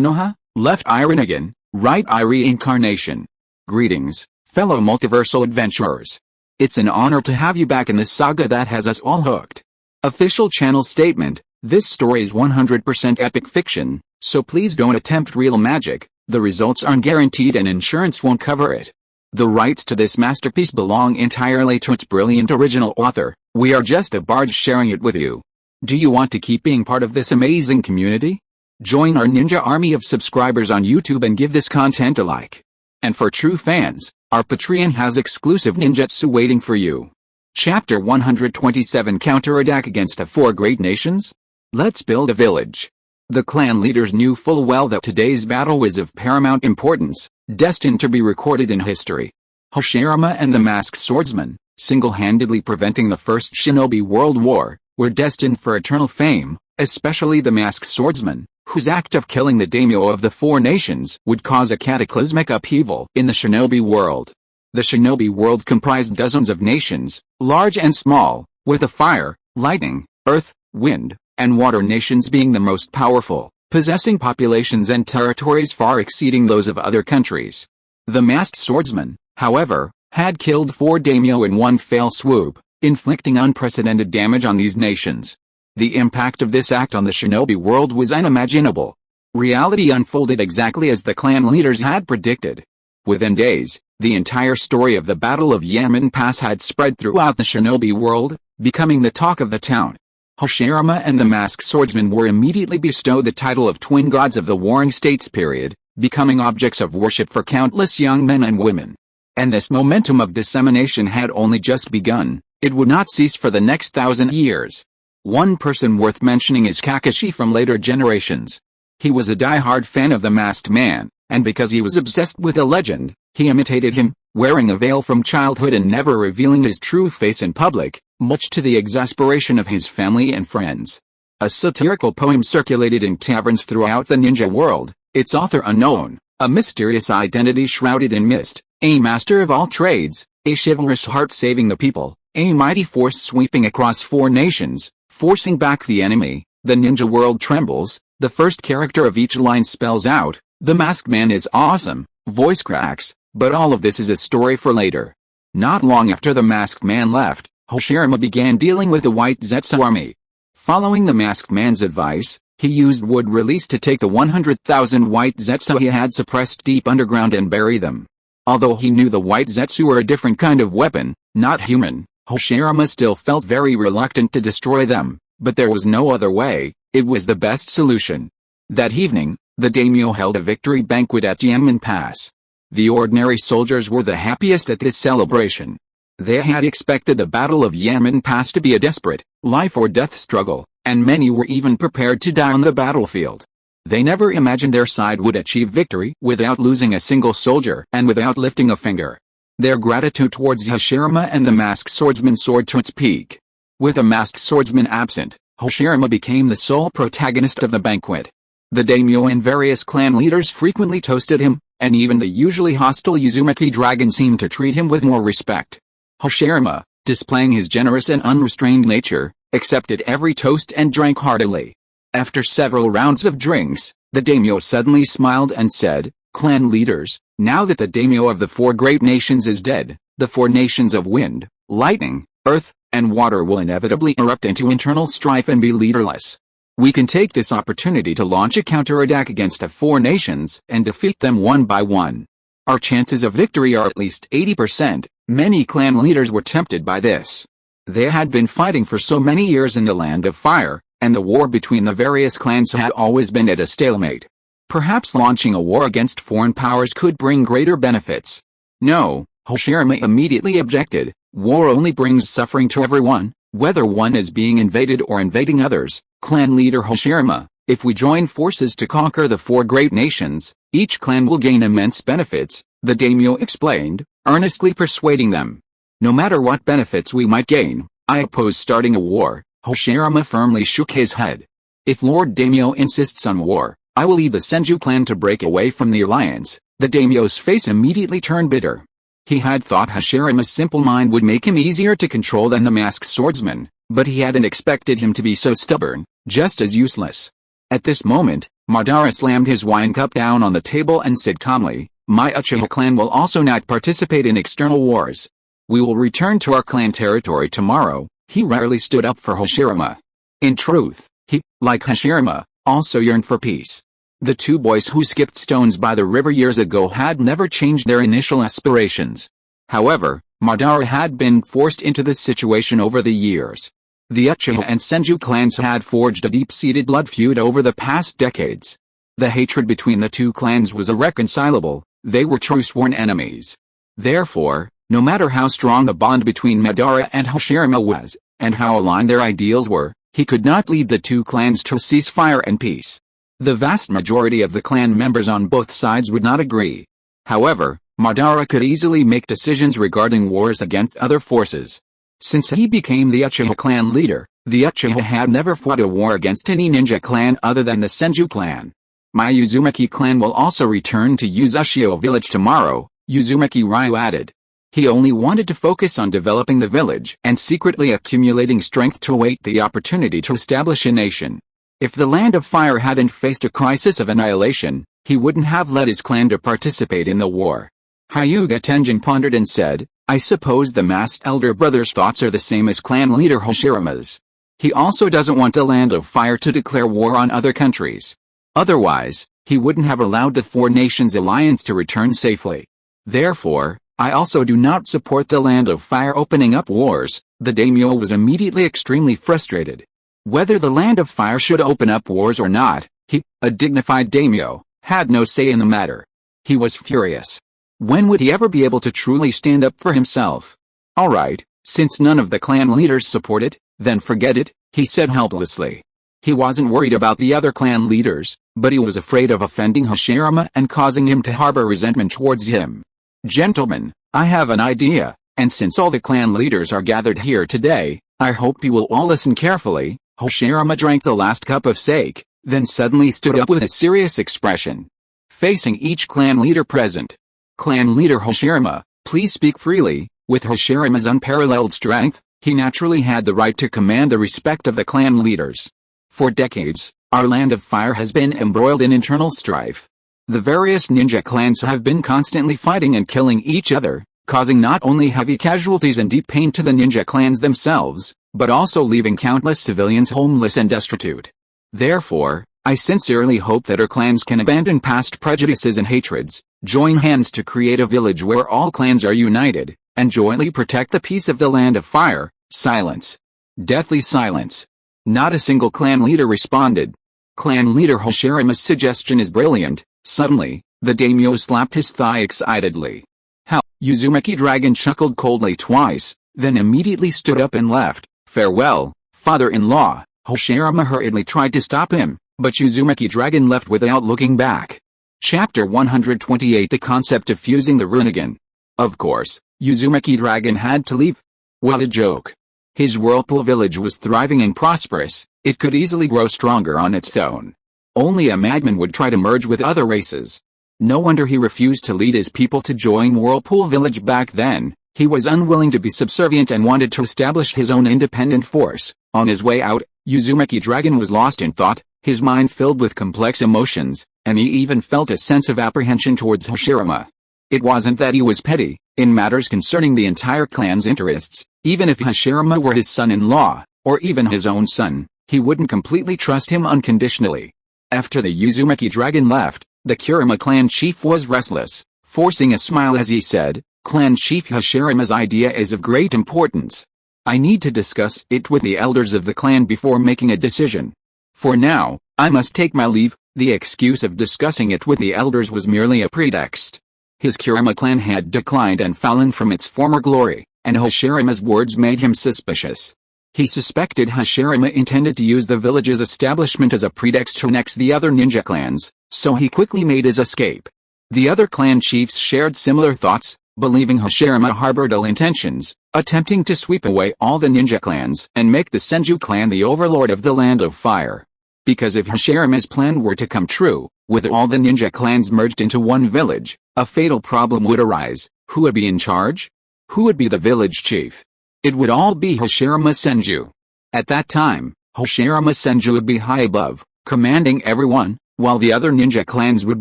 Konoha, left eye Rinnegan, right eye Reincarnation. Greetings, fellow multiversal adventurers. It's an honor to have you back in this saga that has us all hooked. Official channel statement: this story is 100% epic fiction, so please don't attempt real magic. The results aren't guaranteed and insurance won't cover it. The rights to this masterpiece belong entirely to its brilliant original author. We are just a barge sharing it with you. Do you want to keep being part of this amazing community? Join our ninja army of subscribers on YouTube and give this content a like. And for true fans, our Patreon has exclusive ninjutsu waiting for you. Chapter 127: Counterattack against the Four Great Nations? Let's build a village. The clan leaders knew full well that today's battle was of paramount importance, destined to be recorded in history. Hashirama and the Masked Swordsman, single-handedly preventing the First Shinobi World War, were destined for eternal fame, especially the Masked Swordsman, whose act of killing the daimyo of the Four Nations would cause a cataclysmic upheaval in the shinobi world. The shinobi world comprised dozens of nations, large and small, with the fire, lightning, earth, wind, and water nations being the most powerful, possessing populations and territories far exceeding those of other countries. The Masked Swordsman, however, had killed 4 daimyo in one fell swoop, inflicting unprecedented damage on these nations. The impact of this act on the shinobi world was unimaginable. Reality unfolded exactly as the clan leaders had predicted. Within days, the entire story of the Battle of Yamen Pass had spread throughout the shinobi world, becoming the talk of the town. Hashirama and the Masked Swordsman were immediately bestowed the title of twin gods of the Warring States period, becoming objects of worship for countless young men and women. And this momentum of dissemination had only just begun. It would not cease for the next 1,000 years. One person worth mentioning is Kakashi from later generations. He was a die-hard fan of the Masked Man, and because he was obsessed with a legend, he imitated him, wearing a veil from childhood and never revealing his true face in public, much to the exasperation of his family and friends. A satirical poem circulated in taverns throughout the ninja world, its author unknown, a mysterious identity shrouded in mist, a master of all trades, a chivalrous heart saving the people, a mighty force sweeping across 4 nations, forcing back the enemy. The ninja world trembles. The first character of each line spells out, "The Masked Man is awesome," voice cracks, but all of this is a story for later. Not long after the Masked Man left, Hashirama began dealing with the White Zetsu army. Following the Masked Man's advice, he used wood release to take the 100,000 White Zetsu he had suppressed deep underground and bury them. Although he knew the White Zetsu were a different kind of weapon, not human, Hashirama still felt very reluctant to destroy them, but there was no other way. It was the best solution. That evening, the daimyo held a victory banquet at Yamen Pass. The ordinary soldiers were the happiest at this celebration. They had expected the Battle of Yamen Pass to be a desperate, life-or-death struggle, and many were even prepared to die on the battlefield. They never imagined their side would achieve victory without losing a single soldier and without lifting a finger. Their gratitude towards Hashirama and the Masked Swordsman soared to its peak. With the Masked Swordsman absent, Hashirama became the sole protagonist of the banquet. The daimyo and various clan leaders frequently toasted him, and even the usually hostile Uzumaki dragon seemed to treat him with more respect. Hashirama, displaying his generous and unrestrained nature, accepted every toast and drank heartily. After several rounds of drinks, the daimyo suddenly smiled and said, "Clan leaders, now that the daimyo of the 4 great nations is dead, the 4 nations of wind, lightning, earth, and water will inevitably erupt into internal strife and be leaderless. We can take this opportunity to launch a counterattack against the 4 nations and defeat them one by one. Our chances of victory are at least 80%. Many clan leaders were tempted by this. They had been fighting for so many years in the Land of Fire, and the war between the various clans had always been at a stalemate. Perhaps launching a war against foreign powers could bring greater benefits. No, Hashirama immediately objected. War only brings suffering to everyone, whether one is being invaded or invading others. Clan leader Hashirama, if we join forces to conquer the 4 great nations, each clan will gain immense benefits, the daimyo explained, earnestly persuading them. No matter what benefits we might gain, I oppose starting a war. Hashirama firmly shook his head. If Lord Daimyo insists on war, I will lead the Senju clan to break away from the alliance. The daimyo's face immediately turned bitter. He had thought Hashirama's simple mind would make him easier to control than the Masked Swordsman, but he hadn't expected him to be so stubborn, just as useless. At this moment, Madara slammed his wine cup down on the table and said calmly, "My Uchiha clan will also not participate in external wars. We will return to our clan territory tomorrow." He rarely stood up for Hashirama. In truth, he, like Hashirama, also yearned for peace. The two boys who skipped stones by the river years ago had never changed their initial aspirations. However, Madara had been forced into this situation over the years. The Uchiha and Senju clans had forged a deep-seated blood feud over the past decades. The hatred between the two clans was irreconcilable. They were true sworn enemies. Therefore, no matter how strong a bond between Madara and Hashirama was, and how aligned their ideals were, he could not lead the two clans to ceasefire and peace. The vast majority of the clan members on both sides would not agree. However, Madara could easily make decisions regarding wars against other forces. Since he became the Uchiha clan leader, the Uchiha had never fought a war against any ninja clan other than the Senju clan. "My Uzumaki clan will also return to Uzushio village tomorrow," Uzumaki Ryu added. He only wanted to focus on developing the village and secretly accumulating strength to await the opportunity to establish a nation. If the Land of Fire hadn't faced a crisis of annihilation, he wouldn't have led his clan to participate in the war. Hyuga Tenjin pondered and said, "I suppose the masked elder brother's thoughts are the same as clan leader Hashirama's. He also doesn't want the Land of Fire to declare war on other countries. Otherwise, he wouldn't have allowed the Four Nations Alliance to return safely. Therefore, I also do not support the Land of Fire opening up wars." The daimyo was immediately extremely frustrated. Whether the Land of Fire should open up wars or not, he, a dignified daimyo, had no say in the matter. He was furious. When would he ever be able to truly stand up for himself? "Alright, since none of the clan leaders support it, then forget it," he said helplessly. He wasn't worried about the other clan leaders, but he was afraid of offending Hashirama and causing him to harbor resentment towards him. "Gentlemen, I have an idea, and since all the clan leaders are gathered here today, I hope you will all listen carefully." Hashirama drank the last cup of sake, then suddenly stood up with a serious expression. Facing each clan leader present. "Clan leader Hashirama, please speak freely." With Hashirama's unparalleled strength, he naturally had the right to command the respect of the clan leaders. For decades, our Land of Fire has been embroiled in internal strife. The various ninja clans have been constantly fighting and killing each other, causing not only heavy casualties and deep pain to the ninja clans themselves, but also leaving countless civilians homeless and destitute. Therefore, I sincerely hope that our clans can abandon past prejudices and hatreds, join hands to create a village where all clans are united, and jointly protect the peace of the Land of Fire. Silence. Deathly silence. Not a single clan leader responded. Clan leader Hashirama's suggestion is brilliant. Suddenly, the daimyo slapped his thigh excitedly. "How?" Uzumaki Dragon chuckled coldly twice, then immediately stood up and left. "Farewell, father-in-law." Hashirama hurriedly tried to stop him, but Uzumaki Dragon left without looking back. Chapter 128 The concept of fusing the Rinnegan. Of course, Uzumaki Dragon had to leave. What a joke. His whirlpool village was thriving and prosperous. It could easily grow stronger on its own. Only a madman would try to merge with other races. No wonder he refused to lead his people to join Whirlpool Village back then. He was unwilling to be subservient and wanted to establish his own independent force. On his way out, Uzumaki Dragon was lost in thought, his mind filled with complex emotions, and he even felt a sense of apprehension towards Hashirama. It wasn't that he was petty. In matters concerning the entire clan's interests, even if Hashirama were his son-in-law, or even his own son, he wouldn't completely trust him unconditionally. After the Uzumaki Dragon left, the Kurama clan chief was restless, forcing a smile as he said, "Clan Chief, Hashirama's idea is of great importance. I need to discuss it with the elders of the clan before making a decision. For now, I must take my leave." The excuse of discussing it with the elders was merely a pretext. His Kurama clan had declined and fallen from its former glory, and Hashirama's words made him suspicious. He suspected Hashirama intended to use the village's establishment as a pretext to annex the other ninja clans, so he quickly made his escape. The other clan chiefs shared similar thoughts, believing Hashirama harbored ill intentions, attempting to sweep away all the ninja clans and make the Senju clan the overlord of the Land of Fire. Because if Hashirama's plan were to come true, with all the ninja clans merged into one village, a fatal problem would arise. Who would be in charge? Who would be the village chief? It would all be Hashirama Senju. At that time, Hashirama Senju would be high above, commanding everyone, while the other ninja clans would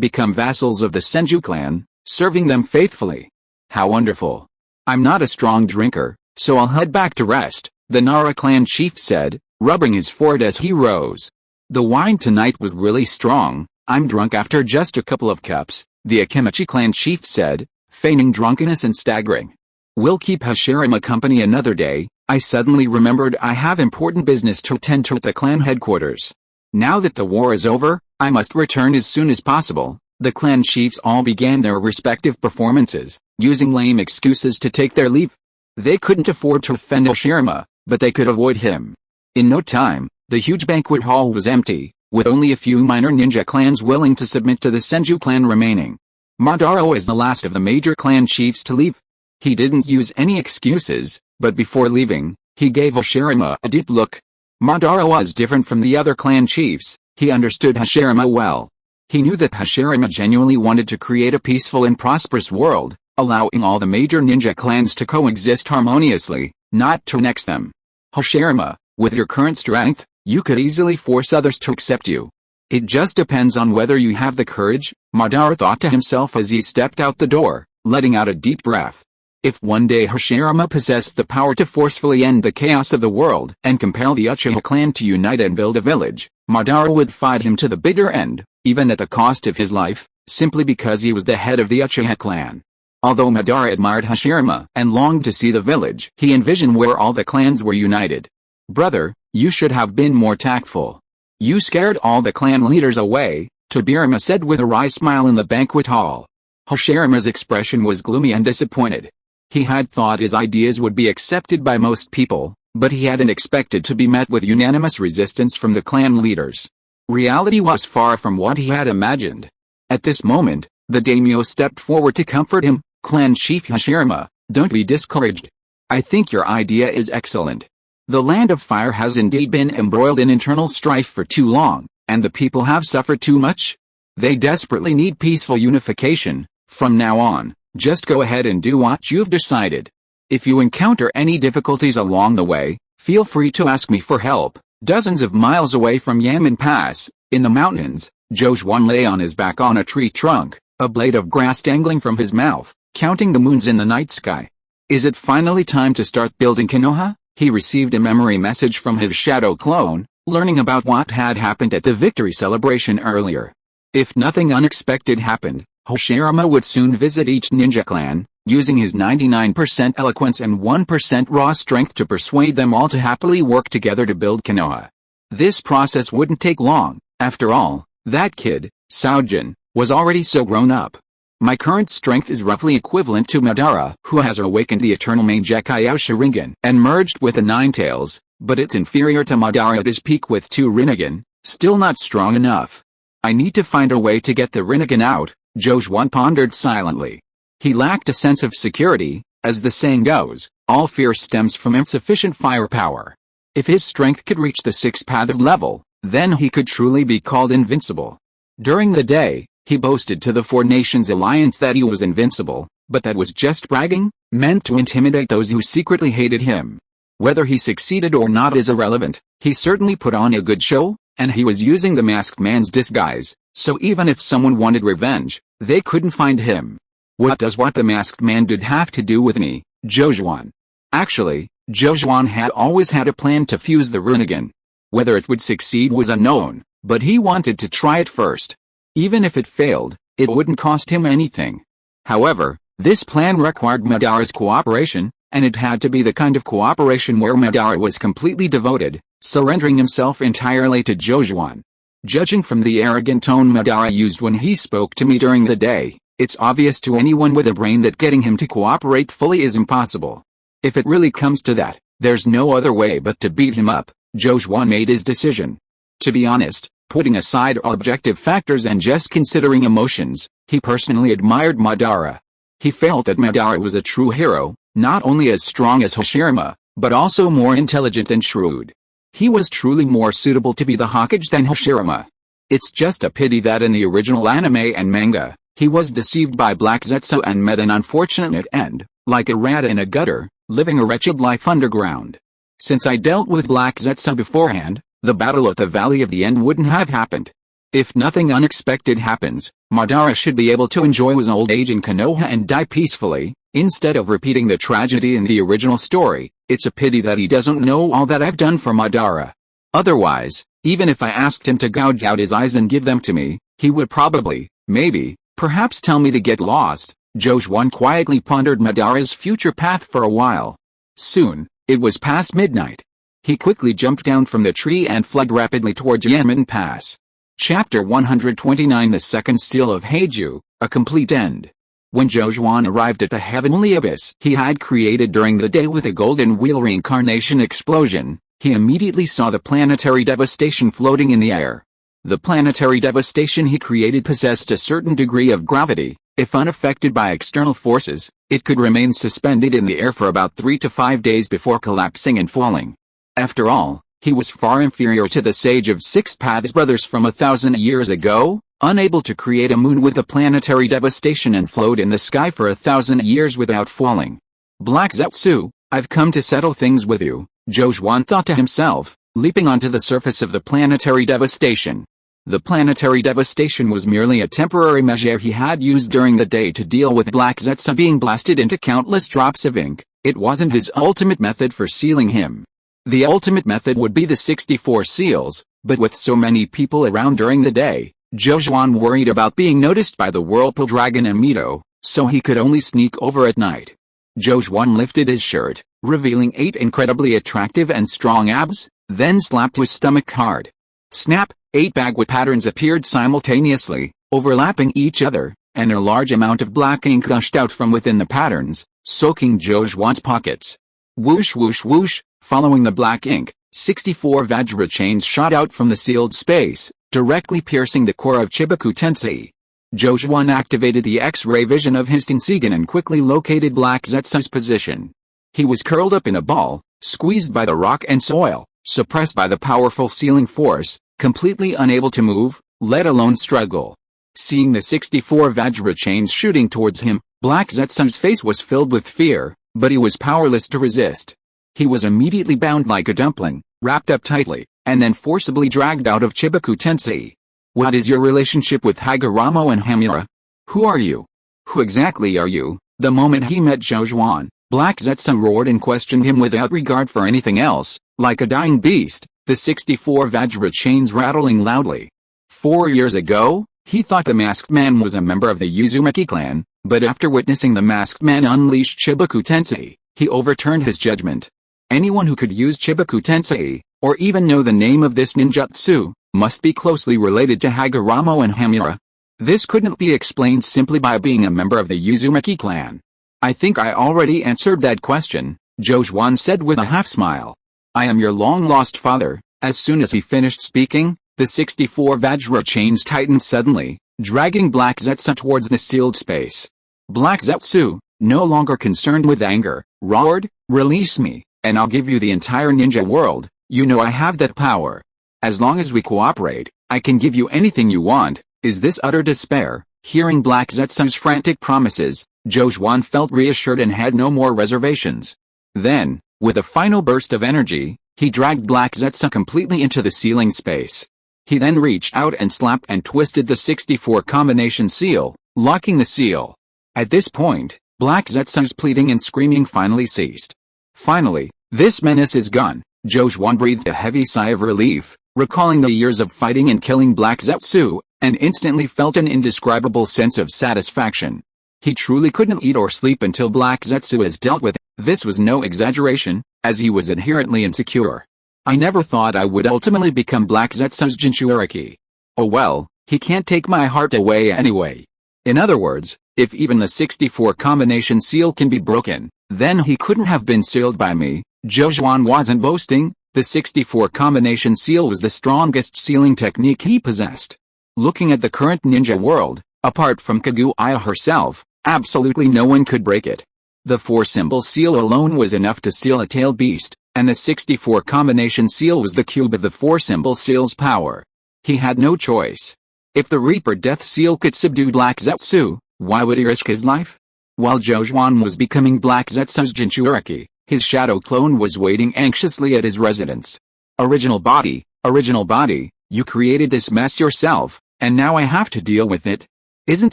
become vassals of the Senju clan, serving them faithfully. How wonderful. I'm not a strong drinker, so I'll head back to rest, the Nara clan chief said, rubbing his forehead as he rose. The wine tonight was really strong. I'm drunk after just a couple of cups, the Akimichi clan chief said, feigning drunkenness and staggering. We'll keep Hashirama company another day. I suddenly remembered I have important business to attend to at the clan headquarters. Now that the war is over, I must return as soon as possible. The clan chiefs all began their respective performances, using lame excuses to take their leave. They couldn't afford to offend Hashirama, but they could avoid him. In no time, the huge banquet hall was empty, with only a few minor ninja clans willing to submit to the Senju clan remaining. Madara was the last of the major clan chiefs to leave. He didn't use any excuses, but before leaving, he gave Hashirama a deep look. Madara was different from the other clan chiefs. He understood Hashirama well. He knew that Hashirama genuinely wanted to create a peaceful and prosperous world, allowing all the major ninja clans to coexist harmoniously, not to annex them. Hashirama, with your current strength, you could easily force others to accept you. It just depends on whether you have the courage, Madara thought to himself as he stepped out the door, letting out a deep breath. If one day Hashirama possessed the power to forcefully end the chaos of the world and compel the Uchiha clan to unite and build a village, Madara would fight him to the bitter end, even at the cost of his life, simply because he was the head of the Uchiha clan. Although Madara admired Hashirama and longed to see the village he envisioned where all the clans were united. Brother, you should have been more tactful. You scared all the clan leaders away, Tobirama said with a wry smile in the banquet hall. Hashirama's expression was gloomy and disappointed. He had thought his ideas would be accepted by most people, but he hadn't expected to be met with unanimous resistance from the clan leaders. Reality was far from what he had imagined. At this moment, the daimyo stepped forward to comfort him. Clan Chief Hashirama, don't be discouraged. I think your idea is excellent. The Land of Fire has indeed been embroiled in internal strife for too long, and the people have suffered too much. They desperately need peaceful unification. From now on, just go ahead and do what you've decided. If you encounter any difficulties along the way, feel free to ask me for help. Dozens of miles away from Yamen Pass, in the mountains, Jojuan lay on his back on a tree trunk, a blade of grass dangling from his mouth, counting the moons in the night sky. Is it finally time to start building Konoha? He received a memory message from his shadow clone, learning about what had happened at the victory celebration earlier. If nothing unexpected happened, Hashirama would soon visit each ninja clan, using his 99% eloquence and 1% raw strength to persuade them all to happily work together to build Konoha. This process wouldn't take long. After all, that kid, Saojin, was already so grown up. My current strength is roughly equivalent to Madara, who has awakened the eternal Mangekyou Sharingan and merged with the Nine Tails, but it's inferior to Madara at his peak with 2 Rinnegan, still not strong enough. I need to find a way to get the Rinnegan out, Jojuan pondered silently. He lacked a sense of security. As the saying goes, all fear stems from insufficient firepower. If his strength could reach the 6th path level, then he could truly be called invincible. During the day, he boasted to the Four Nations Alliance that he was invincible, but that was just bragging, meant to intimidate those who secretly hated him. Whether he succeeded or not is irrelevant. He certainly put on a good show, and he was using the masked man's disguise, so even if someone wanted revenge, they couldn't find him. What does what the masked man did have to do with me, Jojuan? Actually, Jojuan had always had a plan to fuse the Rinnegan. Whether it would succeed was unknown, but he wanted to try it first. Even if it failed, it wouldn't cost him anything. However, this plan required Madara's cooperation, and it had to be the kind of cooperation where Madara was completely devoted, surrendering himself entirely to Jojuan. Judging from the arrogant tone Madara used when he spoke to me during the day, it's obvious to anyone with a brain that getting him to cooperate fully is impossible. If it really comes to that, there's no other way but to beat him up. Jojuan made his decision. To be honest, putting aside all objective factors and just considering emotions, he personally admired Madara. He felt that Madara was a true hero, not only as strong as Hashirama, but also more intelligent and shrewd. He was truly more suitable to be the Hokage than Hashirama. It's just a pity that in the original anime and manga, he was deceived by Black Zetsu and met an unfortunate end, like a rat in a gutter, living a wretched life underground. Since I dealt with Black Zetsu beforehand, the battle at the Valley of the End wouldn't have happened. If nothing unexpected happens, Madara should be able to enjoy his old age in Konoha and die peacefully, instead of repeating the tragedy in the original story. It's a pity that he doesn't know all that I've done for Madara. Otherwise, even if I asked him to gouge out his eyes and give them to me, he would probably, maybe, perhaps tell me to get lost. Jojuan quietly pondered Madara's future path for a while. Soon, it was past midnight. He quickly jumped down from the tree and fled rapidly towards Yanmen Pass. Chapter 129 The Second Seal of Heiju, A Complete End. When Jojuan arrived at the heavenly abyss he had created during the day with a golden wheel reincarnation explosion, he immediately saw the planetary devastation floating in the air. The planetary devastation he created possessed a certain degree of gravity. If unaffected by external forces, it could remain suspended in the air for about 3 to 5 days before collapsing and falling. After all, he was far inferior to the Sage of Six Paths brothers from 1,000 years ago, unable to create a moon with a planetary devastation and float in the sky for 1,000 years without falling. Black Zetsu, I've come to settle things with you, Jojuan thought to himself, leaping onto the surface of the planetary devastation. The planetary devastation was merely a temporary measure he had used during the day to deal with Black Zetsu being blasted into countless drops of ink. It wasn't his ultimate method for sealing him. The ultimate method would be the 64 seals, but with so many people around during the day, Jojuan worried about being noticed by the Whirlpool Dragon and Mito, so he could only sneak over at night. Jojuan lifted his shirt, revealing 8 incredibly attractive and strong abs, then slapped his stomach hard. Snap, 8 bagua patterns appeared simultaneously, overlapping each other, and a large amount of black ink gushed out from within the patterns, soaking Jojuan's pockets. Whoosh whoosh whoosh, following the black ink, 64 Vajra chains shot out from the sealed space, directly piercing the core of Chibaku Tensei. Jojuan activated the X-ray vision of his Tenseigan and quickly located Black Zetsu's position. He was curled up in a ball, squeezed by the rock and soil, suppressed by the powerful sealing force, completely unable to move, let alone struggle. Seeing the 64 Vajra chains shooting towards him, Black Zetsu's face was filled with fear, but he was powerless to resist. He was immediately bound like a dumpling, wrapped up tightly, and then forcibly dragged out of Chibaku Tensei. What is your relationship with Hagoromo and Hamura? Who are you? Who exactly are you? The moment he met Jojuan, Black Zetsu roared and questioned him without regard for anything else, like a dying beast, the 64 Vajra chains rattling loudly. 4 years ago, he thought the Masked Man was a member of the Uzumaki clan, but after witnessing the Masked Man unleash Chibaku Tensei, he overturned his judgment. Anyone who could use Chibaku Tensei, or even know the name of this ninjutsu, must be closely related to Hagoromo and Hamura. This couldn't be explained simply by being a member of the Uzumaki clan. I think I already answered that question, Jojuan said with a half-smile. I am your long-lost father. As soon as he finished speaking, the 64 Vajra chains tightened suddenly, dragging Black Zetsu towards the sealed space. Black Zetsu, no longer concerned with anger, roared, "Release me, and I'll give you the entire ninja world. You know I have that power. As long as we cooperate, I can give you anything you want." Is this utter despair? Hearing Black Zetsu's frantic promises, Jojuan felt reassured and had no more reservations. Then, with a final burst of energy, he dragged Black Zetsu completely into the sealing space. He then reached out and slapped and twisted the 64 combination seal, locking the seal. At this point, Black Zetsu's pleading and screaming finally ceased. Finally, this menace is gone. Jojuan breathed a heavy sigh of relief, recalling the years of fighting and killing Black Zetsu, and instantly felt an indescribable sense of satisfaction. He truly couldn't eat or sleep until Black Zetsu was dealt with. This was no exaggeration, as he was inherently insecure. I never thought I would ultimately become Black Zetsu's Jinchuriki. Oh well, he can't take my heart away anyway. In other words, if even the 64 combination seal can be broken, then he couldn't have been sealed by me. Jojuan wasn't boasting. The 64 combination seal was the strongest sealing technique he possessed. Looking at the current ninja world, apart from Kaguya herself, absolutely no one could break it. The 4-symbol seal alone was enough to seal a tail beast, and the 64 combination seal was the cube of the 4-symbol seal's power. He had no choice. If the Reaper Death Seal could subdue Black Zetsu, why would he risk his life? While Jojuan was becoming Black Zetsu's Jinchuriki, his shadow clone was waiting anxiously at his residence. Original body, Original body, you created this mess yourself, and now I have to deal with it? Isn't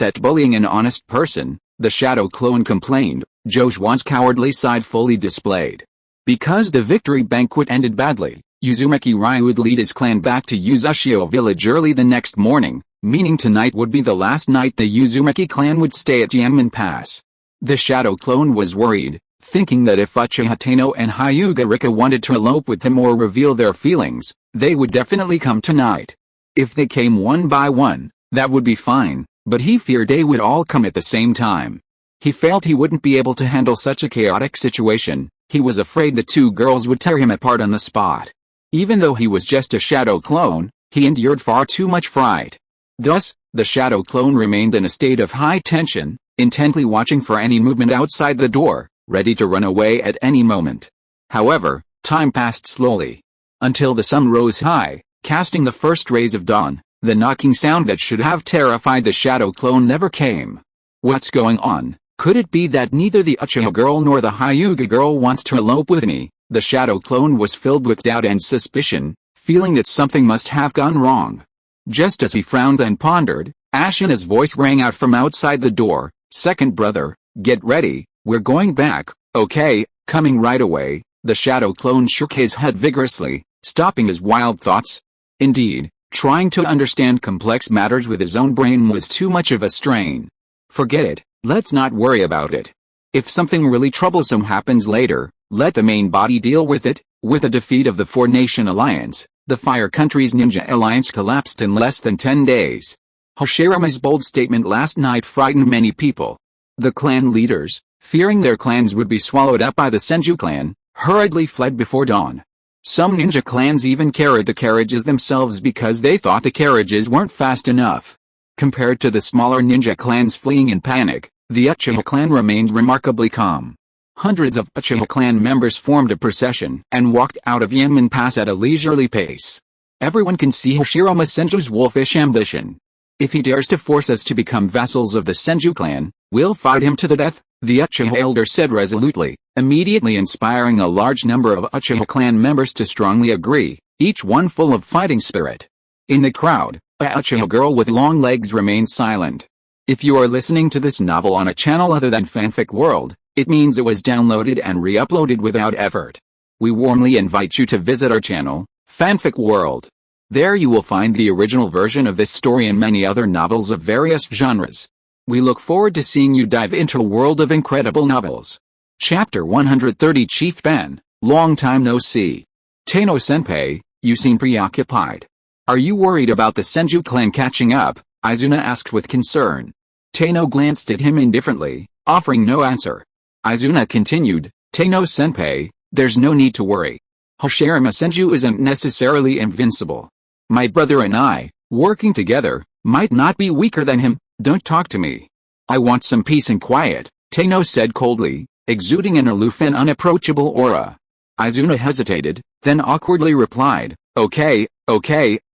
that bullying an honest person? The shadow clone complained, Jojuan's cowardly side fully displayed. Because the victory banquet ended badly, Uzumaki Ryu would lead his clan back to Uzushio village early the next morning, meaning tonight would be the last night the Uzumaki clan would stay at Yanmen Pass. The shadow clone was worried, thinking that if Uchiha Tano and Hyuga Rika wanted to elope with him or reveal their feelings, they would definitely come tonight. If they came one by one, that would be fine, but he feared they would all come at the same time. He felt he wouldn't be able to handle such a chaotic situation. He was afraid the two girls would tear him apart on the spot. Even though he was just a shadow clone, he endured far too much fright. Thus, the shadow clone remained in a state of high tension, intently watching for any movement outside the door, ready to run away at any moment. However, time passed slowly. Until the sun rose high, casting the first rays of dawn, the knocking sound that should have terrified the shadow clone never came. What's going on? Could it be that neither the Uchiha girl nor the Hyuga girl wants to elope with me? The shadow clone was filled with doubt and suspicion, feeling that something must have gone wrong. Just as he frowned and pondered, Ashina's voice rang out from outside the door, "Second brother, get ready, we're going back, okay, coming right away." The shadow clone shook his head vigorously, stopping his wild thoughts. Indeed, trying to understand complex matters with his own brain was too much of a strain. Forget it, let's not worry about it. If something really troublesome happens later, let the main body deal with it. With the defeat of the Four-Nation Alliance, the Fire Country's Ninja Alliance collapsed in less than 10 days. Hashirama's bold statement last night frightened many people. The clan leaders, fearing their clans would be swallowed up by the Senju clan, hurriedly fled before dawn. Some ninja clans even carried the carriages themselves because they thought the carriages weren't fast enough. Compared to the smaller ninja clans fleeing in panic, the Uchiha clan remained remarkably calm. Hundreds of Uchiha clan members formed a procession and walked out of Yanmen Pass at a leisurely pace. Everyone can see Hashirama Senju's wolfish ambition. If he dares to force us to become vassals of the Senju clan, we'll fight him to the death, the Uchiha elder said resolutely, immediately inspiring a large number of Uchiha clan members to strongly agree, each one full of fighting spirit. In the crowd, a Uchiha girl with long legs remained silent. If you are listening to this novel on a channel other than Fanfic World, it means it was downloaded and re-uploaded without effort. We warmly invite you to visit our channel, Fanfic World. There you will find the original version of this story and many other novels of various genres. We look forward to seeing you dive into a world of incredible novels. Chapter 130 Chief Fan, long time no see. Tano-senpai, you seem preoccupied. Are you worried about the Senju clan catching up? Izuna asked with concern. Tano glanced at him indifferently, offering no answer. Izuna continued, Tano-senpai, there's no need to worry. Hashirama Senju isn't necessarily invincible. My brother and I, working together, might not be weaker than him. Don't talk to me. I want some peace and quiet, Tano said coldly, exuding an aloof and unapproachable aura. Izuna hesitated, then awkwardly replied, okay.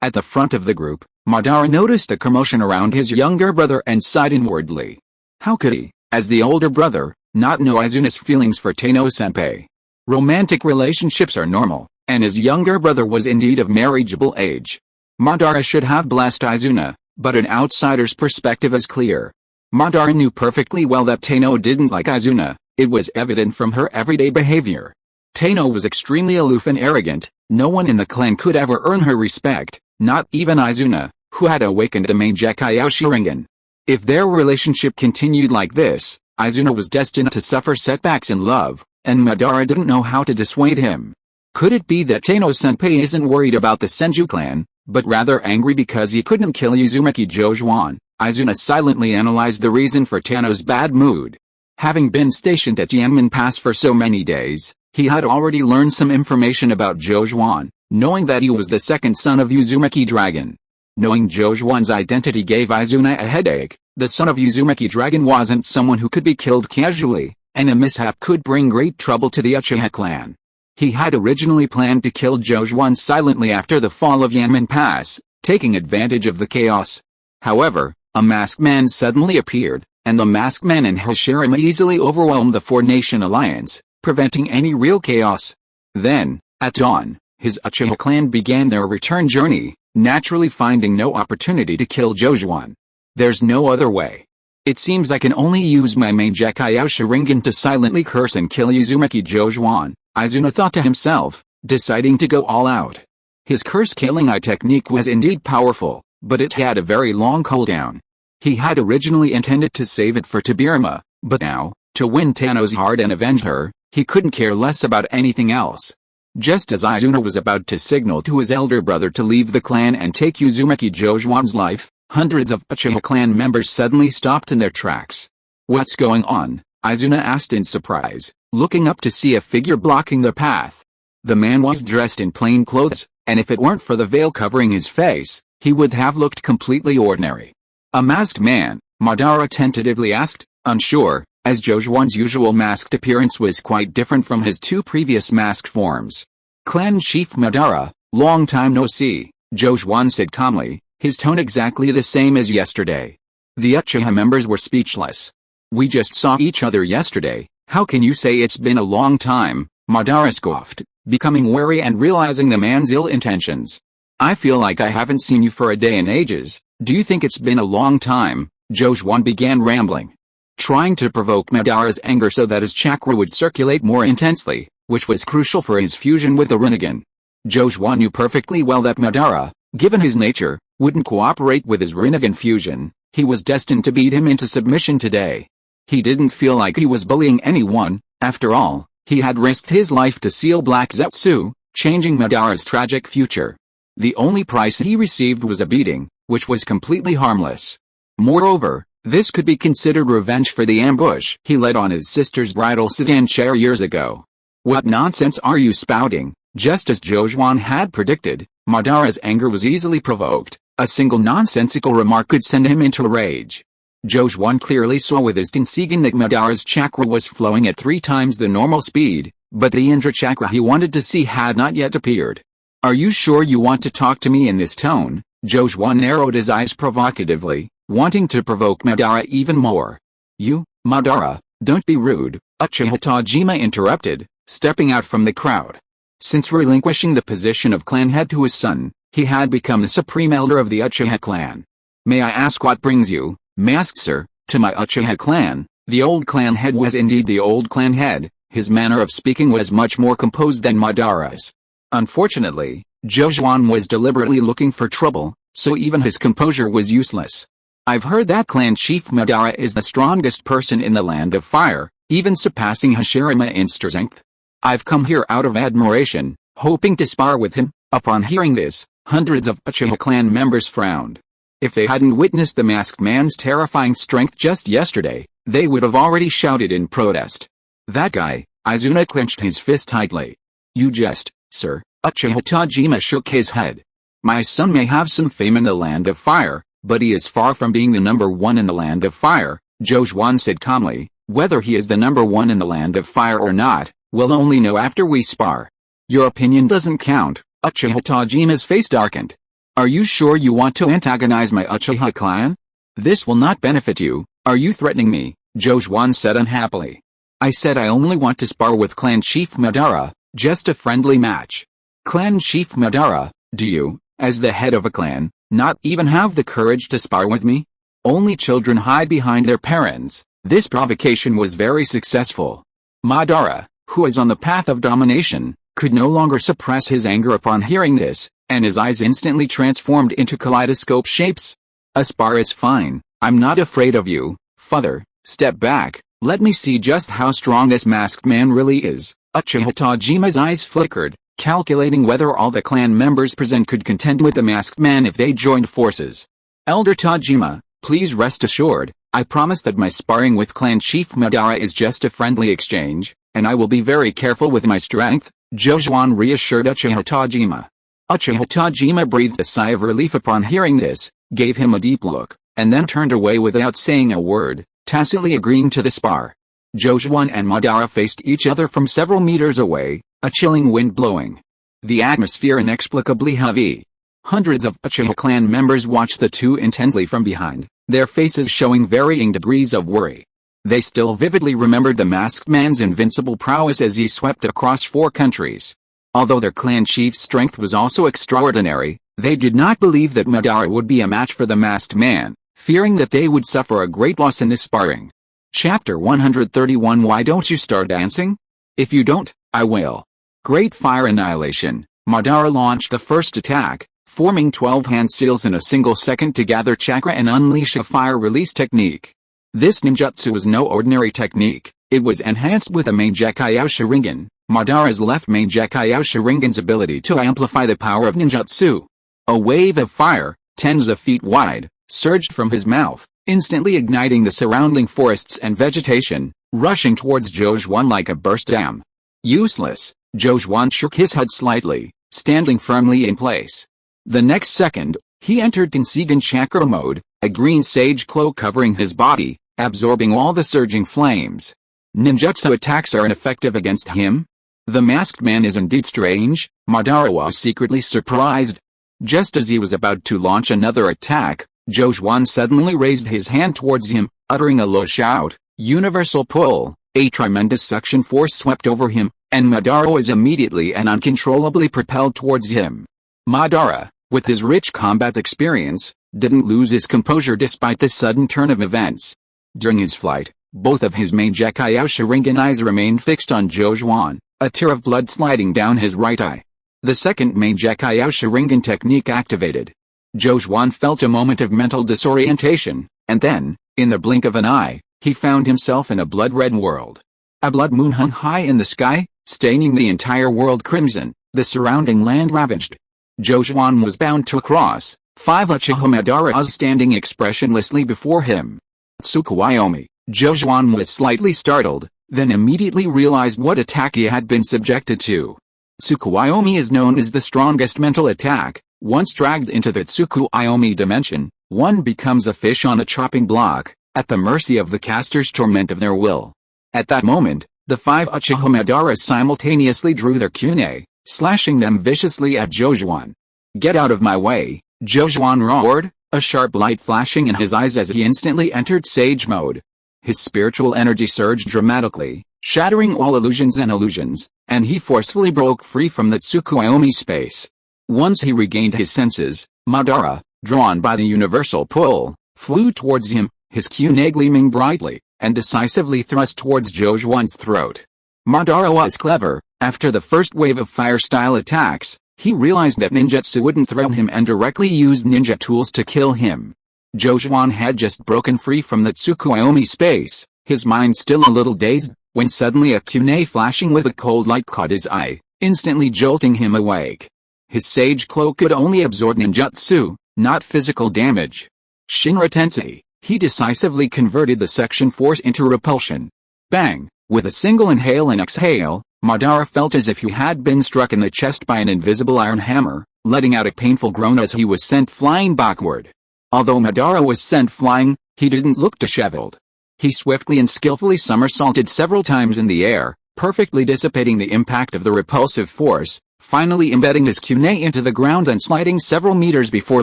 At the front of the group, Madara noticed the commotion around his younger brother and sighed inwardly. How could he, as the older brother, not know Izuna's feelings for Tano-senpai? Romantic relationships are normal, and his younger brother was indeed of marriageable age. Madara should have blessed Izuna, but an outsider's perspective is clear. Madara knew perfectly well that Tano didn't like Izuna, it was evident from her everyday behavior. Tano was extremely aloof and arrogant, no one in the clan could ever earn her respect, not even Izuna, who had awakened the main Gekkai Sharingan. If their relationship continued like this, Izuna was destined to suffer setbacks in love, and Madara didn't know how to dissuade him. Could it be that Tano-senpai isn't worried about the Senju clan, but rather angry because he couldn't kill Uzumaki Jojuan? Izuna silently analyzed the reason for Tano's bad mood. Having been stationed at Yanmen Pass for so many days, he had already learned some information about Jojuan, knowing that he was the second son of Uzumaki Dragon. Knowing Jojuan's identity gave Izuna a headache. The son of Uzumaki Dragon wasn't someone who could be killed casually, and a mishap could bring great trouble to the Uchiha clan. He had originally planned to kill Jojuan silently after the fall of Yanmen Pass, taking advantage of the chaos. However, a masked man suddenly appeared, and the masked man and Hashirama easily overwhelmed the Four-Nation Alliance, preventing any real chaos. Then, at dawn, his Uchiha clan began their return journey, naturally finding no opportunity to kill Jojuan. There's no other way. It seems I can only use my main Gekkyou Sharingan to silently curse and kill Uzumaki Jojuan, Izuna thought to himself, deciding to go all out. His curse-killing technique was indeed powerful, but it had a very long cooldown. He had originally intended to save it for Tobirama, but now, to win Tano's heart and avenge her, he couldn't care less about anything else. Just as Izuna was about to signal to his elder brother to leave the clan and take Uzumaki Jojuan's life, hundreds of Uchiha clan members suddenly stopped in their tracks. "What's going on?" Izuna asked in surprise, looking up to see a figure blocking the path. The man was dressed in plain clothes, and if it weren't for the veil covering his face, he would have looked completely ordinary. "A masked man?" Madara tentatively asked, unsure, as Jojuan's usual masked appearance was quite different from his two previous masked forms. "Clan Chief Madara, long time no see," Jojuan said calmly, his tone exactly the same as yesterday. The Uchiha members were speechless. "We just saw each other yesterday, how can you say it's been a long time?" Madara scoffed, becoming wary and realizing the man's ill intentions. "I feel like I haven't seen you for a day in ages, do you think it's been a long time?" Jojuan began rambling, trying to provoke Madara's anger so that his chakra would circulate more intensely, which was crucial for his fusion with the Rinnegan. Jojuan knew perfectly well that Madara, given his nature, wouldn't cooperate with his Rinnegan fusion. He was destined to beat him into submission today. He didn't feel like he was bullying anyone, after all, he had risked his life to seal Black Zetsu, changing Madara's tragic future. The only price he received was a beating, which was completely harmless. Moreover, this could be considered revenge for the ambush he led on his sister's bridal sedan chair years ago. "What nonsense are you spouting?" Just as Jojuan had predicted, Madara's anger was easily provoked. A single nonsensical remark could send him into a rage. Jojuan clearly saw with his Tenseigan that Madara's chakra was flowing at 3 times the normal speed, but the Indra chakra he wanted to see had not yet appeared. "Are you sure you want to talk to me in this tone?" Jojuan narrowed his eyes provocatively, wanting to provoke Madara even more. "You, Madara, don't be rude," Uchiha Tajima interrupted, stepping out from the crowd. Since relinquishing the position of clan head to his son, he had become the supreme elder of the Uchiha clan. "May I ask what brings you, masked sir, to my Uchiha clan?" The old clan head was indeed the old clan head, his manner of speaking was much more composed than Madara's. Unfortunately, Jojuan was deliberately looking for trouble, so even his composure was useless. "I've heard that clan chief Madara is the strongest person in the land of fire, even surpassing Hashirama in strength. I've come here out of admiration, hoping to spar with him." Upon hearing this, hundreds of Uchiha clan members frowned. If they hadn't witnessed the masked man's terrifying strength just yesterday, they would have already shouted in protest. "That guy," Izuna clenched his fist tightly. "You just, sir," Uchiha Tajima shook his head. "My son may have some fame in the land of fire, but he is far from being the number one in the land of fire," Jojuan said calmly. "Whether he is the number one in the land of fire or not, we'll only know after we spar. Your opinion doesn't count." Uchiha Tajima's face darkened. "Are you sure you want to antagonize my Uchiha clan? This will not benefit you." "Are you threatening me?" Jojuan said unhappily. "I said I only want to spar with Clan Chief Madara, just a friendly match." "Clan Chief Madara, do you, as the head of a clan, not even have the courage to spar with me? Only children hide behind their parents." This provocation was very successful. Madara, who is on the path of domination, could no longer suppress his anger upon hearing this, and his eyes instantly transformed into kaleidoscope shapes. "A spar is fine, I'm not afraid of you, father, step back, let me see just how strong this masked man really is." Uchiha Tajima's eyes flickered, calculating whether all the clan members present could contend with the masked man if they joined forces. "Elder Tajima, please rest assured, I promise that my sparring with Clan Chief Madara is just a friendly exchange, and I will be very careful with my strength," Jojuan reassured Uchiha Tajima. Uchiha Tajima breathed a sigh of relief upon hearing this, gave him a deep look, and then turned away without saying a word, tacitly agreeing to the spar. Jojuan and Madara faced each other from several meters away, a chilling wind blowing. The atmosphere inexplicably heavy. Hundreds of Uchiha clan members watched the two intently from behind, their faces showing varying degrees of worry. They still vividly remembered the masked man's invincible prowess as he swept across 4 countries. Although their clan chief's strength was also extraordinary, they did not believe that Madara would be a match for the masked man, fearing that they would suffer a great loss in this sparring. Chapter 131 Why don't you start dancing? If you don't, I will. Great Fire Annihilation. Madara launched the first attack, forming 12 hand seals in a single second to gather chakra and unleash a fire release technique. This ninjutsu was no ordinary technique, it was enhanced with a main Gekkyou Sharingan, Madara's left main Gekkyou Sharingan's ability to amplify the power of ninjutsu. A wave of fire, tens of feet wide, surged from his mouth, instantly igniting the surrounding forests and vegetation, rushing towards Zhou like a burst dam. Useless, Zhou shook his head slightly, standing firmly in place. The next second, he entered Tenseigan chakra mode, a green sage cloak covering his body, absorbing all the surging flames. Ninjutsu attacks are ineffective against him? The masked man is indeed strange, Madara was secretly surprised. Just as he was about to launch another attack, Zhou suddenly raised his hand towards him, uttering a low shout, "Universal Pull!" A tremendous suction force swept over him, and Madara was immediately and uncontrollably propelled towards him. Madara, with his rich combat experience, didn't lose his composure despite this sudden turn of events. During his flight, both of his main Gekkyou Sharingan eyes remained fixed on Zhou, a tear of blood sliding down his right eye. The second main Gekkyou Sharingan technique activated. Zhou felt a moment of mental disorientation, and then, in the blink of an eye, he found himself in a blood-red world. A blood moon hung high in the sky, staining the entire world crimson, the surrounding land ravaged. Zhou was bound to cross, 5 Uchiha Madara standing expressionlessly before him. Tsukuyomi, Zhou was slightly startled, then immediately realized what attack he had been subjected to. Tsukuyomi is known as the strongest mental attack. Once dragged into the Tsukuyomi dimension, one becomes a fish on a chopping block, at the mercy of the caster's torment of their will. At that moment, the 5 Uchiha Madara simultaneously drew their kunai, slashing them viciously at Zhou. "Get out of my way," Zhou roared, a sharp light flashing in his eyes as he instantly entered sage mode. His spiritual energy surged dramatically, shattering all illusions, and he forcefully broke free from the Tsukuyomi space. Once he regained his senses, Madara, drawn by the universal pull, flew towards him, his kunai gleaming brightly, and decisively thrust towards Zhou's throat. Madara was clever. After the first wave of fire-style attacks, he realized that ninjutsu wouldn't threaten him and directly used ninja tools to kill him. Zhou had just broken free from the Tsukuyomi space, his mind still a little dazed, when suddenly a kunai flashing with a cold light caught his eye, instantly jolting him awake. His sage cloak could only absorb ninjutsu, not physical damage. Shinra Tensei, he decisively converted the section force into repulsion. Bang! With a single inhale and exhale, Madara felt as if he had been struck in the chest by an invisible iron hammer, letting out a painful groan as he was sent flying backward. Although Madara was sent flying, he didn't look disheveled. He swiftly and skillfully somersaulted several times in the air, perfectly dissipating the impact of the repulsive force, finally embedding his kunai into the ground and sliding several meters before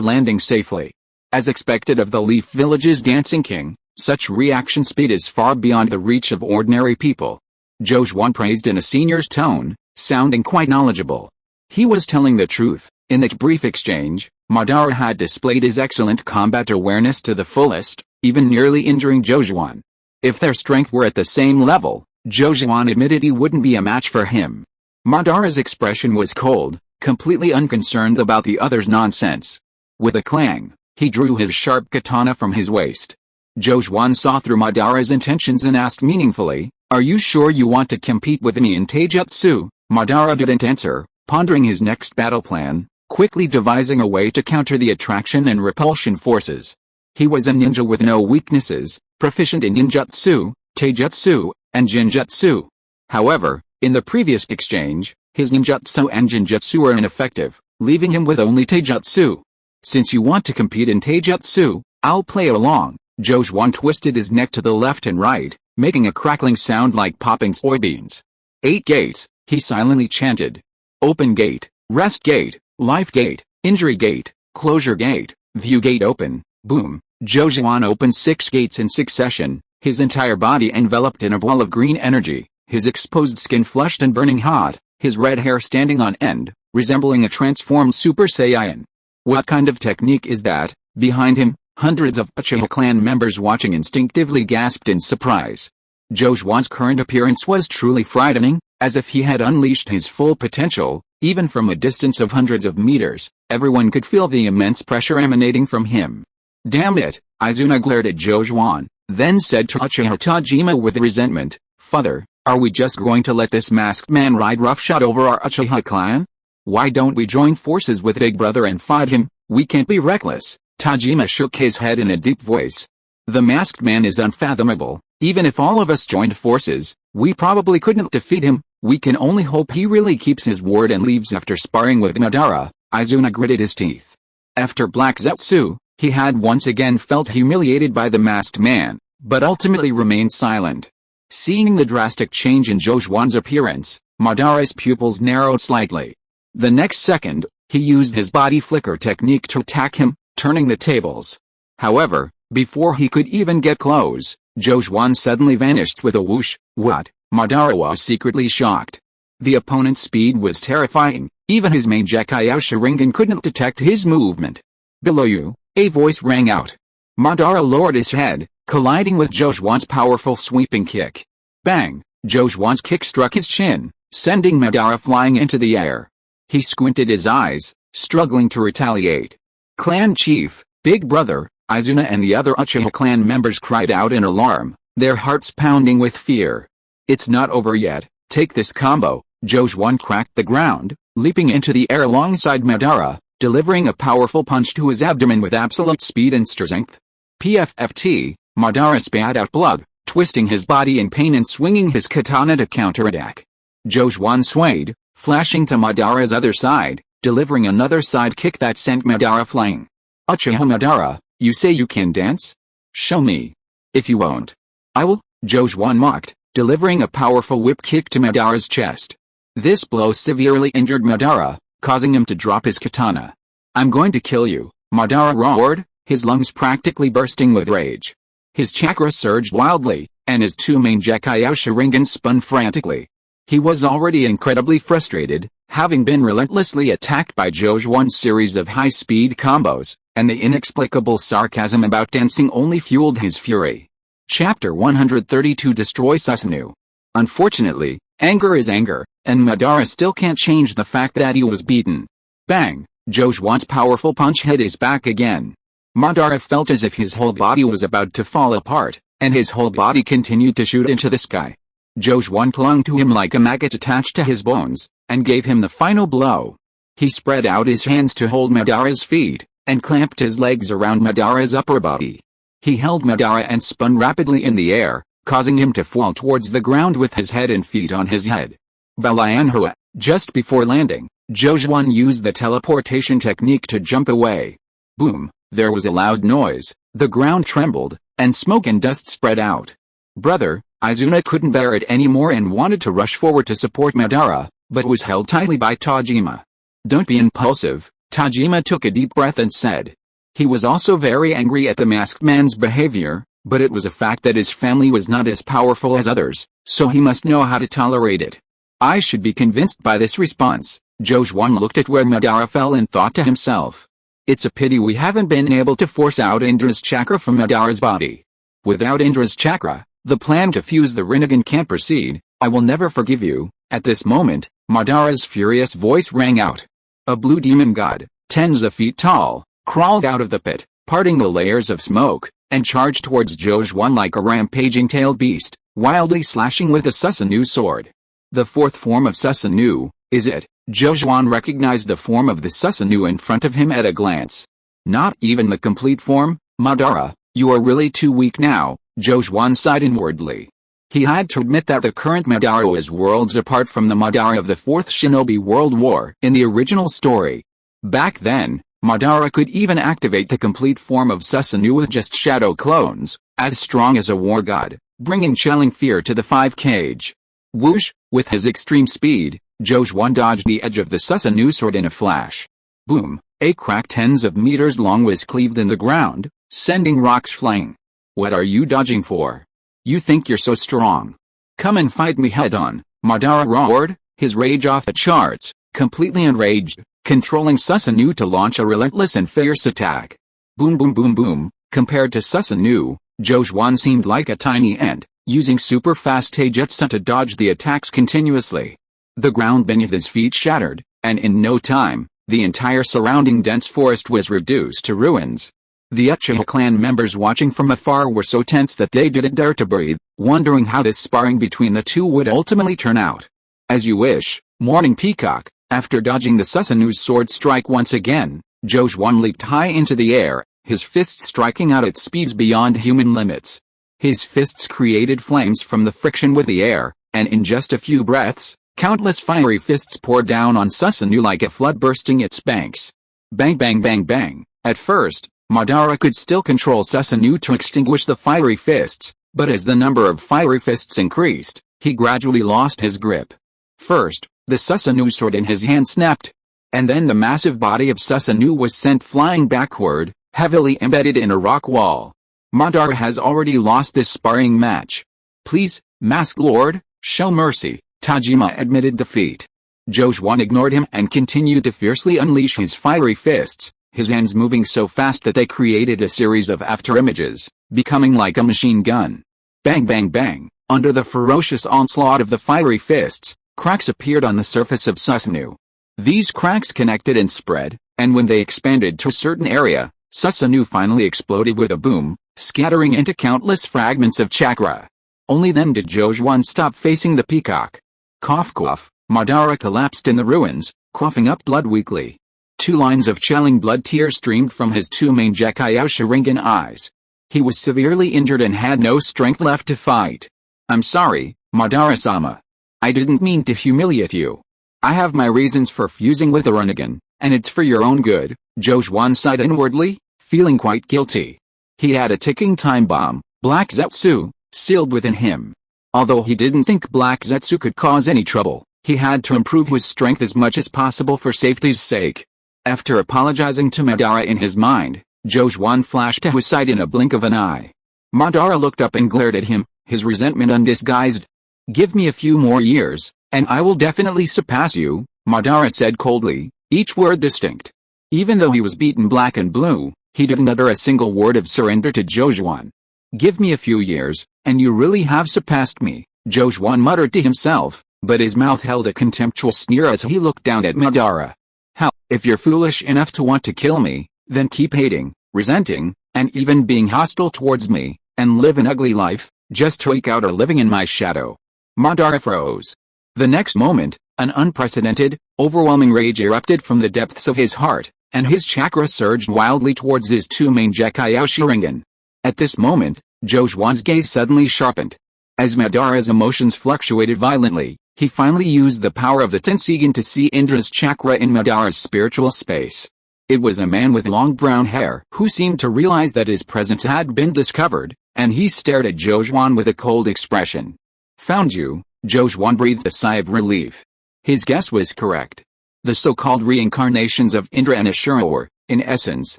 landing safely. As expected of the Leaf Village's Dancing King, such reaction speed is far beyond the reach of ordinary people. Zhou praised in a senior's tone, sounding quite knowledgeable. He was telling the truth. In that brief exchange, Madara had displayed his excellent combat awareness to the fullest, even nearly injuring Zhou. If their strength were at the same level, Zhou admitted he wouldn't be a match for him. Madara's expression was cold, completely unconcerned about the other's nonsense. With a clang, he drew his sharp katana from his waist. Zhou saw through Madara's intentions and asked meaningfully, "Are you sure you want to compete with me in taijutsu?" Madara didn't answer, pondering his next battle plan, quickly devising a way to counter the attraction and repulsion forces. He was a ninja with no weaknesses, proficient in ninjutsu, taijutsu, and genjutsu. However, in the previous exchange, his ninjutsu and genjutsu were ineffective, leaving him with only taijutsu. "Since you want to compete in taijutsu, I'll play along." Zhou twisted his neck to the left and right, making a crackling sound like popping soybeans. 8 gates, he silently chanted. Open gate, rest gate, life gate, injury gate, closure gate, view gate open, boom. Zhou opened 6 gates in succession, his entire body enveloped in a ball of green energy, his exposed skin flushed and burning hot, his red hair standing on end, resembling a transformed Super Saiyan. What kind of technique is that? Behind him, hundreds of Uchiha clan members watching instinctively gasped in surprise. Jojuan's current appearance was truly frightening, as if he had unleashed his full potential. Even from a distance of hundreds of meters, everyone could feel the immense pressure emanating from him. Damn it, Izuna glared at Jojuan, then said to Uchiha Tajima with resentment, "Father, are we just going to let this masked man ride roughshod over our Uchiha clan? Why don't we join forces with Big Brother and fight him? We can't be reckless." Tajima shook his head in a deep voice. "The masked man is unfathomable. Even if all of us joined forces, we probably couldn't defeat him. We can only hope he really keeps his word and leaves after sparring with Madara." Izuna gritted his teeth. After Black Zetsu, he had once again felt humiliated by the masked man, but ultimately remained silent. Seeing the drastic change in Jojuan's appearance, Madara's pupils narrowed slightly. The next second, he used his body flicker technique to attack him, turning the tables. However, before he could even get close, Jojuan suddenly vanished with a whoosh. What? Madara was secretly shocked. The opponent's speed was terrifying, even his main Gekkai Sharingan couldn't detect his movement. "Below you," a voice rang out. Madara lowered his head, colliding with Jojuan's powerful sweeping kick. Bang! Jojuan's kick struck his chin, sending Madara flying into the air. He squinted his eyes, struggling to retaliate. Clan Chief, Big Brother, Izuna and the other Uchiha clan members cried out in alarm, their hearts pounding with fear. "It's not over yet, take this combo." Jojuan cracked the ground, leaping into the air alongside Madara, delivering a powerful punch to his abdomen with absolute speed and strength. PFFT, Madara spat out blood, twisting his body in pain and swinging his katana to counterattack. Jojuan swayed, flashing to Madara's other side, delivering another side kick that sent Madara flying. "Uchiha Madara, you say you can dance? Show me. If you won't, I will," Jojuan mocked, delivering a powerful whip kick to Madara's chest. This blow severely injured Madara, causing him to drop his katana. "I'm going to kill you," Madara roared, his lungs practically bursting with rage. His chakra surged wildly, and his two main Gekkai Sharingan spun frantically. He was already incredibly frustrated, having been relentlessly attacked by Jojuan's series of high-speed combos, and the inexplicable sarcasm about dancing only fueled his fury. Chapter 132 Destroy Susanoo. Unfortunately, anger is anger, and Madara still can't change the fact that he was beaten. Bang! Jojuan's powerful punch hit his back again. Madara felt as if his whole body was about to fall apart, and his whole body continued to shoot into the sky. Jojuan clung to him like a maggot attached to his bones, and gave him the final blow. He spread out his hands to hold Madara's feet, and clamped his legs around Madara's upper body. He held Madara and spun rapidly in the air, causing him to fall towards the ground with his head and feet on his head. Balayanhua. Just before landing, Jojuan used the teleportation technique to jump away. Boom! There was a loud noise, the ground trembled, and smoke and dust spread out. Brother, Izuna couldn't bear it anymore and wanted to rush forward to support Madara, but was held tightly by Tajima. "Don't be impulsive," Tajima took a deep breath and said. He was also very angry at the masked man's behavior, but it was a fact that his family was not as powerful as others, so he must know how to tolerate it. I should be convinced by this response. Jojuan looked at where Madara fell and thought to himself. It's a pity we haven't been able to force out Indra's chakra from Madara's body. Without Indra's chakra, the plan to fuse the Rinnegan can't proceed. I will never forgive you. At this moment, Madara's furious voice rang out. A blue demon god, tens of feet tall, crawled out of the pit, parting the layers of smoke, and charged towards Jojuan like a rampaging tailed beast, wildly slashing with a Susanoo sword. The fourth form of Susanoo, is it? Jojuan recognized the form of the Susanoo in front of him at a glance. Not even the complete form? Madara, you are really too weak now, Jojuan sighed inwardly. He had to admit that the current Madara is worlds apart from the Madara of the Fourth Shinobi World War in the original story. Back then, Madara could even activate the complete form of Susanoo with just shadow clones, as strong as a war god, bringing chilling fear to the Five Cage. Whoosh! With his extreme speed, Jojuan dodged the edge of the Susanoo sword in a flash. Boom! A crack tens of meters long was cleaved in the ground, sending rocks flying. What are you dodging for? You think you're so strong? Come and fight me head-on, Madara roared, His rage off the charts, completely enraged, controlling Susanoo to launch a relentless and fierce attack. Boom boom boom boom. Compared to Susanoo, Jojuan seemed like a tiny ant, using super fast taijutsu to dodge the attacks continuously. The ground beneath his feet shattered, and in no time, the entire surrounding dense forest was reduced to ruins. The Uchiha clan members watching from afar were so tense that they didn't dare to breathe, wondering how this sparring between the two would ultimately turn out. As you wish, Morning Peacock. After dodging the Susanoo's sword strike once again, Jojuan leaped high into the air, his fists striking out at speeds beyond human limits. His fists created flames from the friction with the air, and in just a few breaths, countless fiery fists poured down on Susanoo like a flood bursting its banks. Bang bang bang bang. At first, Madara could still control Susanoo to extinguish the fiery fists, but as the number of fiery fists increased, he gradually lost his grip. First, the Susanoo sword in his hand snapped, and then the massive body of Susanoo was sent flying backward, heavily embedded in a rock wall. Madara has already lost this sparring match. Please, Masked Lord, show mercy, Tajima admitted defeat. Jojuan ignored him and continued to fiercely unleash his fiery fists, his hands moving so fast that they created a series of afterimages, becoming like a machine gun. Bang bang bang, under the ferocious onslaught of the fiery fists, cracks appeared on the surface of Susanoo. These cracks connected and spread, and when they expanded to a certain area, Susanoo finally exploded with a boom, scattering into countless fragments of chakra. Only then did Jojuan stop facing the peacock. Cough cough, Madara collapsed in the ruins, coughing up blood weakly. 2 lines of chilling blood tears streamed from his 2 main Gekkyou Sharingan eyes. He was severely injured and had no strength left to fight. I'm sorry, Madara-sama. I didn't mean to humiliate you. I have my reasons for fusing with the Rinnegan, and it's for your own good, Jojuan sighed inwardly, feeling quite guilty. He had a ticking time bomb, Black Zetsu, sealed within him. Although he didn't think Black Zetsu could cause any trouble, he had to improve his strength as much as possible for safety's sake. After apologizing to Madara in his mind, Jojuan flashed to his side in a blink of an eye. Madara looked up and glared at him, his resentment undisguised. Give me a few more years, and I will definitely surpass you, Madara said coldly, each word distinct. Even though he was beaten black and blue, he didn't utter a single word of surrender to Jojuan. Give me a few years, and you really have surpassed me, Jojuan muttered to himself, but his mouth held a contemptuous sneer as he looked down at Madara. Hell, if you're foolish enough to want to kill me, then keep hating, resenting, and even being hostile towards me, and live an ugly life, just to eke out a living in my shadow. Madara froze. The next moment, an unprecedented, overwhelming rage erupted from the depths of his heart, and his chakra surged wildly towards his 2 main Gekkyou Sharingan. At this moment, Jojuan's gaze suddenly sharpened. As Madara's emotions fluctuated violently, he finally used the power of the Tenseigan to see Indra's chakra in Madara's spiritual space. It was a man with long brown hair who seemed to realize that his presence had been discovered, and he stared at Jojuan with a cold expression. Found you, Jojuan breathed a sigh of relief. His guess was correct. The so-called reincarnations of Indra and Ashura were, in essence,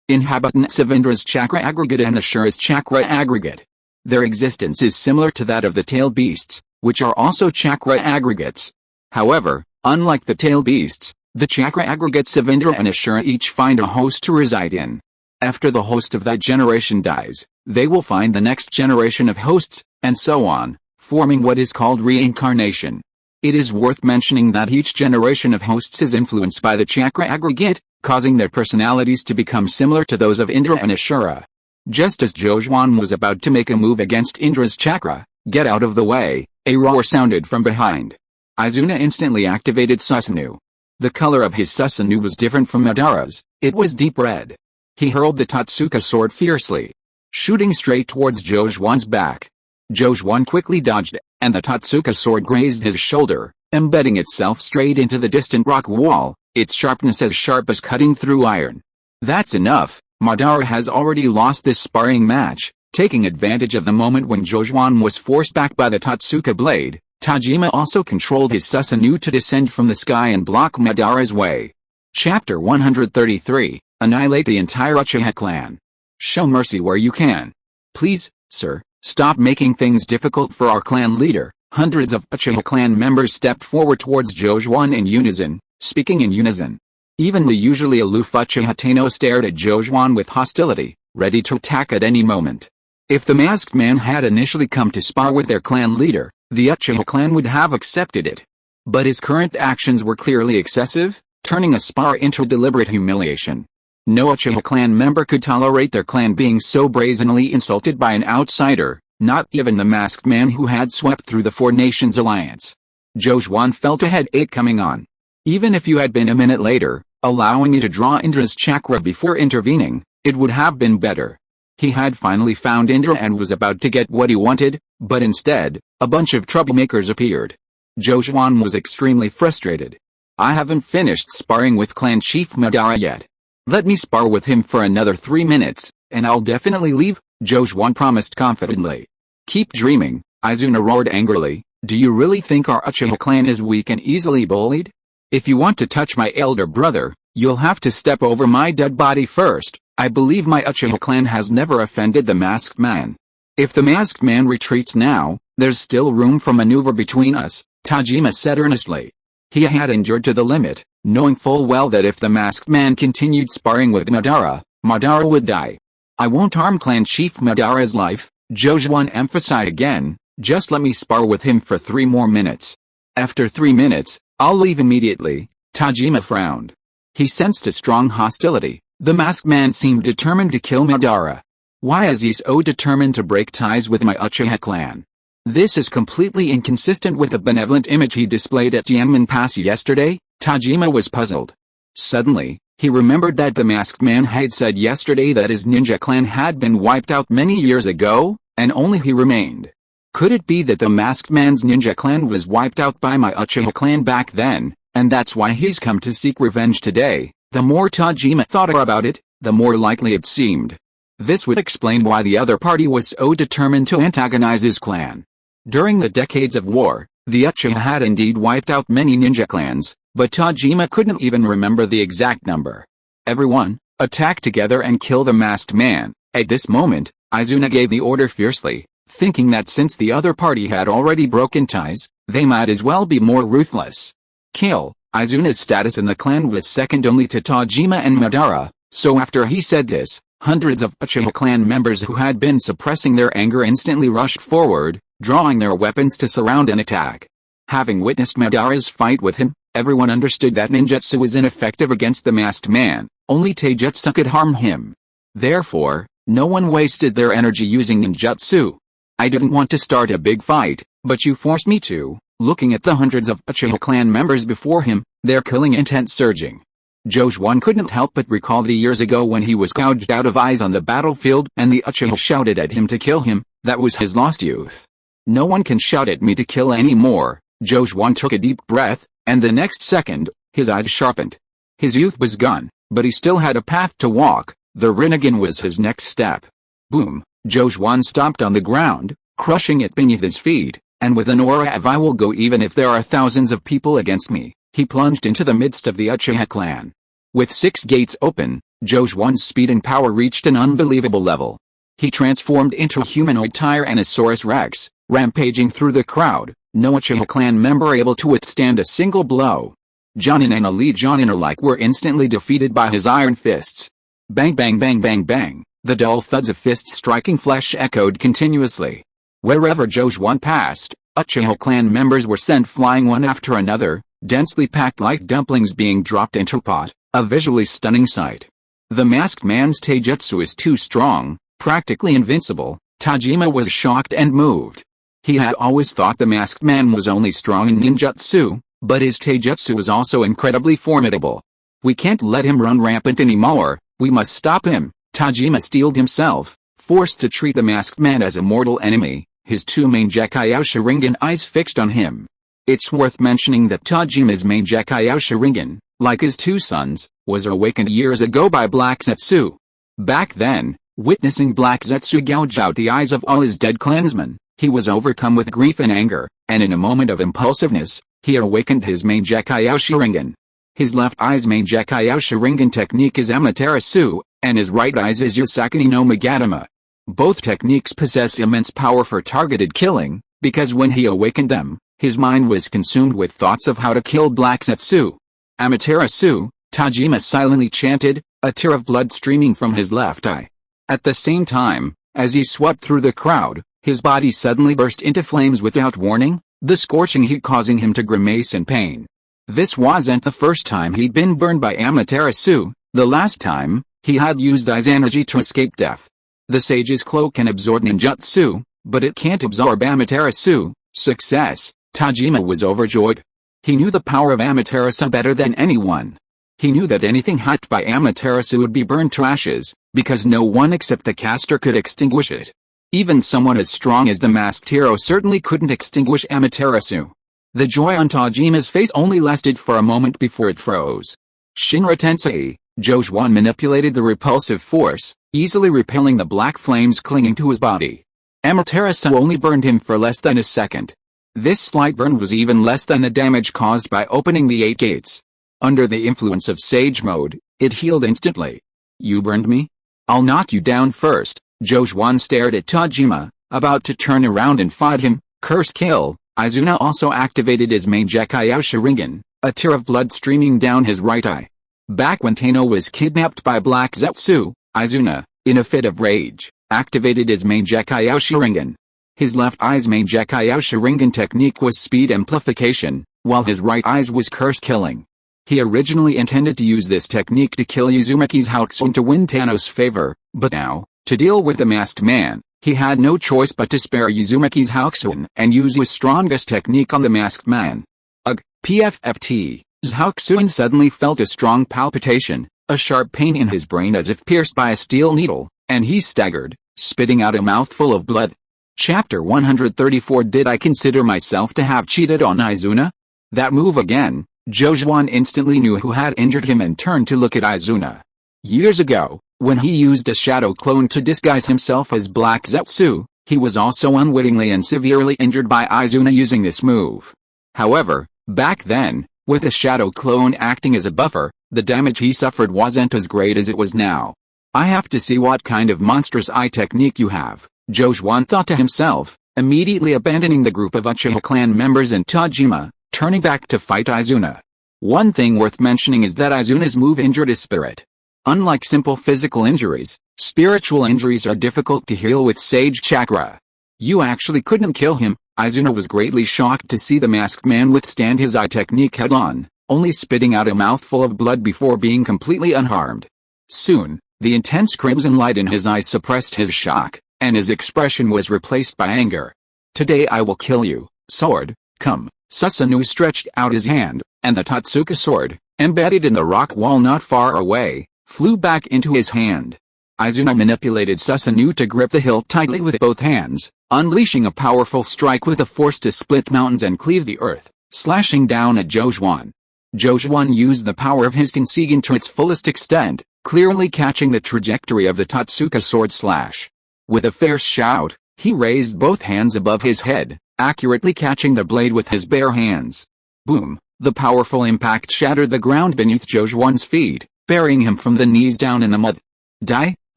inhabitants of Indra's chakra aggregate and Ashura's chakra aggregate. Their existence is similar to that of the tailed beasts, which are also chakra aggregates. However, unlike the tailed beasts, the chakra aggregates of Indra and Ashura each find a host to reside in. After the host of that generation dies, they will find the next generation of hosts, and so on, forming what is called reincarnation. It is worth mentioning that each generation of hosts is influenced by the chakra aggregate, causing their personalities to become similar to those of Indra and Ashura. Just as Jojuan was about to make a move against Indra's chakra, "Get out of the way," a roar sounded from behind. Izuna instantly activated Susanoo. The color of his Susanoo was different from Madara's, it was deep red. He hurled the Totsuka sword fiercely, shooting straight towards Jojuan's back. Jojuan quickly dodged, and the Totsuka sword grazed his shoulder, embedding itself straight into the distant rock wall, its sharpness as sharp as cutting through iron. That's enough, Madara has already lost this sparring match. Taking advantage of the moment when Jojuan was forced back by the Totsuka blade, Tajima also controlled his Susanoo to descend from the sky and block Madara's way. Chapter 133, Annihilate the entire Uchiha clan. Show mercy where you can. Please, sir, stop making things difficult for our clan leader, Hundreds of Uchiha clan members stepped forward towards Jojuan in unison, speaking in unison. Even the usually aloof Uchiha Tano stared at Jojuan with hostility, ready to attack at any moment. If the masked man had initially come to spar with their clan leader, the Uchiha clan would have accepted it. But his current actions were clearly excessive, turning a spar into deliberate humiliation. No Uchiha clan member could tolerate their clan being so brazenly insulted by an outsider, not even the masked man who had swept through the Four Nations Alliance. Jojuan felt a headache coming on. Even if you had been a minute later, allowing you to draw Indra's chakra before intervening, it would have been better. He had finally found Indra and was about to get what he wanted, but instead, a bunch of troublemakers appeared. Jojuan was extremely frustrated. I haven't finished sparring with Clan Chief Madara yet. Let me spar with him for another 3 minutes, and I'll definitely leave, Jojuan promised confidently. Keep dreaming, Izuna roared angrily. Do you really think our Uchiha clan is weak and easily bullied? If you want to touch my elder brother, you'll have to step over my dead body first. I believe my Uchiha clan has never offended the masked man. If the masked man retreats now, there's still room for maneuver between us, Tajima said earnestly. He had endured to the limit, knowing full well that if the masked man continued sparring with Madara, Madara would die. I won't harm Clan Chief Madara's life, Jojuan emphasized again, just let me spar with him for 3 more minutes. After 3 minutes, I'll leave immediately, Tajima frowned. He sensed a strong hostility. The masked man seemed determined to kill Madara. Why is he so determined to break ties with my Uchiha clan? This is completely inconsistent with the benevolent image he displayed at Tianmen Pass yesterday, Tajima was puzzled. Suddenly, he remembered that the masked man had said yesterday that his ninja clan had been wiped out many years ago, and only he remained. Could it be that the masked man's ninja clan was wiped out by my Uchiha clan back then, and that's why he's come to seek revenge today? The more Tajima thought about it, the more likely it seemed. This would explain why the other party was so determined to antagonize his clan. During the decades of war, the Uchiha had indeed wiped out many ninja clans, but Tajima couldn't even remember the exact number. Everyone, attack together and kill the masked man. At this moment, Izuna gave the order fiercely, thinking that since the other party had already broken ties, they might as well be more ruthless. Kill. Izuna's status in the clan was second only to Tajima and Madara, so after he said this, hundreds of Uchiha clan members who had been suppressing their anger instantly rushed forward, drawing their weapons to surround and attack. Having witnessed Madara's fight with him, everyone understood that ninjutsu was ineffective against the masked man, only taijutsu could harm him. Therefore, no one wasted their energy using ninjutsu. I didn't want to start a big fight, but you forced me to. Looking at the hundreds of Uchiha clan members before him, their killing intent surging. Jojuan couldn't help but recall the years ago when he was gouged out of eyes on the battlefield and the Uchiha shouted at him to kill him. That was his lost youth. No one can shout at me to kill anymore. Jojuan took a deep breath, and the next second, his eyes sharpened. His youth was gone, but he still had a path to walk. The Rinnegan was his next step. Boom! Jojuan stomped on the ground, crushing it beneath his feet. And with an aura of I will go even if there are thousands of people against me, he plunged into the midst of the Uchiha clan. With 6 gates open, Jojuan's speed and power reached an unbelievable level. He transformed into a humanoid Tyrannosaurus Rex, rampaging through the crowd, no Uchiha clan member able to withstand a single blow. Jonin and Elite Jonin alike were instantly defeated by his iron fists. Bang bang bang bang bang, the dull thuds of fists striking flesh echoed continuously. Wherever Jojuan passed, Uchiha clan members were sent flying one after another, densely packed like dumplings being dropped into a pot, a visually stunning sight. The masked man's taijutsu is too strong, practically invincible. Tajima was shocked and moved. He had always thought the masked man was only strong in ninjutsu, but his taijutsu was also incredibly formidable. We can't let him run rampant anymore, we must stop him. Tajima steeled himself, forced to treat the masked man as a mortal enemy, his 2 main Gekkyou Sharingan eyes fixed on him. It's worth mentioning that Tajima's main Gekkyou Sharingan, like his 2 sons, was awakened years ago by Black Zetsu. Back then, witnessing Black Zetsu gouge out the eyes of all his dead clansmen, he was overcome with grief and anger, and in a moment of impulsiveness, he awakened his main Gekkyou Sharingan. His left eye's main Gekkyou Sharingan technique is Amaterasu, and his right eye's is Yosakuni no Magatama. Both techniques possess immense power for targeted killing, because when he awakened them, his mind was consumed with thoughts of how to kill Black Zetsu. Amaterasu, Tajima silently chanted, a tear of blood streaming from his left eye. At the same time, as he swept through the crowd, his body suddenly burst into flames without warning, the scorching heat causing him to grimace in pain. This wasn't the first time he'd been burned by Amaterasu. The last time, he had used Izanagi to escape death. The sage's cloak can absorb ninjutsu, but it can't absorb Amaterasu. Success. Tajima was overjoyed. He knew the power of Amaterasu better than anyone. He knew that anything hacked by Amaterasu would be burned to ashes, because no one except the caster could extinguish it. Even someone as strong as the masked hero certainly couldn't extinguish Amaterasu. The joy on Tajima's face only lasted for a moment before it froze. Shinra Tensei, Jojuan manipulated the repulsive force, easily repelling the black flames clinging to his body. Amaterasu only burned him for less than a second. This slight burn was even less than the damage caused by opening the 8 gates. Under the influence of Sage Mode, it healed instantly. You burned me? I'll knock you down first. Jojuan stared at Tajima, about to turn around and fight him. Curse kill. Izuna also activated his main Gekkyou Sharingan, a tear of blood streaming down his right eye. Back when Tano was kidnapped by Black Zetsu, Izuna, in a fit of rage, activated his main Gekkyou Sharingan. His left eye's main Gekkyou Sharingan technique was speed amplification, while his right eye's was curse killing. He originally intended to use this technique to kill Uzumaki's Hyakugan to win Tano's favor, but now, to deal with the masked man, he had no choice but to spare Uzumaki's Hyakugan and use his strongest technique on the masked man. Ugh, PFFT. Hyakugan suddenly felt a strong palpitation, a sharp pain in his brain as if pierced by a steel needle, and he staggered, spitting out a mouthful of blood. Chapter 134. Did I consider myself to have cheated on Izuna? That move again. Jojuan instantly knew who had injured him and turned to look at Izuna. Years ago, when he used a shadow clone to disguise himself as Black Zetsu, he was also unwittingly and severely injured by Izuna using this move. However, back then, with a shadow clone acting as a buffer, the damage he suffered wasn't as great as it was now. I have to see what kind of monstrous eye technique you have, Jojuan thought to himself, immediately abandoning the group of Uchiha clan members and Tajima, turning back to fight Izuna. One thing worth mentioning is that Izuna's move injured his spirit. Unlike simple physical injuries, spiritual injuries are difficult to heal with Sage Chakra. You actually couldn't kill him. Izuna was greatly shocked to see the masked man withstand his eye technique head-on, only spitting out a mouthful of blood before being completely unharmed. Soon, the intense crimson light in his eyes suppressed his shock, and his expression was replaced by anger. Today I will kill you, sword, come. Susanoo stretched out his hand, and the Totsuka sword, embedded in the rock wall not far away, flew back into his hand. Izuna manipulated Susanoo to grip the hilt tightly with both hands, unleashing a powerful strike with a force to split mountains and cleave the earth, slashing down at Jojuan. Jojuan used the power of his Tenseigan to its fullest extent, clearly catching the trajectory of the Totsuka sword slash. With a fierce shout, he raised both hands above his head, accurately catching the blade with his bare hands. Boom! The powerful impact shattered the ground beneath Jojuan's feet, burying him from the knees down in the mud. Die!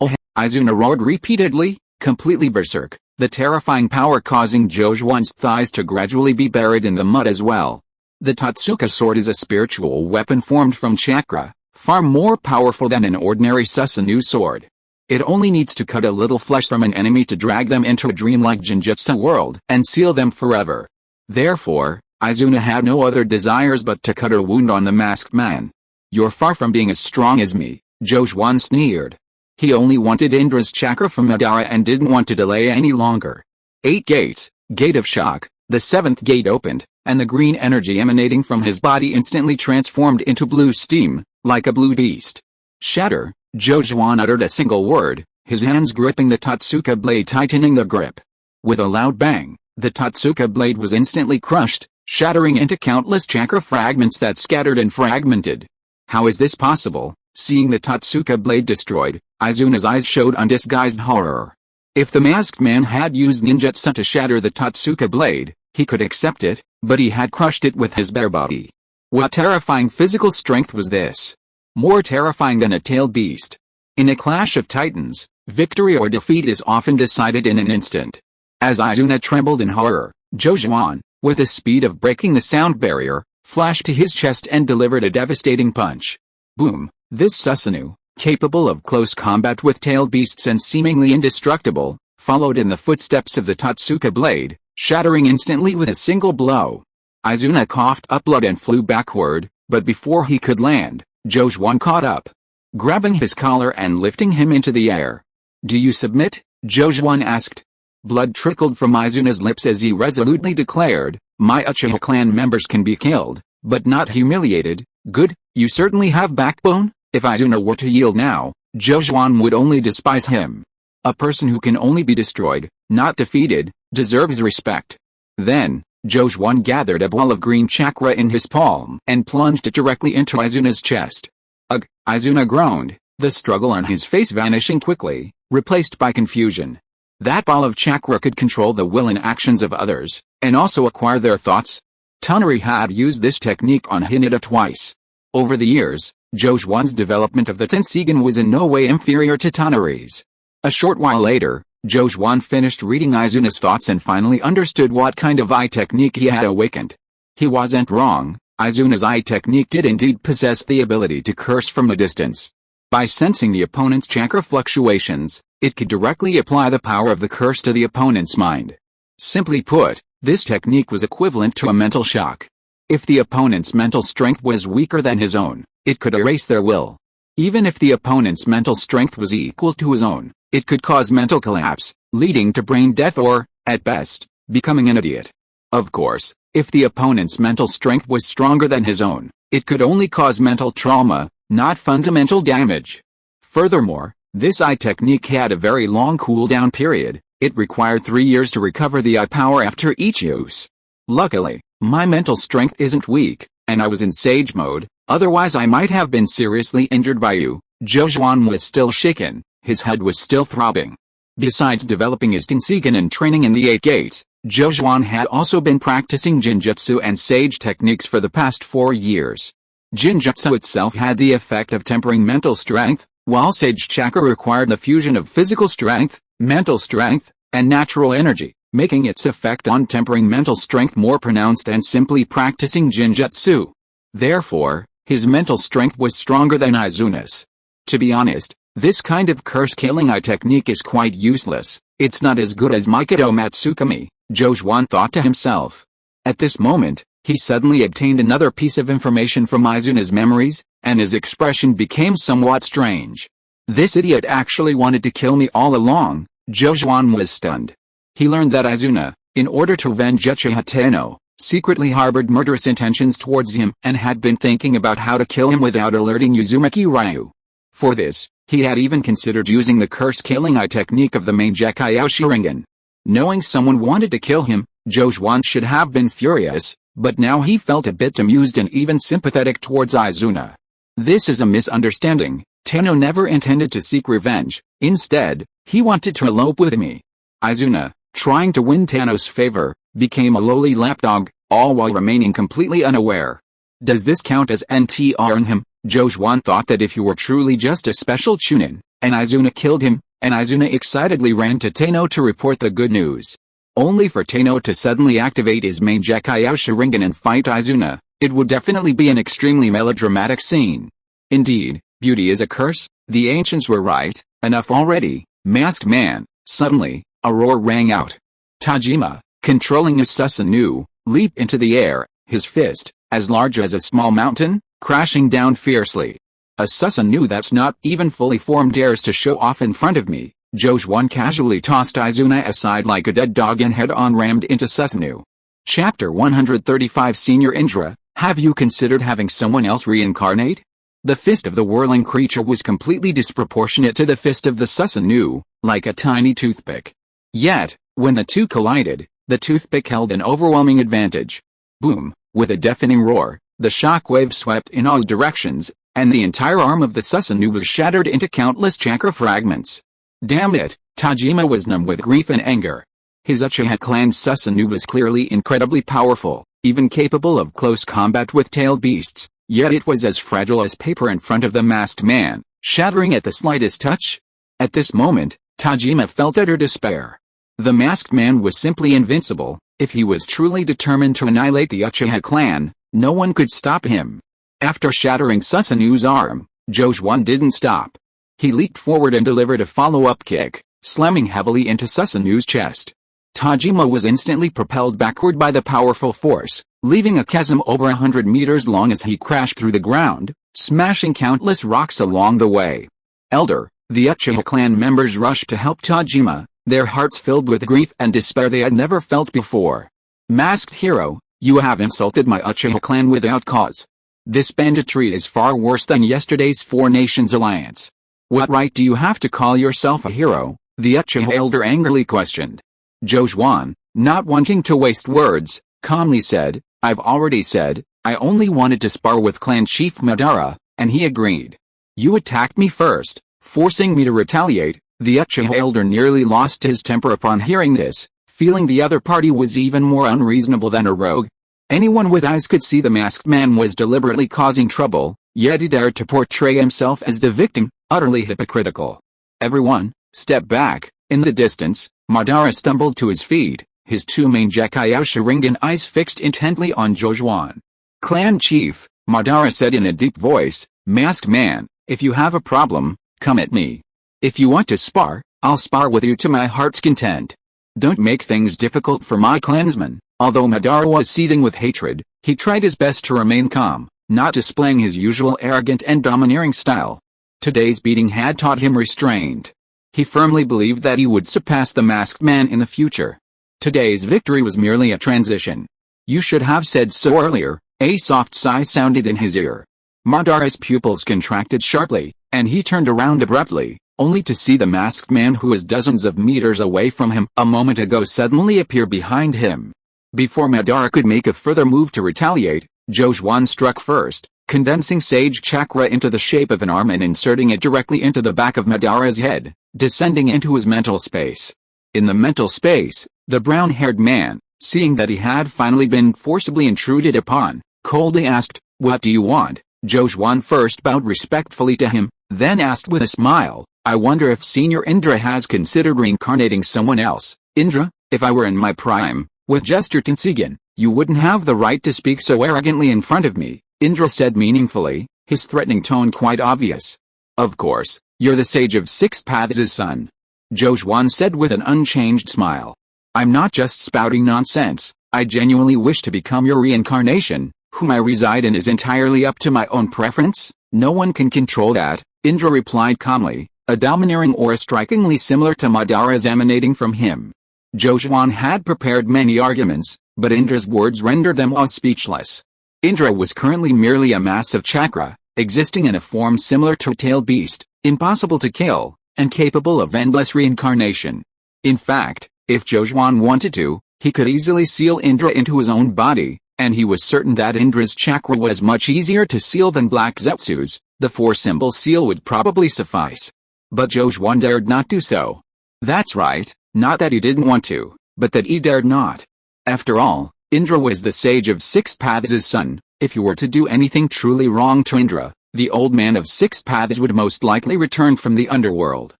Oh! Izuna roared repeatedly, completely berserk, the terrifying power causing Jojuan's thighs to gradually be buried in the mud as well. The Totsuka sword is a spiritual weapon formed from chakra, far more powerful than an ordinary Susanoo sword. It only needs to cut a little flesh from an enemy to drag them into a dreamlike Jinjutsu world and seal them forever. Therefore, Izuna had no other desires but to cut a wound on the masked man. You're far from being as strong as me, Jojuan sneered. He only wanted Indra's chakra from Madara and didn't want to delay any longer. 8 gates, Gate of Shock, the 7th gate opened, and the green energy emanating from his body instantly transformed into blue steam, like a blue beast. Shatter! Jojuan uttered a single word, his hands gripping the Totsuka blade, tightening the grip. With a loud bang, the Totsuka blade was instantly crushed, shattering into countless chakra fragments that scattered and fragmented. How is this possible? Seeing the Totsuka blade destroyed, Izuna's eyes showed undisguised horror. If the masked man had used ninjutsu to shatter the Totsuka blade, he could accept it, but he had crushed it with his bare body. What terrifying physical strength was this? More terrifying than a tailed beast. In a clash of titans, victory or defeat is often decided in an instant. As Izuna trembled in horror, Jojuan, with the speed of breaking the sound barrier, flashed to his chest and delivered a devastating punch. Boom! This Susanoo, capable of close combat with tailed beasts and seemingly indestructible, followed in the footsteps of the Totsuka blade, shattering instantly with a single blow. Izuna coughed up blood and flew backward, but before he could land, Jojuan caught up, grabbing his collar and lifting him into the air. "Do you submit?" Jojuan asked. Blood trickled from Izuna's lips as he resolutely declared, "My Uchiha clan members can be killed, but not humiliated." "Good, you certainly have backbone." If Izuna were to yield now, Jojuan would only despise him. A person who can only be destroyed, not defeated, deserves respect. Then, Jojuan gathered a ball of green chakra in his palm and plunged it directly into Izuna's chest. Ugh! Izuna groaned, the struggle on his face vanishing quickly, replaced by confusion. That ball of chakra could control the will and actions of others, and also acquire their thoughts. Tonari had used this technique on Hinata twice. Over the years, Jojuan's development of the Tenseigan was in no way inferior to Tonari's. A short while later, Jojuan finished reading Izuna's thoughts and finally understood what kind of eye technique he had awakened. He wasn't wrong, Izuna's eye technique did indeed possess the ability to curse from a distance. By sensing the opponent's chakra fluctuations, it could directly apply the power of the curse to the opponent's mind. Simply put, this technique was equivalent to a mental shock. If the opponent's mental strength was weaker than his own, it could erase their will. Even if the opponent's mental strength was equal to his own, it could cause mental collapse, leading to brain death or, at best, becoming an idiot. Of course, if the opponent's mental strength was stronger than his own, it could only cause mental trauma, not fundamental damage. Furthermore, this eye technique had a very long cooldown period. It required 3 years to recover the eye power after each use. Luckily, my mental strength isn't weak, and I was in sage mode, otherwise I might have been seriously injured by you. Jojuan was still shaken, his head was still throbbing. Besides developing his Tenseigan and training in the 8 gates, Jojuan had also been practicing Jinjutsu and sage techniques for the past 4 years. Jinjutsu itself had the effect of tempering mental strength, while sage chakra required the fusion of physical strength, mental strength, and natural energy, making its effect on tempering mental strength more pronounced than simply practicing Jinjutsu. Therefore, his mental strength was stronger than Izuna's. To be honest, this kind of curse-killing eye technique is quite useless. It's not as good as Mikoto Matsukami, Jojuan thought to himself. At this moment, he suddenly obtained another piece of information from Izuna's memories, and his expression became somewhat strange. This idiot actually wanted to kill me all along. Jojuan was stunned. He learned that Izuna, in order to avenge Uchiha Tenno, secretly harbored murderous intentions towards him and had been thinking about how to kill him without alerting Uzumaki Ryu. For this, he had even considered using the curse-killing eye technique of the main Gekkai Sharingan. Knowing someone wanted to kill him, Jojuan should have been furious, but now he felt a bit amused and even sympathetic towards Izuna. This is a misunderstanding. Tenno never intended to seek revenge. Instead, he wanted to elope with me. Izuna, trying to win Tenno's favor, became a lowly lapdog, all while remaining completely unaware. Does this count as NTRing him? Jojuan thought that if he were truly just a special chunin, and Izuna killed him, and Izuna excitedly ran to Tenno to report the good news. Only for Tenno to suddenly activate his main Gekkai Sharingan and fight Izuna, it would definitely be an extremely melodramatic scene. Indeed, beauty is a curse, the ancients were right. Enough already, masked man. Suddenly, a roar rang out. Tajima, controlling his Susanoo, leaped into the air, his fist, as large as a small mountain, crashing down fiercely. A Susanoo that's not even fully formed dares to show off in front of me. Jojuan casually tossed Izuna aside like a dead dog and head-on rammed into Susanoo. Chapter 135 Senior Indra, have you considered having someone else reincarnate? The fist of the whirling creature was completely disproportionate to the fist of the Susanoo, like a tiny toothpick. Yet, when the two collided, the toothpick held an overwhelming advantage. Boom! With a deafening roar, the shockwave swept in all directions, and the entire arm of the Susanoo was shattered into countless chakra fragments. Damn it! Tajima was numb with grief and anger. His Uchiha clan Susanoo was clearly incredibly powerful, even capable of close combat with tailed beasts. Yet it was as fragile as paper in front of the masked man, shattering at the slightest touch. At this moment, Tajima felt utter despair. The masked man was simply invincible. If he was truly determined to annihilate the Uchiha clan, no one could stop him. After shattering Susanu's arm, Jojuan didn't stop. He leaped forward and delivered a follow-up kick, slamming heavily into Susanu's chest. Tajima was instantly propelled backward by the powerful force, leaving a chasm over 100 meters long as he crashed through the ground, smashing countless rocks along the way. The Uchiha clan members rushed to help Tajima, their hearts filled with grief and despair they had never felt before. Masked hero, you have insulted my Uchiha clan without cause. This banditry is far worse than yesterday's Four Nations alliance. What right do you have to call yourself a hero? The Uchiha elder angrily questioned. Jojuan, not wanting to waste words, calmly said, I've already said, I only wanted to spar with clan chief Madara, and he agreed. You attacked me first, forcing me to retaliate. The Uchiha elder nearly lost his temper upon hearing this, feeling the other party was even more unreasonable than a rogue. Anyone with eyes could see the masked man was deliberately causing trouble, yet he dared to portray himself as the victim, utterly hypocritical. Everyone, step back. In the distance, Madara stumbled to his feet, his two main Gekkyou Sharingan eyes fixed intently on Jojuan. Clan chief, Madara said in a deep voice, masked man, if you have a problem, come at me. If you want to spar, I'll spar with you to my heart's content. Don't make things difficult for my clansmen. Although Madara was seething with hatred, he tried his best to remain calm, not displaying his usual arrogant and domineering style. Today's beating had taught him restraint. He firmly believed that he would surpass the masked man in the future. Today's victory was merely a transition. You should have said so earlier. A soft sigh sounded in his ear. Madara's pupils contracted sharply, and he turned around abruptly, only to see the masked man who was dozens of meters away from him a moment ago suddenly appear behind him. Before Madara could make a further move to retaliate, Jojuan struck first, condensing Sage Chakra into the shape of an arm and inserting it directly into the back of Madara's head, descending into his mental space. In the mental space, the brown-haired man, seeing that he had finally been forcibly intruded upon, coldly asked, "What do you want?" Jojuan first bowed respectfully to him, then asked with a smile, "I wonder if Senior Indra has considered reincarnating someone else." "Indra, if I were in my prime, with gesture Tenseigan, you wouldn't have the right to speak so arrogantly in front of me," Indra said meaningfully, his threatening tone quite obvious. "Of course, you're the Sage of Six Paths' son," Jojuan said with an unchanged smile. "I'm not just spouting nonsense, I genuinely wish to become your reincarnation. Whom I reside in is entirely up to my own preference, no one can control that," Indra replied calmly, a domineering aura strikingly similar to Madara's emanating from him. Jojuan had prepared many arguments, but Indra's words rendered them all speechless. Indra was currently merely a mass of chakra, existing in a form similar to a tailed beast, impossible to kill, and capable of endless reincarnation. In fact, if Jojuan wanted to, he could easily seal Indra into his own body, and he was certain that Indra's chakra was much easier to seal than Black Zetsu's. The four-symbol seal would probably suffice. But Jojuan dared not do so. That's right, not that he didn't want to, but that he dared not. After all, Indra was the Sage of Six Paths' son. If you were to do anything truly wrong to Indra, the old man of Six Paths would most likely return from the underworld.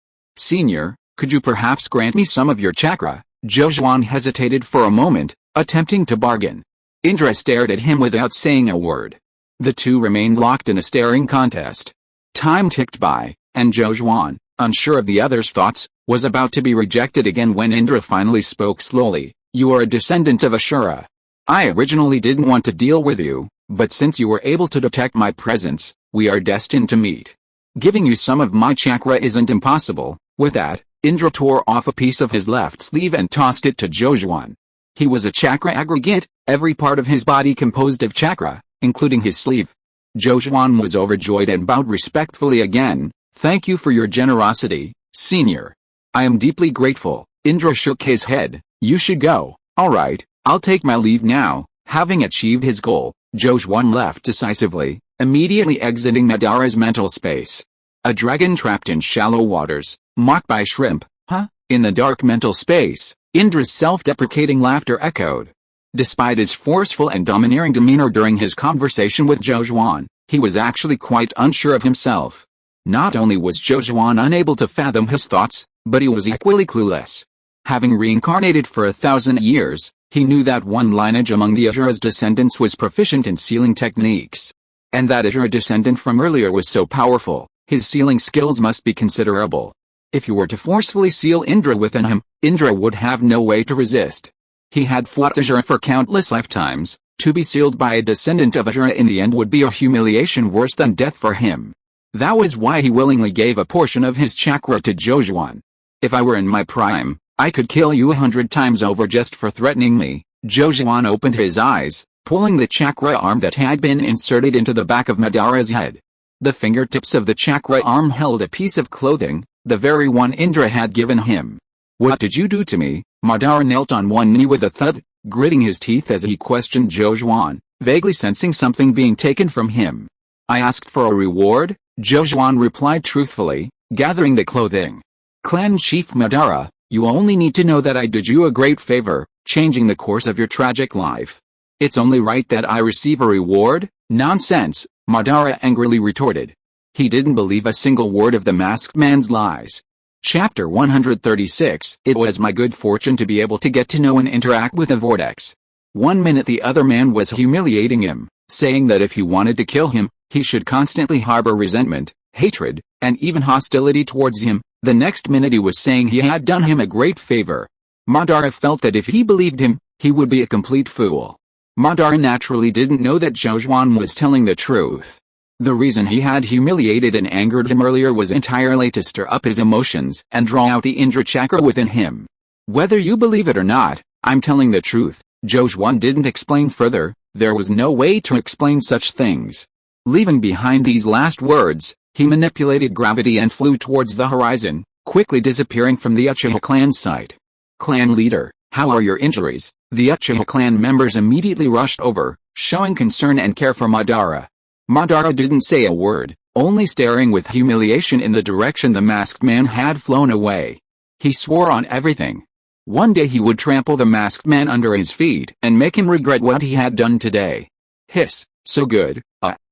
"Senior, could you perhaps grant me some of your chakra?" Jojuan hesitated for a moment, attempting to bargain. Indra stared at him without saying a word. The two remained locked in a staring contest. Time ticked by, and Jojuan, unsure of the other's thoughts, was about to be rejected again when Indra finally spoke slowly. "You are a descendant of Ashura. I originally didn't want to deal with you, but since you were able to detect my presence, we are destined to meet. Giving you some of my chakra isn't impossible." With that, Indra tore off a piece of his left sleeve and tossed it to Jojuan. He was a chakra aggregate, every part of his body composed of chakra, including his sleeve. Jojuan was overjoyed and bowed respectfully again. "Thank you for your generosity, Senior. I am deeply grateful." Indra shook his head. "You should go." "All right, I'll take my leave now." Having achieved his goal, Jojuan left decisively, immediately exiting Madara's mental space. A dragon trapped in shallow waters, mocked by shrimp, huh? In the dark mental space, Indra's self-deprecating laughter echoed. Despite his forceful and domineering demeanor during his conversation with Jojuan, he was actually quite unsure of himself. Not only was Jojuan unable to fathom his thoughts, but he was equally clueless. Having reincarnated for 1,000 years, he knew that one lineage among the Uchiha's descendants was proficient in sealing techniques. And that Uchiha descendant from earlier was so powerful, his sealing skills must be considerable. If you were to forcefully seal Indra within him, Indra would have no way to resist. He had fought Uchiha for countless lifetimes. To be sealed by a descendant of Uchiha in the end would be a humiliation worse than death for him. That was why he willingly gave a portion of his chakra to Jojuan. If I were in my prime, I could kill you 100 times over just for threatening me. Jojuan opened his eyes, pulling the chakra arm that had been inserted into the back of Madara's head. The fingertips of the chakra arm held a piece of clothing, the very one Indra had given him. What did you do to me? Madara knelt on one knee with a thud, gritting his teeth as he questioned Jojuan, vaguely sensing something being taken from him. I asked for a reward, Jojuan replied truthfully, gathering the clothing. Clan Chief Madara, you only need to know that I did you a great favor, changing the course of your tragic life. It's only right that I receive a reward? Nonsense, Madara angrily retorted. He didn't believe a single word of the masked man's lies. Chapter 136. It was my good fortune to be able to get to know and interact with a vortex. One minute the other man was humiliating him, saying that if he wanted to kill him, he should constantly harbor resentment, hatred, and even hostility towards him. The next minute he was saying he had done him a great favor. Madara felt that if he believed him, he would be a complete fool. Madara naturally didn't know that Jojuan was telling the truth. The reason he had humiliated and angered him earlier was entirely to stir up his emotions and draw out the Indra chakra within him. Whether you believe it or not, I'm telling the truth, Jojuan didn't explain further. There was no way to explain such things. Leaving behind these last words, he manipulated gravity and flew towards the horizon, quickly disappearing from the Uchiha clan sight. Clan leader, how are your injuries? The Uchiha clan members immediately rushed over, showing concern and care for Madara. Madara didn't say a word, only staring with humiliation in the direction the masked man had flown away. He swore on everything. One day he would trample the masked man under his feet and make him regret what he had done today. Hiss, so good,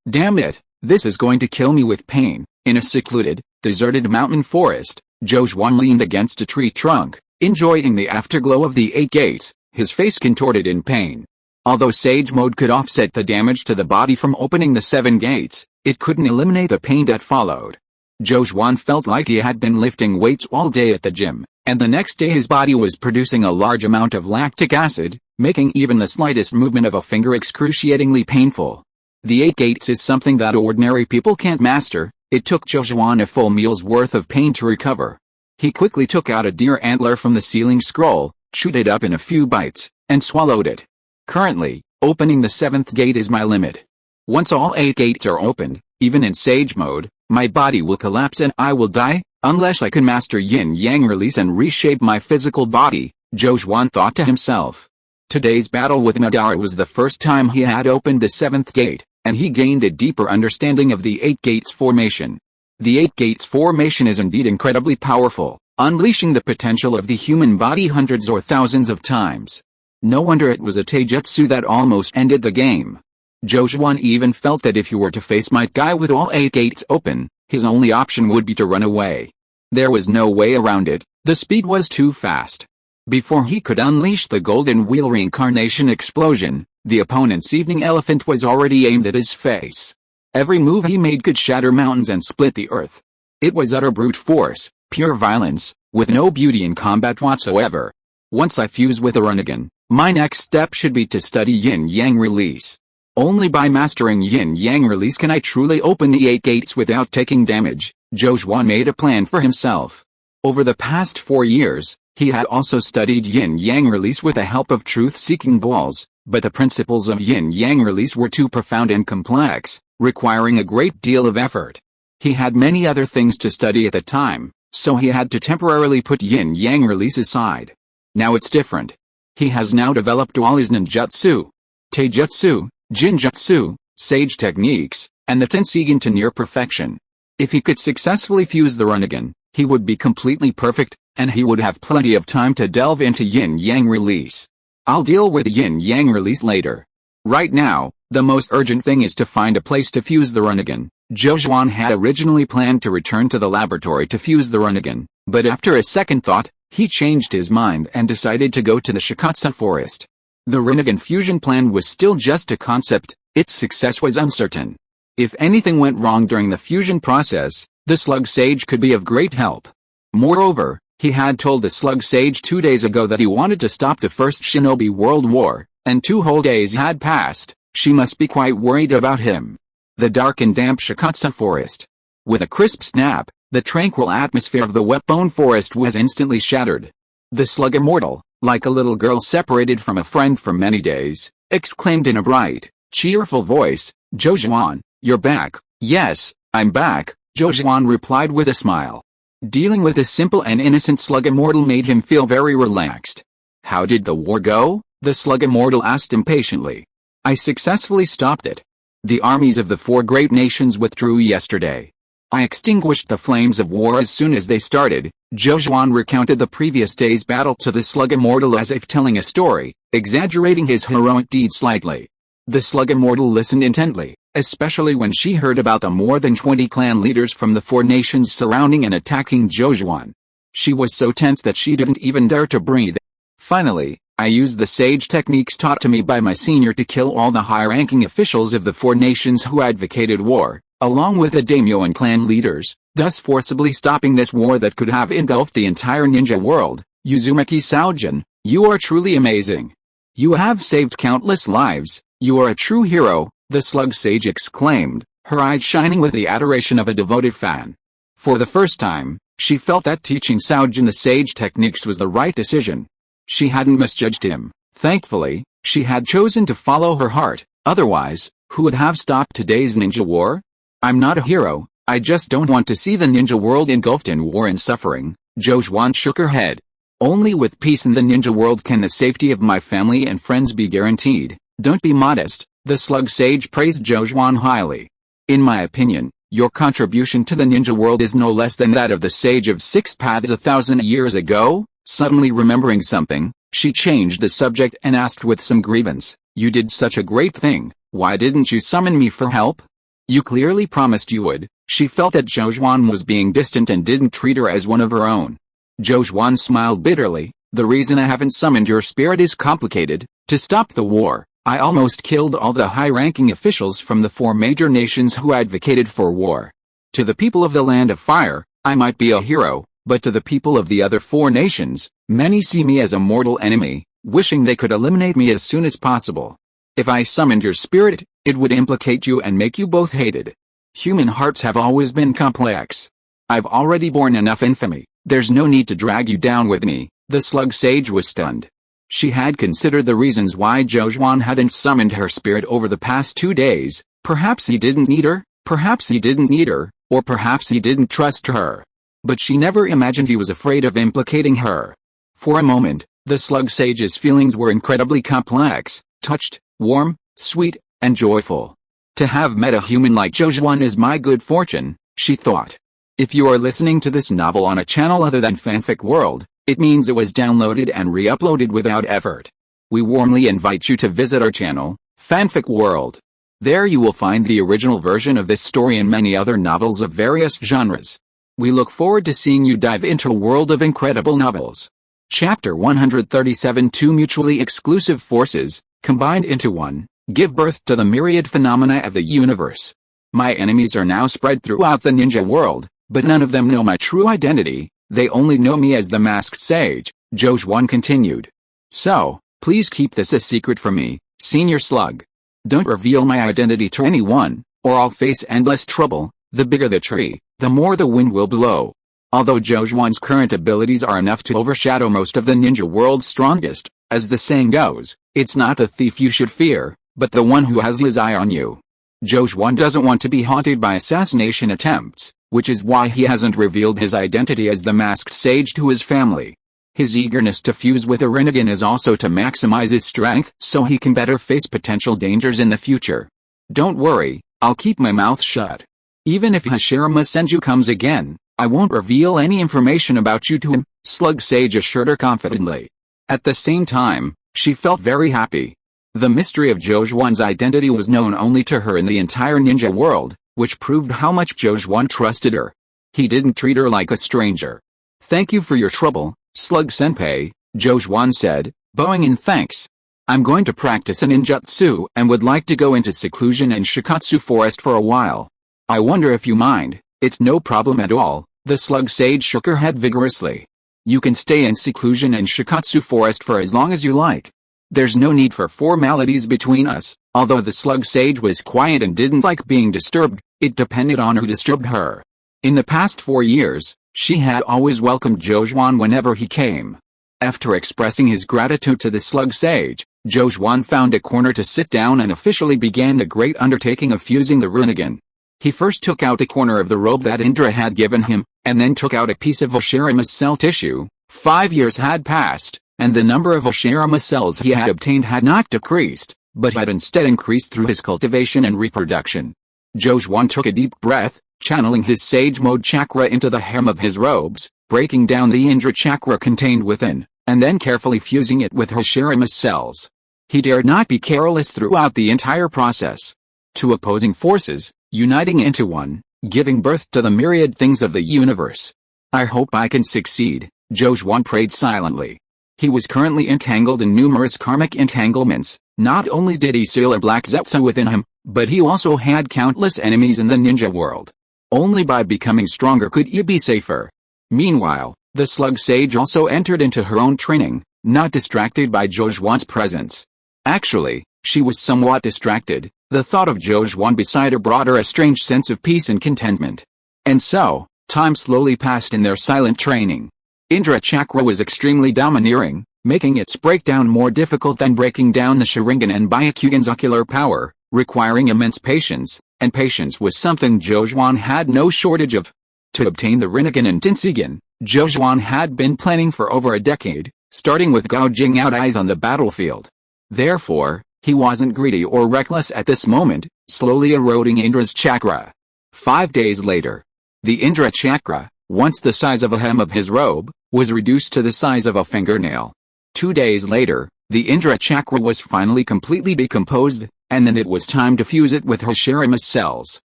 damn it, this is going to kill me with pain. In a secluded, deserted mountain forest, Jojuan leaned against a tree trunk, enjoying the afterglow of the 8 gates, his face contorted in pain. Although Sage Mode could offset the damage to the body from opening the 7 gates, it couldn't eliminate the pain that followed. Jojuan felt like he had been lifting weights all day at the gym, and the next day his body was producing a large amount of lactic acid, making even the slightest movement of a finger excruciatingly painful. The 8 gates is something that ordinary people can't master. It took Jojuan a full meal's worth of pain to recover. He quickly took out a deer antler from the sealing scroll, chewed it up in a few bites, and swallowed it. Currently, opening the 7th gate is my limit. Once all 8 gates are opened, even in Sage Mode, my body will collapse and I will die, unless I can master yin-yang release and reshape my physical body, Jojuan thought to himself. Today's battle with Madara was the first time he had opened the 7th gate, and he gained a deeper understanding of the 8 gates formation. The 8 gates formation is indeed incredibly powerful, unleashing the potential of the human body hundreds or thousands of times. No wonder it was a taijutsu that almost ended the game. Jojuan even felt that if he were to face Might Guy with all 8 gates open, his only option would be to run away. There was no way around it, the speed was too fast. Before he could unleash the Golden Wheel Reincarnation explosion, the opponent's evening elephant was already aimed at his face. Every move he made could shatter mountains and split the earth. It was utter brute force, pure violence, with no beauty in combat whatsoever. Once I fuse with a Rinnegan, my next step should be to study yin-yang release. Only by mastering yin-yang release can I truly open the 8 gates without taking damage. Jojuan made a plan for himself. Over the past 4 years, he had also studied yin-yang release with the help of truth-seeking balls, but the principles of yin-yang release were too profound and complex, requiring a great deal of effort. He had many other things to study at the time, so he had to temporarily put yin-yang release aside. Now it's different. He has now developed all his ninjutsu, taijutsu, jinjutsu, sage techniques, and the Tenseigan to near perfection. If he could successfully fuse the Rinnegan, he would be completely perfect, and he would have plenty of time to delve into yin-yang release. I'll deal with yin-yang release later. Right now, the most urgent thing is to find a place to fuse the Rinnegan. Jojuan had originally planned to return to the laboratory to fuse the Rinnegan, but after a second thought, He changed his mind and decided to go to the Shikatsu forest. The Rinnegan fusion plan was still just a concept, its success was uncertain. If anything went wrong during the fusion process, the Slug Sage could be of great help. Moreover, he had told the Slug Sage 2 days ago that he wanted to stop the First Shinobi World War, and 2 whole days had passed. She must be quite worried about him. The dark and damp Shikatsu forest. With a crisp snap, the tranquil atmosphere of the wet-bone forest was instantly shattered. The slug immortal, like a little girl separated from a friend for many days, exclaimed in a bright, cheerful voice, "Jojuan, you're back." "Yes, I'm back," Jojuan replied with a smile. Dealing with a simple and innocent slug immortal made him feel very relaxed. "How did the war go?" the slug immortal asked impatiently. "I successfully stopped it. The armies of the 4 great nations withdrew yesterday. I extinguished the flames of war as soon as they started." Jojuan recounted the previous day's battle to the slug immortal as if telling a story, exaggerating his heroic deed slightly. The slug immortal listened intently, especially when she heard about the more than 20 clan leaders from the 4 nations surrounding and attacking Jojuan. She was so tense that she didn't even dare to breathe. "Finally, I used the sage techniques taught to me by my senior to kill all the high-ranking officials of the 4 nations who advocated war, along with the daimyo and clan leaders, thus forcibly stopping this war that could have engulfed the entire ninja world. Uzumaki Shōsō, you are truly amazing. You have saved countless lives. You are a true hero," the slug sage exclaimed, her eyes shining with the adoration of a devoted fan. For the first time, she felt that teaching Shōsō the sage techniques was the right decision. She hadn't misjudged him. Thankfully, she had chosen to follow her heart, otherwise, who would have stopped today's ninja war? "I'm not a hero, I just don't want to see the ninja world engulfed in war and suffering." Jojuan shook her head. "Only with peace in the ninja world can the safety of my family and friends be guaranteed." "Don't be modest," the slug sage praised Jojuan highly. "In my opinion, your contribution to the ninja world is no less than that of the sage of 6 paths 1,000 years ago." Suddenly remembering something, she changed the subject and asked with some grievance, "You did such a great thing, why didn't you summon me for help? You clearly promised you would." She felt that Jojuan was being distant and didn't treat her as one of her own. Jojuan smiled bitterly. "The reason I haven't summoned your spirit is complicated. To stop the war, I almost killed all the high-ranking officials from the 4 major nations who advocated for war. To the people of the Land of Fire, I might be a hero, but to the people of the other 4 nations, many see me as a mortal enemy, wishing they could eliminate me as soon as possible. If I summoned your spirit, it would implicate you and make you both hated. Human hearts have always been complex. I've already borne enough infamy, there's no need to drag you down with me." The slug sage was stunned. She had considered the reasons why Jojuan hadn't summoned her spirit over the past 2 days. Perhaps he didn't need her, or perhaps he didn't trust her. But she never imagined he was afraid of implicating her. For a moment, the slug sage's feelings were incredibly complex, touched, warm, sweet, and joyful. To have met a human like Jojuan is my good fortune, she thought. If you are listening to this novel on a channel other than Fanfic World, it means it was downloaded and re-uploaded without effort. We warmly invite you to visit our channel, Fanfic World. There you will find the original version of this story and many other novels of various genres. We look forward to seeing you dive into a world of incredible novels. Chapter 137. 2 mutually exclusive forces, combined into one, give birth to the myriad phenomena of the universe. My enemies are now spread throughout the ninja world, but none of them know my true identity. They only know me as the Masked Sage, Jojuan continued. So, please keep this a secret from me, Senior Slug. Don't reveal my identity to anyone, or I'll face endless trouble. The bigger the tree, the more the wind will blow. Although Jojuan's current abilities are enough to overshadow most of the ninja world's strongest, as the saying goes, it's not the thief you should fear, but the one who has his eye on you. Jojuan doesn't want to be haunted by assassination attempts, which is why he hasn't revealed his identity as the Masked Sage to his family. His eagerness to fuse with a Rinnegan is also to maximize his strength so he can better face potential dangers in the future. Don't worry, I'll keep my mouth shut. Even if Hashirama Senju comes again, I won't reveal any information about you to him, Slug Sage assured her confidently. At the same time, she felt very happy. The mystery of Jojuan's identity was known only to her in the entire ninja world, which proved how much Jojuan trusted her. He didn't treat her like a stranger. Thank you for your trouble, Slug Senpai, Jojuan said, bowing in thanks. I'm going to practice a ninjutsu and would like to go into seclusion and Shikatsu forest for a while. I wonder if you mind. It's no problem at all, the slug sage shook her head vigorously. You can stay in seclusion and Shikatsu forest for as long as you like. There's no need for formalities between us. Although the slug sage was quiet and didn't like being disturbed, it depended on who disturbed her. In the past 4 years, she had always welcomed Jojuan whenever he came. After expressing his gratitude to the slug sage, Jojuan found a corner to sit down and officially began the great undertaking of fusing the Rinnegan. He first took out a corner of the robe that Indra had given him, and then took out a piece of Oshirama's cell tissue. 5 years had passed, and the number of Oshirama cells he had obtained had not decreased, but had instead increased through his cultivation and reproduction. Jojuan took a deep breath, channeling his sage mode chakra into the hem of his robes, breaking down the Indra chakra contained within, and then carefully fusing it with Oshirama's cells. He dared not be careless throughout the entire process. Two opposing forces, uniting into one, giving birth to the myriad things of the universe. I hope I can succeed, Jojuan prayed silently. He was currently entangled in numerous karmic entanglements. Not only did he seal a Black Zetsu within him, but he also had countless enemies in the ninja world. Only by becoming stronger could he be safer. Meanwhile, the slug sage also entered into her own training, not distracted by Jojuan's presence. Actually, she was somewhat distracted. The thought of Jojuan beside her brought her a strange sense of peace and contentment. And so, time slowly passed in their silent training. Indra chakra was extremely domineering, making its breakdown more difficult than breaking down the Sharingan and Byakugan's ocular power, requiring immense patience, and patience was something Jojuan had no shortage of. To obtain the Rinnegan and Tenseigan, Jojuan had been planning for over a decade, starting with gouging out eyes on the battlefield. Therefore, he wasn't greedy or reckless at this moment, slowly eroding Indra's chakra. 5 days later, the Indra chakra, once the size of a hem of his robe, was reduced to the size of a fingernail. 2 days later, the Indra chakra was finally completely decomposed, and then it was time to fuse it with Oshirama's cells.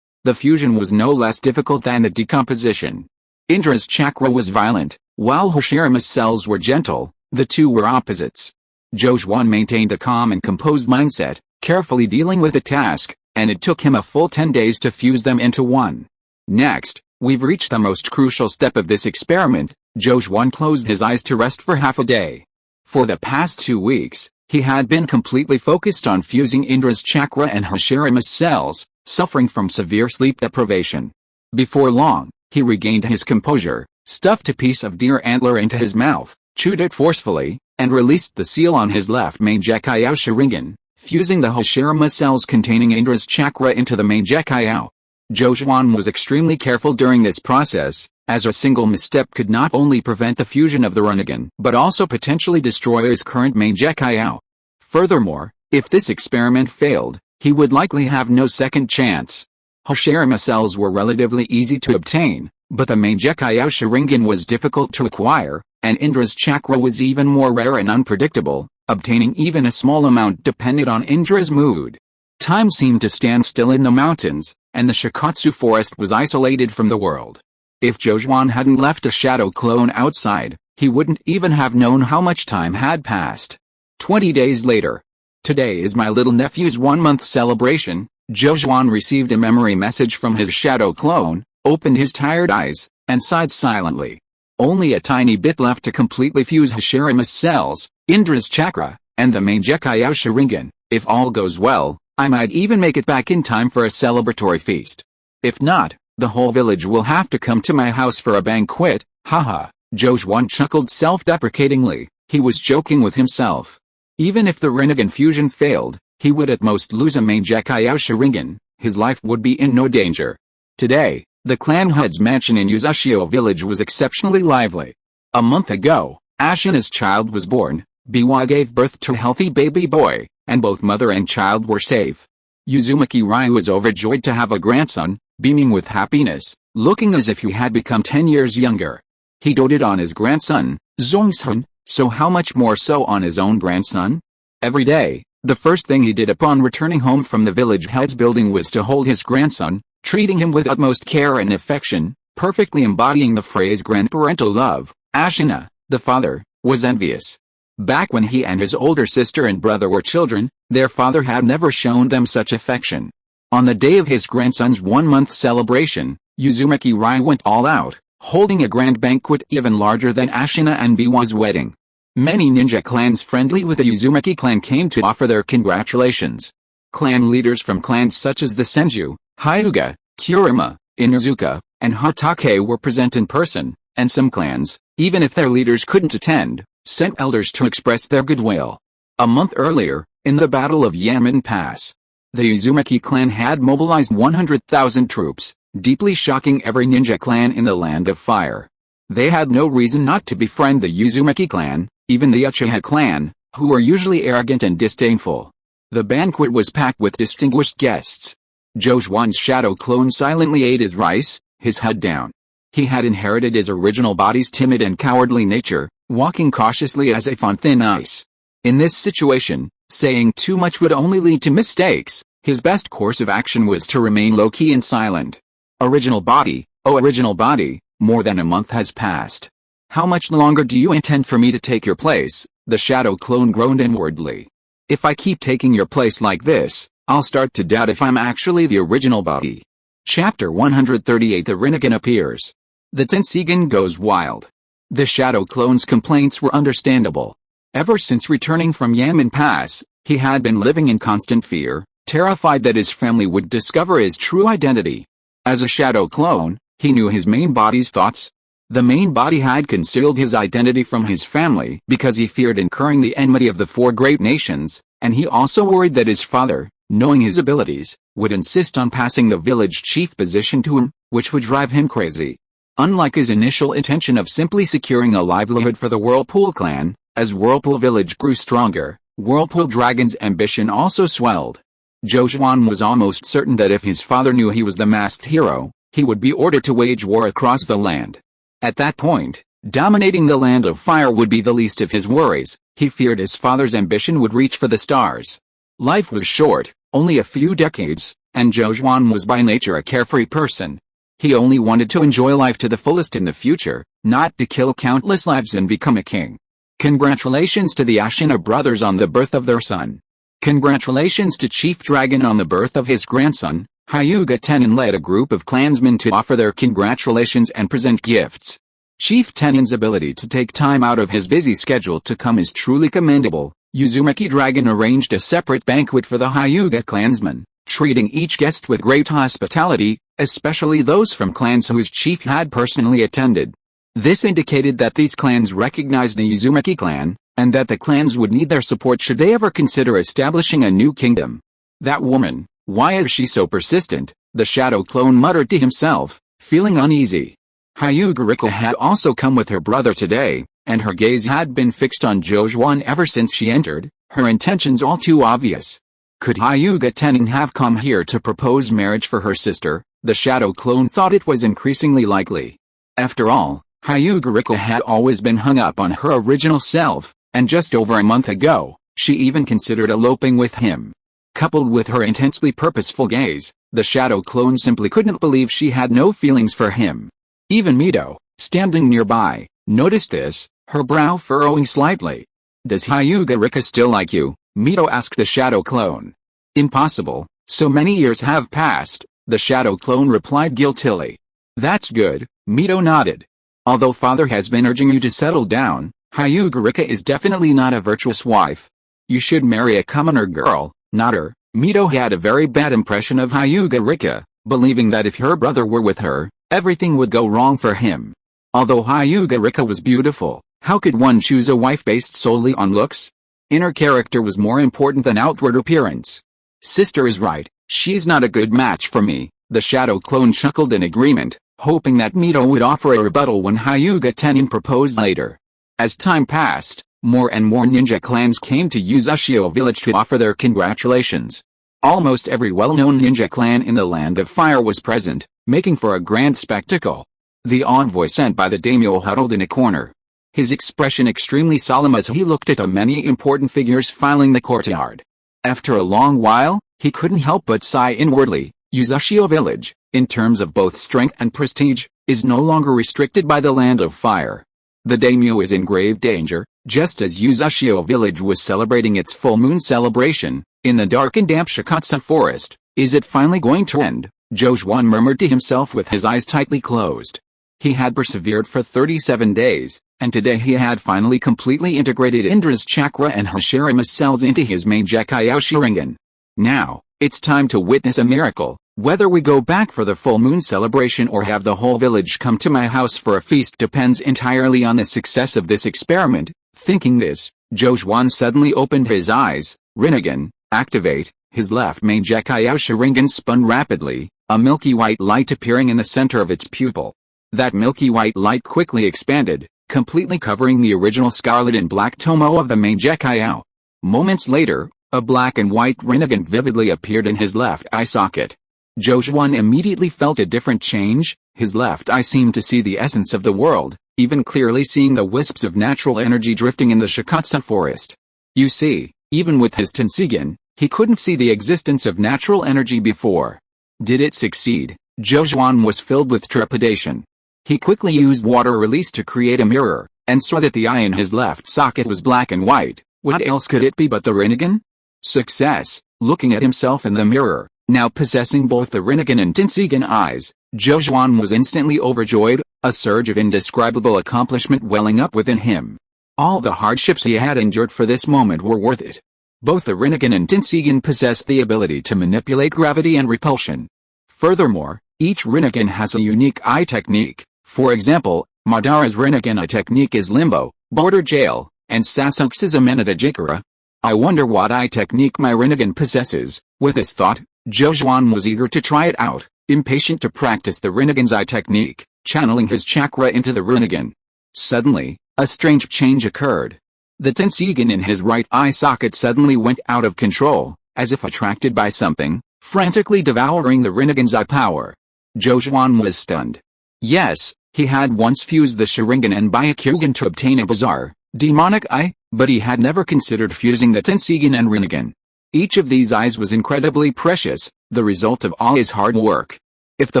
The fusion was no less difficult than the decomposition. Indra's chakra was violent, while Oshirama's cells were gentle. The two were opposites. Jojuan maintained a calm and composed mindset, carefully dealing with the task, and it took him a full 10 days to fuse them into one. Next, we've reached the most crucial step of this experiment. Jojuan closed his eyes to rest for half a day. For the past 2 weeks, he had been completely focused on fusing Indra's chakra and Oshirama's cells, suffering from severe sleep deprivation. Before long, he regained his composure, stuffed a piece of deer antler into his mouth, chewed it forcefully, and released the seal on his left Mangekyou Sharingan, fusing the Oshirama cells containing Indra's chakra into the Mangekyou. Jojuan was extremely careful during this process, as a single misstep could not only prevent the fusion of the Rinnegan but also potentially destroy his current Mangekyou. Furthermore, if this experiment failed, he would likely have no second chance. Oshirama cells were relatively easy to obtain, but the Mangekyou Sharingan was difficult to acquire, and Indra's chakra was even more rare and unpredictable. Obtaining even a small amount depended on Indra's mood. Time seemed to stand still in the mountains, and the Shikatsu forest was isolated from the world. If Jojuan hadn't left a shadow clone outside, he wouldn't even have known how much time had passed. 20 days later. Today is my little nephew's 1-month celebration. Jojuan received a memory message from his shadow clone, opened his tired eyes, and sighed silently. Only a tiny bit left to completely fuse Oshirama's cells, Indra's chakra, and the Mangekyou Sharingan. If all goes well, I might even make it back in time for a celebratory feast. If not, the whole village will have to come to my house for a banquet. Haha, Jojuan chuckled self-deprecatingly. He was joking with himself. Even if the Rinnegan fusion failed, he would at most lose a Mangekyou Sharingan. His life would be in no danger. Today, the clan head's mansion in Uzushio village was exceptionally lively. A month ago, Ashina's child was born. Biwa gave birth to a healthy baby boy, and both mother and child were safe. Uzumaki Ryu was overjoyed to have a grandson, beaming with happiness, looking as if he had become 10 years younger. He doted on his grandson, Zongsun, so how much more so on his own grandson? Every day, the first thing he did upon returning home from the village head's building was to hold his grandson, treating him with utmost care and affection, perfectly embodying the phrase grandparental love. Ashina, The father was envious. Back when he and his older sister and brother were children, their father had never shown them such affection. On the day of his grandson's 1-month celebration, Uzumaki Rai went all out, holding a grand banquet even larger than Ashina and Biwa's wedding. Many ninja clans friendly with the Uzumaki clan came to offer their congratulations. Clan leaders from clans such as the Senju, Hyuga, Kurama, Inuzuka, and Hatake were present in person, and some clans, even if their leaders couldn't attend, sent elders to express their goodwill. A month earlier, in the Battle of Yamen Pass, the Uzumaki clan had mobilized 100,000 troops, deeply shocking every ninja clan in the Land of Fire. They had no reason not to befriend the Uzumaki clan, even the Uchiha clan, who were usually arrogant and disdainful. The banquet was packed with distinguished guests. Jojuan's shadow clone silently ate his rice, his head down. He had inherited his original body's timid and cowardly nature, walking cautiously as if on thin ice. In this situation, saying too much would only lead to mistakes. His best course of action was to remain low-key and silent. Original body, oh original body, more than a month has passed. How much longer do you intend for me to take your place? The shadow clone groaned inwardly. If I keep taking your place like this, I'll start to doubt if I'm actually the original body. Chapter 138 The Rinnegan appears. The Tenseigan goes wild. The shadow clone's complaints were understandable. Ever since returning from Yamen Pass, he had been living in constant fear, terrified that his family would discover his true identity. As a shadow clone, he knew his main body's thoughts. The main body had concealed his identity from his family because he feared incurring the enmity of the 4 great nations, and he also worried that his father, knowing his abilities, would insist on passing the village chief position to him, which would drive him crazy. Unlike his initial intention of simply securing a livelihood for the Whirlpool clan, as Whirlpool Village grew stronger, Whirlpool Dragon's ambition also swelled. Jojuan was almost certain that if his father knew he was the masked hero, he would be ordered to wage war across the land. At that point, dominating the Land of Fire would be the least of his worries. He feared his father's ambition would reach for the stars. Life was short, only a few decades, and Jojuan was by nature a carefree person. He only wanted to enjoy life to the fullest in the future, not to kill countless lives and become a king. Congratulations to the Ashina brothers on the birth of their son. Congratulations to Chief Dragon on the birth of his grandson. Hyuga Tenin led a group of clansmen to offer their congratulations and present gifts. Chief Tenin's ability to take time out of his busy schedule to come is truly commendable. Uzumaki Dragon arranged a separate banquet for the Hyuga clansmen, treating each guest with great hospitality, especially those from clans whose chief had personally attended. This indicated that these clans recognized the Uzumaki clan, and that the clans would need their support should they ever consider establishing a new kingdom. That woman, why is she so persistent? The shadow clone muttered to himself, feeling uneasy. Hyuga Rika had also come with her brother today, and her gaze had been fixed on Jojuan ever since she entered, her intentions all too obvious. Could Hyuga Tenin have come here to propose marriage for her sister? The shadow clone thought it was increasingly likely. After all, Hyuga Rika had always been hung up on her original self, and just over a month ago, she even considered eloping with him. Coupled with her intensely purposeful gaze, the shadow clone simply couldn't believe she had no feelings for him. Even Mito, standing nearby, noticed this, her brow furrowing slightly. Does Hyuga Rika still like you? Mito asked the shadow clone. Impossible, so many years have passed, the shadow clone replied guiltily. That's good, Mito nodded. Although father has been urging you to settle down, Hyuga Rika is definitely not a virtuous wife. You should marry a commoner girl, not her. Mito had a very bad impression of Hyuga Rika, believing that if her brother were with her, everything would go wrong for him. Although Hyuga Rika was beautiful, how could one choose a wife based solely on looks? Inner character was more important than outward appearance. Sister is right, she's not a good match for me, the shadow clone chuckled in agreement, hoping that Mito would offer a rebuttal when Hyuga Tenin proposed later. As time passed, more and more ninja clans came to Uchiha village to offer their congratulations. Almost every well-known ninja clan in the Land of Fire was present, making for a grand spectacle. The envoy sent by the daimyo huddled in a corner, his expression extremely solemn as he looked at the many important figures filing the courtyard. After a long while, he couldn't help but sigh inwardly. Uchiha village, in terms of both strength and prestige, is no longer restricted by the Land of Fire. The daimyo is in grave danger, just as Uzashio village was celebrating its full moon celebration, in the dark and damp Shikatsu forest. Is it finally going to end? Jojuan murmured to himself with his eyes tightly closed. He had persevered for 37 days, and today he had finally completely integrated Indra's chakra and Hashirama's cells into his main Gekkai Sharingan. Now, it's time to witness a miracle. Whether we go back for the full moon celebration or have the whole village come to my house for a feast depends entirely on the success of this experiment. Thinking this, Jojuan suddenly opened his eyes. Rinnegan, activate. His left main Gekkai Sharingan spun rapidly, a milky white light appearing in the center of its pupil. That milky white light quickly expanded, completely covering the original scarlet and black tomo of the main Gekkai. Moments later, a black and white Rinnegan vividly appeared in his left eye socket. Jojuan immediately felt a different change. His left eye seemed to see the essence of the world, even clearly seeing the wisps of natural energy drifting in the Shikatsu forest. You see, even with his Tenseigan, he couldn't see the existence of natural energy before. Did it succeed? Jojuan was filled with trepidation. He quickly used water release to create a mirror, and saw that the eye in his left socket was black and white. What else could it be but the Rinnegan? Success! Looking at himself in the mirror, now possessing both the Rinnegan and Tenseigan eyes, Jojuan was instantly overjoyed, a surge of indescribable accomplishment welling up within him. All the hardships he had endured for this moment were worth it. Both the Rinnegan and Tenseigan possessed the ability to manipulate gravity and repulsion. Furthermore, each Rinnegan has a unique eye technique. For example, Madara's Rinnegan eye technique is Limbo, Border Jail, and Sasuke's Amenita Jikara. I wonder what eye technique my Rinnegan possesses. With this thought, Jojuan was eager to try it out, impatient to practice the Rinnegan's eye technique, channeling his chakra into the Rinnegan. Suddenly, a strange change occurred. The Tenseigan in his right eye socket suddenly went out of control, as if attracted by something, frantically devouring the Rinnegan's eye power. Jojuan was stunned. Yes, he had once fused the Sharingan and Byakugan to obtain a bizarre, demonic eye, but he had never considered fusing the Tenseigan and Rinnegan. Each of these eyes was incredibly precious, the result of all his hard work. If the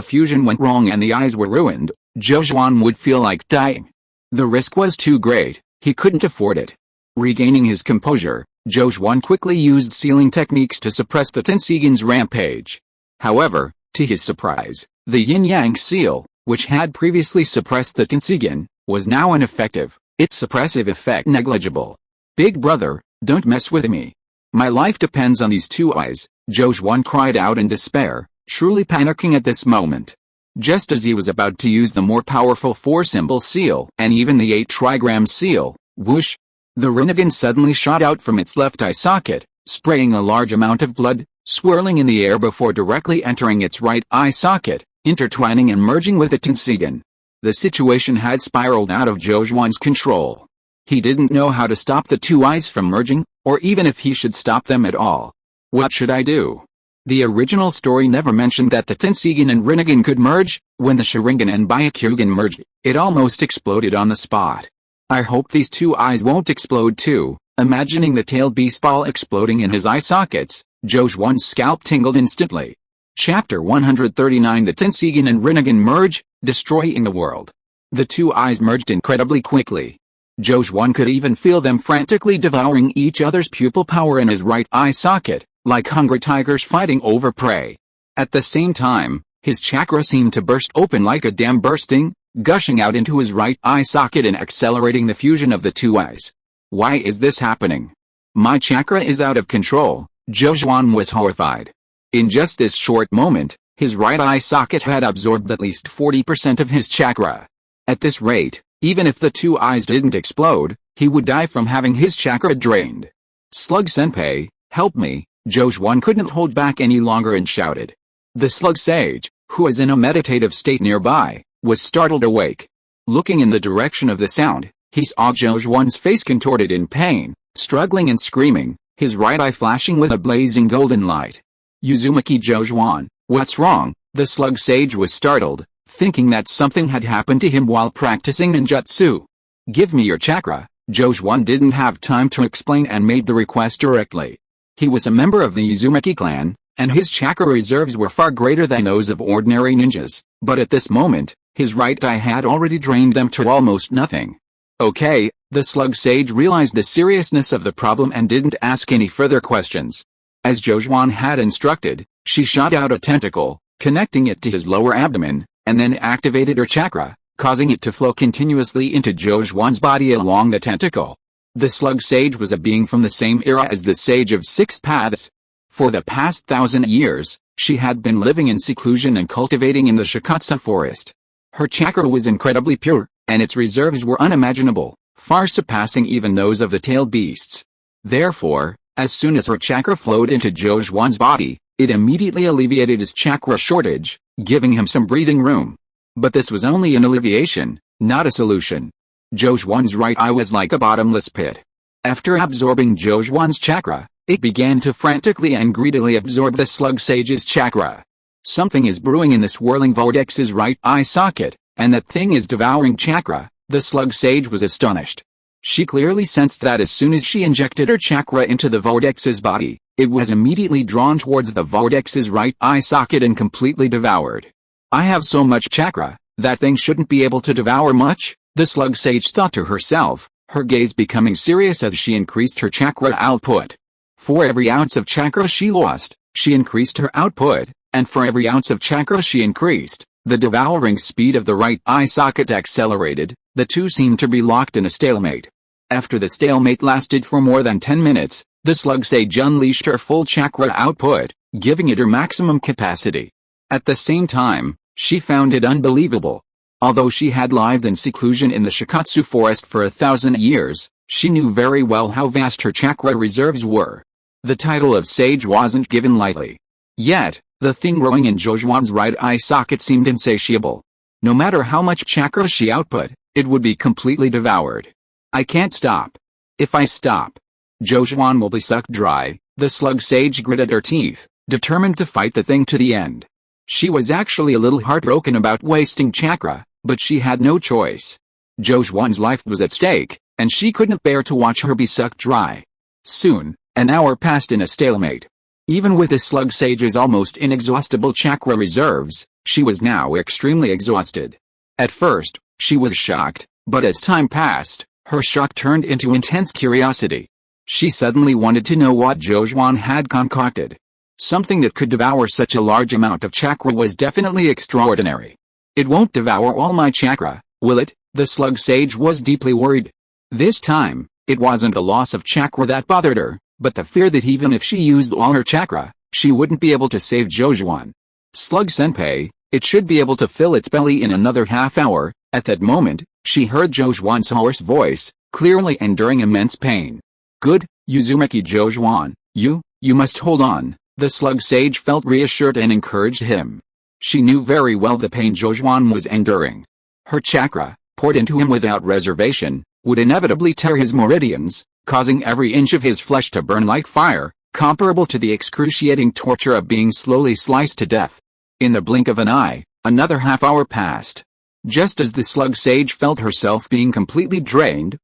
fusion went wrong and the eyes were ruined, Jojuan would feel like dying. The risk was too great, he couldn't afford it. Regaining his composure, Jojuan quickly used sealing techniques to suppress the Tenseigan's rampage. However, to his surprise, the yin-yang seal, which had previously suppressed the Tenseigan, was now ineffective, its suppressive effect negligible. Big brother, don't mess with me. My life depends on these two eyes, Jojuan cried out in despair, truly panicking at this moment. Just as he was about to use the more powerful 4-symbol seal and even the 8-trigram seal, whoosh! The Rinnegan suddenly shot out from its left eye socket, spraying a large amount of blood, swirling in the air before directly entering its right eye socket, intertwining and merging with the Tenseigan. The situation had spiraled out of Jojuan's control. He didn't know how to stop the two eyes from merging, or even if he should stop them at all. What should I do? The original story never mentioned that the Tenseigan and Rinnegan could merge. When the Sharingan and Byakugan merged, it almost exploded on the spot. I hope these two eyes won't explode too. Imagining the tailed beast ball exploding in his eye sockets, Jojuan's scalp tingled instantly. Chapter 139 The Tenseigan and Rinnegan merge, destroying the world. The two eyes merged incredibly quickly. Jojuan could even feel them frantically devouring each other's pupil power in his right eye socket, like hungry tigers fighting over prey. At the same time, his chakra seemed to burst open like a dam bursting, gushing out into his right eye socket and accelerating the fusion of the two eyes. Why is this happening? My chakra is out of control, Jojuan was horrified. In just this short moment, his right eye socket had absorbed at least 40% of his chakra. At this rate, even if the two eyes didn't explode, he would die from having his chakra drained. Slug Senpai, help me, Jojuan couldn't hold back any longer and shouted. The slug sage, who was in a meditative state nearby, was startled awake. Looking in the direction of the sound, he saw Jojuan's face contorted in pain, struggling and screaming, his right eye flashing with a blazing golden light. Uzumaki Jojuan, what's wrong? The slug sage was startled, thinking that something had happened to him while practicing ninjutsu. Give me your chakra. Jojuan didn't have time to explain and made the request directly. He was a member of the Uzumaki clan, and his chakra reserves were far greater than those of ordinary ninjas, but at this moment, his right eye had already drained them to almost nothing. Okay, the slug sage realized the seriousness of the problem and didn't ask any further questions. As Jojuan had instructed, she shot out a tentacle, connecting it to his lower abdomen, and then activated her chakra, causing it to flow continuously into Jojuan's body along the tentacle. The slug sage was a being from the same era as the Sage of Six Paths. For the past 1,000 years, she had been living in seclusion and cultivating in the Shikatsu forest. Her chakra was incredibly pure, and its reserves were unimaginable, far surpassing even those of the tailed beasts. Therefore, as soon as her chakra flowed into Jojuan's body, it immediately alleviated his chakra shortage, giving him some breathing room. But this was only an alleviation, not a solution. Jojuan's right eye was like a bottomless pit. After absorbing Jojuan's chakra, it began to frantically and greedily absorb the slug sage's chakra. Something is brewing in the swirling vortex's right eye socket, and that thing is devouring chakra. The slug sage was astonished. She clearly sensed that as soon as she injected her chakra into the vortex's body, it was immediately drawn towards the vortex's right eye socket and completely devoured. I have so much chakra, that thing shouldn't be able to devour much, the slug sage thought to herself, her gaze becoming serious as she increased her chakra output. For every ounce of chakra she lost, she increased her output, and for every ounce of chakra she increased, the devouring speed of the right eye socket accelerated. The two seemed to be locked in a stalemate. After the stalemate lasted for more than 10 minutes, the slug sage unleashed her full chakra output, giving it her maximum capacity. At the same time, she found it unbelievable. Although she had lived in seclusion in the Shikatsu forest for 1,000 years, she knew very well how vast her chakra reserves were. The title of sage wasn't given lightly. Yet, the thing growing in Jojuan's right eye socket seemed insatiable. No matter how much chakra she output, it would be completely devoured. I can't stop. If I stop, Jojuan will be sucked dry, the slug sage gritted her teeth, determined to fight the thing to the end. She was actually a little heartbroken about wasting chakra, but she had no choice. Jojuan's life was at stake, and she couldn't bear to watch her be sucked dry. Soon, an hour passed in a stalemate. Even with the slug sage's almost inexhaustible chakra reserves, she was now extremely exhausted. At first, she was shocked, but as time passed, her shock turned into intense curiosity. She suddenly wanted to know what Jojuan had concocted. Something that could devour such a large amount of chakra was definitely extraordinary. It won't devour all my chakra, will it? The slug sage was deeply worried. This time, it wasn't a loss of chakra that bothered her, but the fear that even if she used all her chakra, she wouldn't be able to save Jojuan. Slug senpai, it should be able to fill its belly in another half hour. At that moment, she heard Jojuan's hoarse voice, clearly enduring immense pain. Good, Uzumaki Jojuan, you must hold on. The slug sage felt reassured and encouraged him. She knew very well the pain Jojuan was enduring. Her chakra, poured into him without reservation, would inevitably tear his meridians, causing every inch of his flesh to burn like fire, comparable to the excruciating torture of being slowly sliced to death. In the blink of an eye, another half hour passed. Just as the slug sage felt herself being completely drained,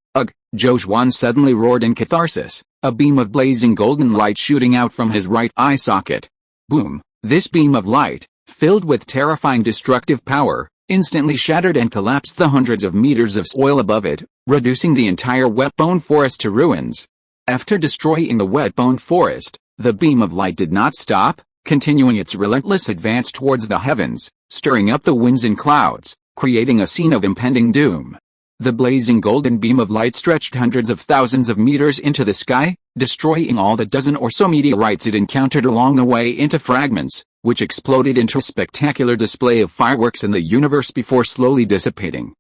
Jojuan suddenly roared in catharsis, a beam of blazing golden light shooting out from his right eye socket. Boom! This beam of light, filled with terrifying destructive power, instantly shattered and collapsed the hundreds of meters of soil above it, reducing the entire wet-bone forest to ruins. After destroying the wet-bone forest, the beam of light did not stop, continuing its relentless advance towards the heavens, stirring up the winds and clouds, creating a scene of impending doom. The blazing golden beam of light stretched hundreds of thousands of meters into the sky, destroying all the dozen or so meteorites it encountered along the way into fragments, which exploded into a spectacular display of fireworks in the universe before slowly dissipating.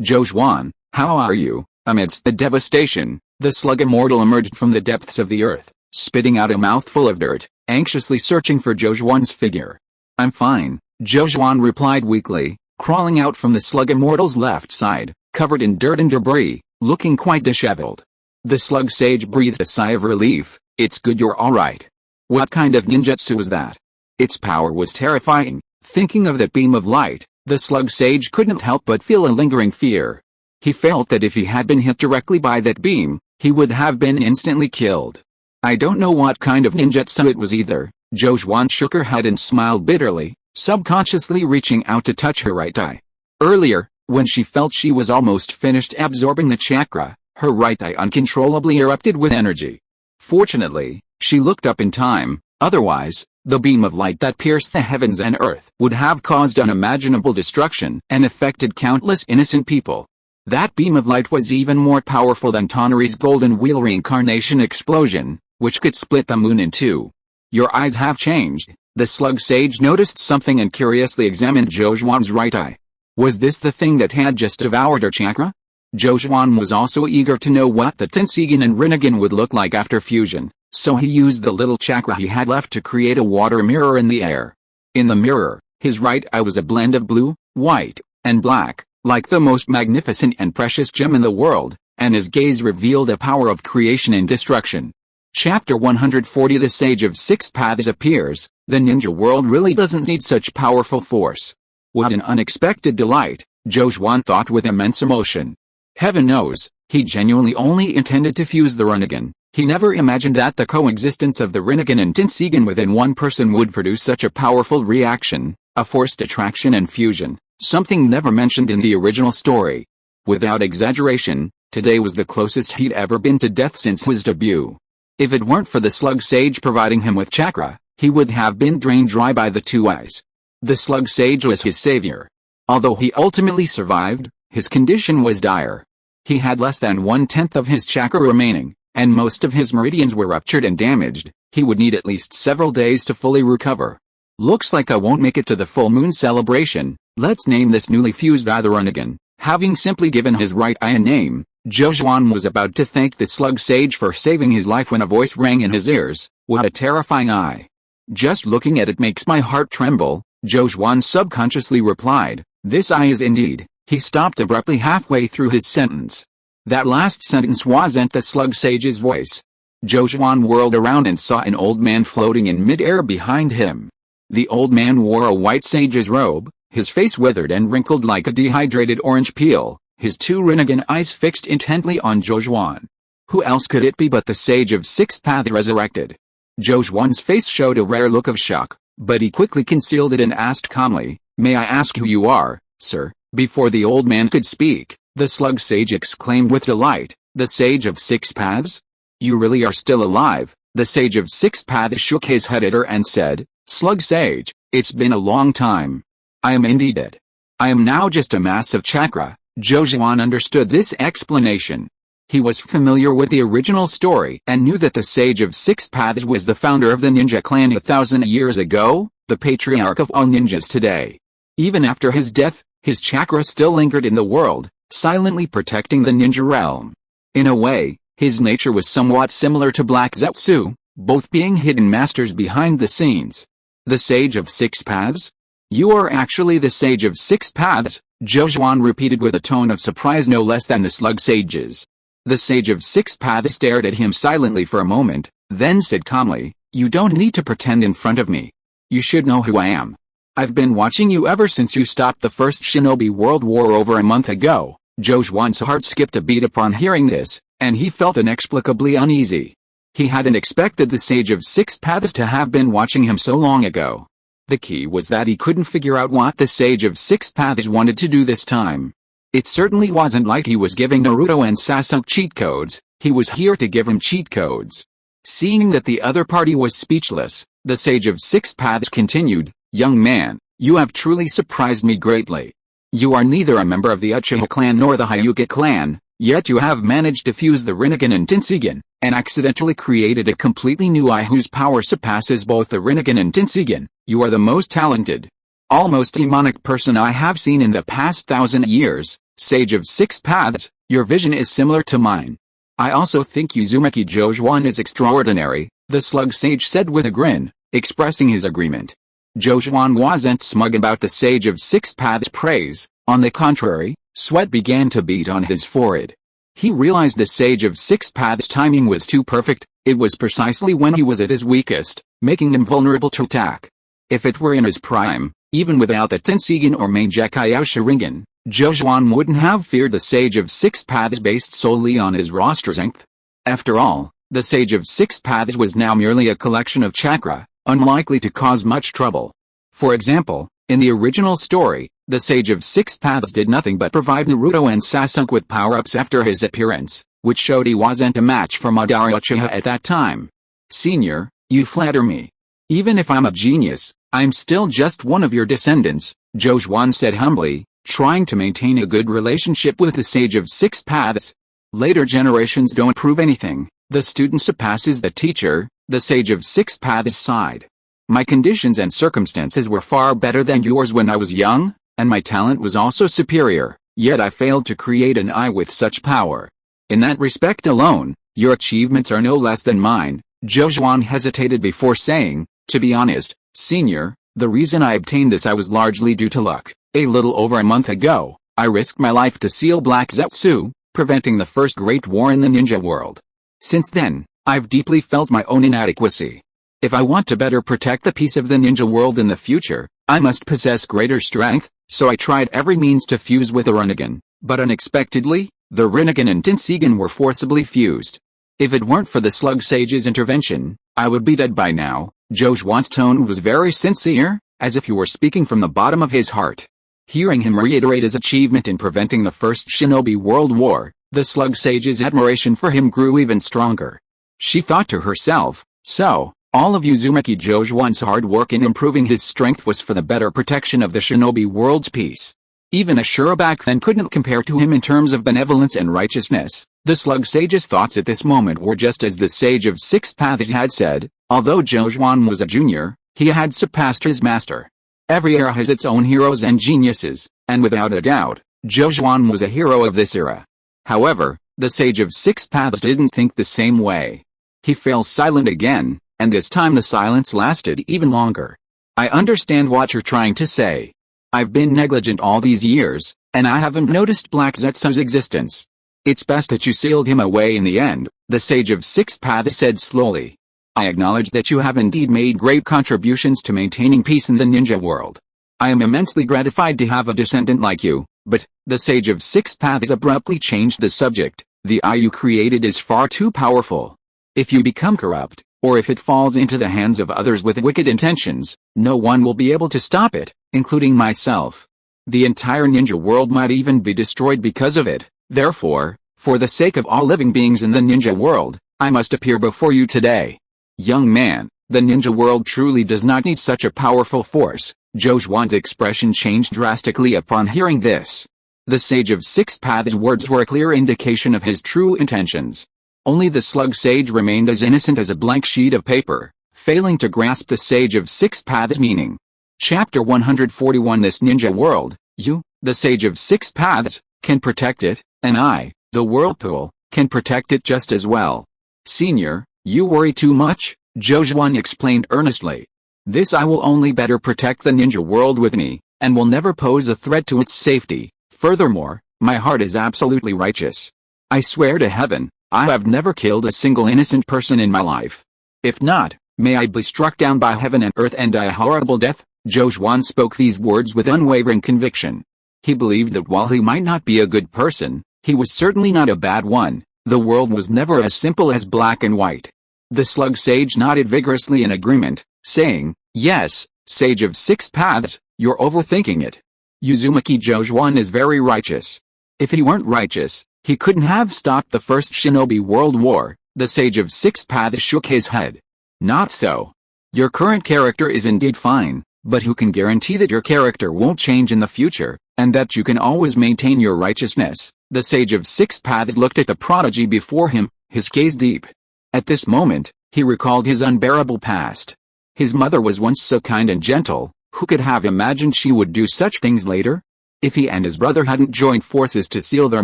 Jojuan, how are you? Amidst the devastation, the slug immortal emerged from the depths of the earth, spitting out a mouthful of dirt, anxiously searching for Jojuan's figure. I'm fine, Jojuan replied weakly, crawling out from the slug immortal's left side, covered in dirt and debris, looking quite disheveled. The slug sage breathed a sigh of relief. It's good you're alright. What kind of ninjutsu was that? Its power was terrifying. Thinking of that beam of light, the slug sage couldn't help but feel a lingering fear. He felt that if he had been hit directly by that beam, he would have been instantly killed. I don't know what kind of ninjutsu it was either. Jojuan shook her head and smiled bitterly, subconsciously reaching out to touch her right eye. Earlier, When she felt she was almost finished absorbing the chakra, her right eye uncontrollably erupted with energy. Fortunately, she looked up in time, otherwise, the beam of light that pierced the heavens and earth would have caused unimaginable destruction and affected countless innocent people. That beam of light was even more powerful than Tonari's golden wheel reincarnation explosion, which could split the moon in two. Your eyes have changed. The slug sage noticed something and curiously examined Zhou right eye. Was this the thing that had just devoured her chakra? Zhou was also eager to know what the Tenseigan and Rinnegan would look like after fusion, so he used the little chakra he had left to create a water mirror in the air. In the mirror, his right eye was a blend of blue, white, and black, like the most magnificent and precious gem in the world, and his gaze revealed a power of creation and destruction. Chapter 140 The Sage of Six Paths appears. The ninja world really doesn't need such powerful force. What an unexpected delight, Zhou thought with immense emotion. Heaven knows, he genuinely only intended to fuse the Rinnegan. He never imagined that the coexistence of the Rinnegan and Tenseigan within one person would produce such a powerful reaction, a forced attraction and fusion, something never mentioned in the original story. Without exaggeration, today was the closest he'd ever been to death since his debut. If it weren't for the slug sage providing him with chakra, he would have been drained dry by the two eyes. The slug sage was his savior. Although he ultimately survived, his condition was dire. He had less than 1/10 of his chakra remaining, and most of his meridians were ruptured and damaged. He would need at least several days to fully recover. Looks like I won't make it to the full moon celebration. Let's name this newly fused eye the Rinnegan. Having simply given his right eye a name, Zhou was about to thank the slug sage for saving his life when a voice rang in his ears. What a terrifying eye. Just looking at it makes my heart tremble, Zhou subconsciously replied. This eye is indeed. He stopped abruptly halfway through his sentence. That last sentence wasn't the slug sage's voice. Zhou whirled around and saw an old man floating in mid-air behind him. The old man wore a white sage's robe, his face withered and wrinkled like a dehydrated orange peel, his two Rinnegan eyes fixed intently on Zhou. Who else could it be but the Sage of Six Paths resurrected? Zhou's face showed a rare look of shock, but he quickly concealed it and asked calmly, "May I ask who you are, sir?" Before the old man could speak, the slug sage exclaimed with delight, "The Sage of Six Paths? You really are still alive." The Sage of Six Paths shook his head at her and said, "Slug sage, it's been a long time. I am indeed dead. I am now just a mass of chakra." Zhou understood this explanation. He was familiar with the original story and knew that the Sage of Six Paths was the founder of the ninja clan 1,000 years ago, the patriarch of all ninjas today. Even after his death, his chakra still lingered in the world, silently protecting the ninja realm. In a way, his nature was somewhat similar to Black Zetsu, both being hidden masters behind the scenes. The Sage of Six Paths? You are actually the Sage of Six Paths, Zhou repeated with a tone of surprise no less than the slug sage's. The Sage of Six Paths stared at him silently for a moment, then said calmly, "You don't need to pretend in front of me. You should know who I am. I've been watching you ever since you stopped the First Shinobi World War over a month ago." Zhou's heart skipped a beat upon hearing this, and he felt inexplicably uneasy. He hadn't expected the Sage of Six Paths to have been watching him so long ago. The key was that he couldn't figure out what the Sage of Six Paths wanted to do this time. It certainly wasn't like he was giving Naruto and Sasuke cheat codes. He was here to give him cheat codes. Seeing that the other party was speechless, the Sage of Six Paths continued, "Young man, you have truly surprised me greatly. You are neither a member of the Uchiha clan nor the Hyuga clan, yet you have managed to fuse the Rinnegan and Tenseigan, and accidentally created a completely new eye whose power surpasses both the Rinnegan and Tenseigan. You are the most talented, almost demonic person I have seen in the past 1,000 years, Sage of Six Paths. Your vision is similar to mine. I also think Uzumaki Shōsō is extraordinary," the slug sage said with a grin, expressing his agreement. Zhou wasn't smug about the Sage of Six Paths' praise. On the contrary, sweat began to bead on his forehead. He realized the Sage of Six Paths' timing was too perfect. It was precisely when he was at his weakest, making him vulnerable to attack. If it were in his prime, even without the Tenseigan or Mangekyou Sharingan, Zhou wouldn't have feared the Sage of Six Paths based solely on his raw strength. After all, the Sage of Six Paths was now merely a collection of chakra, unlikely to cause much trouble. For example, in the original story, the Sage of Six Paths did nothing but provide Naruto and Sasuke with power-ups after his appearance, which showed he wasn't a match for Madara Uchiha at that time. Senior, you flatter me. Even if I'm a genius, I'm still just one of your descendants, Jojuan said humbly, trying to maintain a good relationship with the Sage of Six Paths. Later generations don't prove anything, the student surpasses the teacher, the Sage of Six Paths sighed. My conditions and circumstances were far better than yours when I was young, and my talent was also superior, yet I failed to create an eye with such power. In that respect alone, your achievements are no less than mine. Jojuan hesitated before saying, to be honest, Senior, the reason I obtained this I was largely due to luck. A little over a month ago, I risked my life to seal Black Zetsu, preventing the first great war in the ninja world. Since then, I've deeply felt my own inadequacy. If I want to better protect the peace of the ninja world in the future, I must possess greater strength, so I tried every means to fuse with the Rinnegan, but unexpectedly, the Rinnegan and Tenseigan were forcibly fused. If it weren't for the Slug Sage's intervention, I would be dead by now. Jojuan's tone was very sincere, as if he were speaking from the bottom of his heart. Hearing him reiterate his achievement in preventing the First Shinobi World War, the Slug Sage's admiration for him grew even stronger. She thought to herself, so, all of Uzumaki Jojuan's hard work in improving his strength was for the better protection of the Shinobi world's peace. Even Ashura back then couldn't compare to him in terms of benevolence and righteousness. The Slug Sage's thoughts at this moment were just as the Sage of Six Paths had said, although Jojuan was a junior, he had surpassed his master. Every era has its own heroes and geniuses, and without a doubt, Jojuan was a hero of this era. However, the Sage of Six Paths didn't think the same way. He fell silent again, and this time the silence lasted even longer. I understand what you're trying to say. I've been negligent all these years, and I haven't noticed Black Zetsu's existence. It's best that you sealed him away in the end, the Sage of Six Paths said slowly. I acknowledge that you have indeed made great contributions to maintaining peace in the ninja world. I am immensely gratified to have a descendant like you, but, the Sage of Six Paths abruptly changed the subject. The eye you created is far too powerful. If you become corrupt, or if it falls into the hands of others with wicked intentions, no one will be able to stop it, including myself. The entire ninja world might even be destroyed because of it. Therefore, for the sake of all living beings in the ninja world, I must appear before you today. Young man, the ninja world truly does not need such a powerful force. Jojuan's expression changed drastically upon hearing this. The Sage of Six Paths' words were a clear indication of his true intentions. Only the Slug Sage remained as innocent as a blank sheet of paper, failing to grasp the Sage of Six Paths' meaning. Chapter 141 This ninja world, you, the Sage of Six Paths, can protect it, and I, the Whirlpool, can protect it just as well. Senior, you worry too much, Jojuan explained earnestly. This I will only better protect the ninja world with me, and will never pose a threat to its safety. Furthermore, my heart is absolutely righteous. I swear to heaven, I have never killed a single innocent person in my life. If not, may I be struck down by heaven and earth and die a horrible death. Jojuan spoke these words with unwavering conviction. He believed that while he might not be a good person, he was certainly not a bad one. The world was never as simple as black and white. The Slug Sage nodded vigorously in agreement, saying, yes, Sage of Six Paths, you're overthinking it. Uzumaki Jojuan is very righteous. If he weren't righteous, he couldn't have stopped the First Shinobi World War. The Sage of Six Paths shook his head. Not so. Your current character is indeed fine, but who can guarantee that your character won't change in the future, and that you can always maintain your righteousness? The Sage of Six Paths looked at the prodigy before him, his gaze deep. At this moment, he recalled his unbearable past. His mother was once so kind and gentle, who could have imagined she would do such things later? If he and his brother hadn't joined forces to seal their